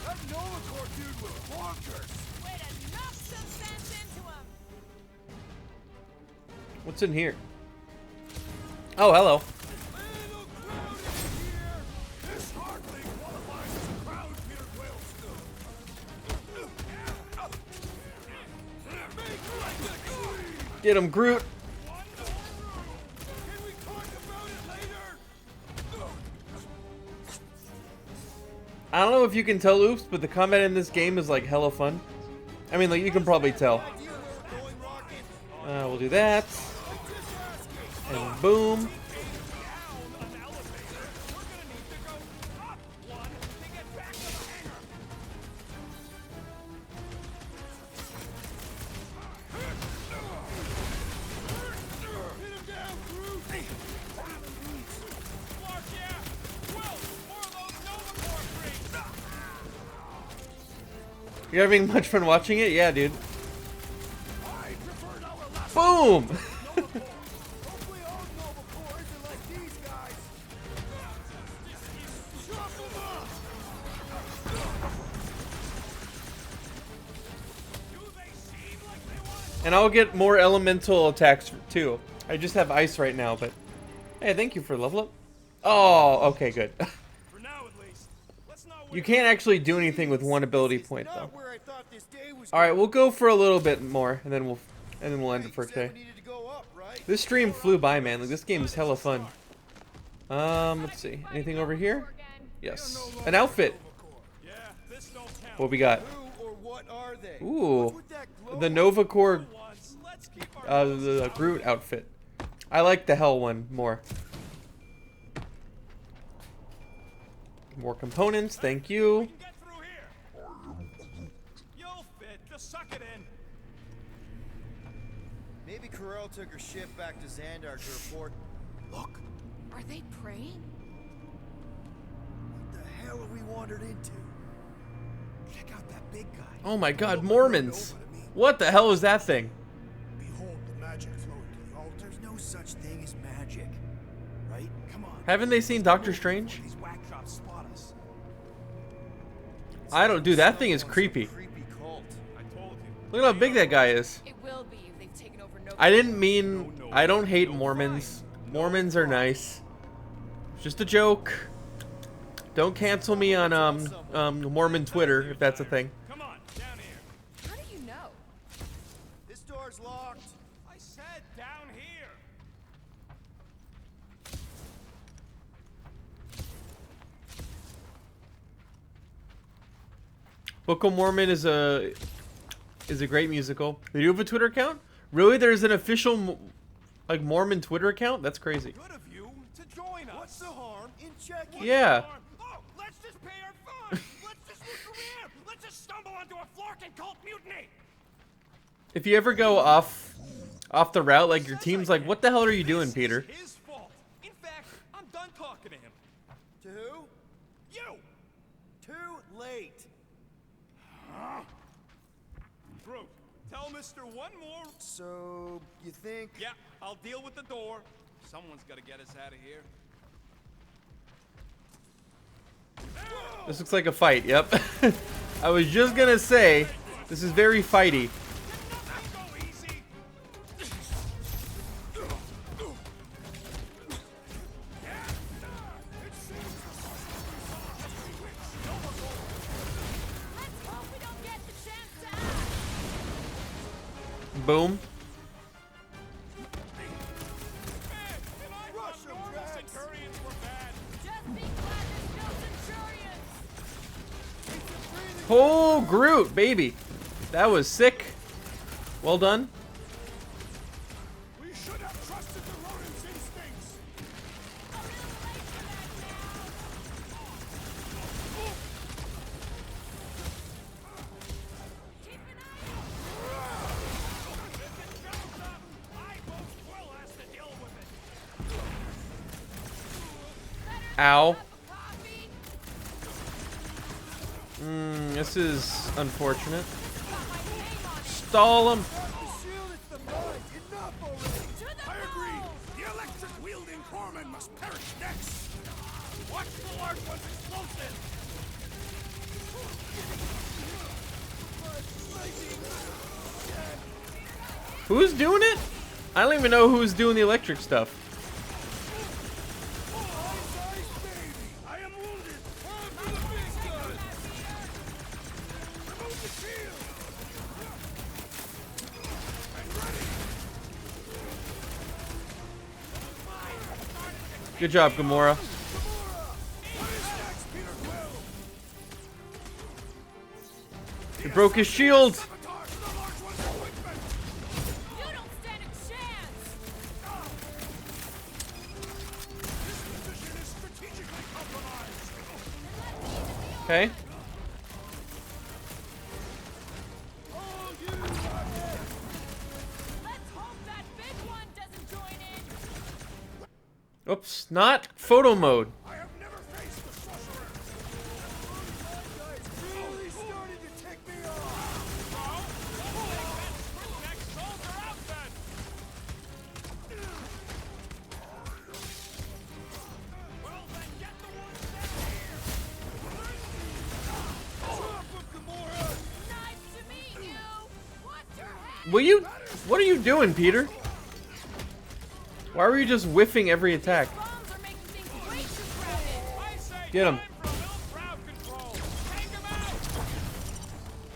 That Nova Corps dude was bonkers. Way to knock some sense into him! What's in here? Oh, hello. This hardly qualifies as a crowd, Peter Quill. Get him, Groot. I don't know if you can tell, Oops, but the combat in this game is like hella fun. I mean, like, you can probably tell. We'll do that. And boom. You're having much fun watching it? Yeah, dude. Boom! And I'll get more elemental attacks too. I just have ice right now, but hey, thank you for level up. Oh, okay, good. You can't actually do anything with one ability point though. All right, we'll go for a little bit more, and then we'll end it for today. This stream flew by, man. Like, this game is hella fun. Let's see. Anything over here? Yes. An outfit. What we got? Ooh, the Nova Corps, the Groot outfit. I like the Hell one more. More components, thank you. Maybe Corel took her ship back to Xandar to report. Look. Are they praying? What the hell have we wandered into? Check out that big guy. Oh my God, Mormons! What the hell is that thing? Behold the magic flowing to the altar. There's no such thing as magic, right? Come on. Haven't they seen Doctor Strange? I don't. Dude, that thing is creepy. Look at how big that guy is. It will be if they've taken over Nova. I didn't mean. I don't hate Mormons. Mormons are nice. It's just a joke. Don't cancel me on Mormon Twitter if that's a thing. How do you know? This door's locked. I said down here. Book of Mormon is a great musical. They do have a Twitter account? Really? There's an official like Mormon Twitter account? That's crazy. Good of you to join us. What's the harm in checking? Yeah. Oh, let's just pay our fine. Let's just look around. Let's just stumble onto a Flarkin cult mutiny. If you ever go off the route, like your team's like, what the hell are you doing, Peter? His fault. In fact, I'm done talking to him. To who? You. Too late. Groot, tell Mr. One more. So, you think? Yeah, I'll deal with the door. Someone's got to get us out of here. This looks like a fight, yep. I was just gonna say, this is very fighty. Boom. Oh, Groot, baby. That was sick. Well done. We should have trusted the rodent's instincts. Ow. This is unfortunate. Stall him. I agree. The electric-wielding corpsman must perish next. Watch the large one's explosive. Who's doing it? I don't even know who's doing the electric stuff. I am wounded. Good job, Gamora. He broke his shield. Okay. Oops, not photo mode. What are you doing, Peter? Why were you just whiffing every attack? Get him.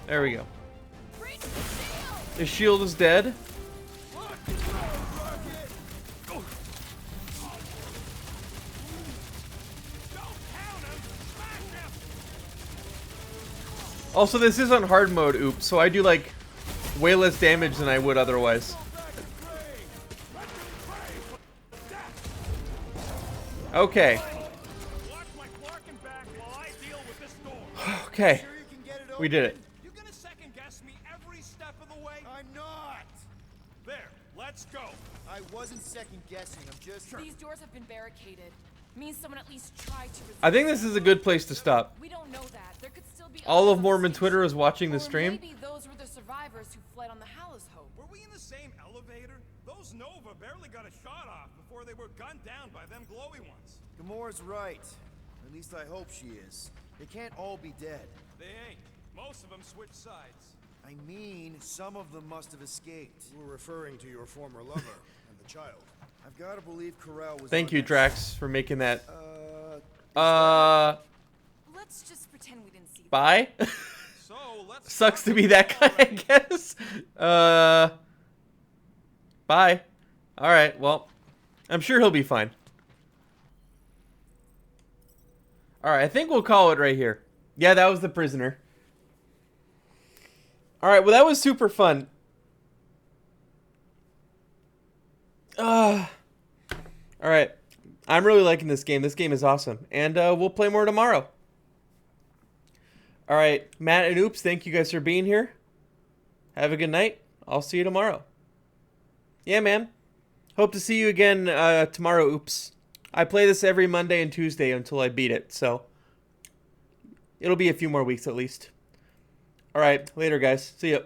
There we go. His shield is dead. Also, this is on hard mode, oops, so I do like way less damage than I would otherwise. Okay. Okay. We did it. You gonna second guess me every step of the way? I'm not. There, let's go. I wasn't second guessing. I'm just. These doors have been barricaded. Means someone at least tried to resist. I think this is a good place to stop. We don't know that. There could still be All of Mormon Twitter is watching the stream. Maybe those were the survivors who fled on the Hallows Hope. Were we in the same elevator? Those Nova barely got a shot off before they were gunned down by them glowy ones. Gamora's right. At least I hope she is. They can't all be dead. They ain't. Most of them switched sides. I mean, some of them must have escaped. We're referring to your former lover and the child. I've got to believe Corel was. Thank you, Drax, for making that. Let's just pretend we didn't see that. Bye. So let's Sucks to be that guy, I guess. Bye. All right. Well, I'm sure he'll be fine. All right. I think we'll call it right here. Yeah, that was the prisoner. All right. Well, that was super fun. All right. I'm really liking this game. This game is awesome. And we'll play more tomorrow. All right. Matt and Oops, thank you guys for being here. Have a good night. I'll see you tomorrow. Yeah, man. Hope to see you again tomorrow, Oops. I play this every Monday and Tuesday until I beat it. So it'll be a few more weeks at least. All right. Later, guys. See ya.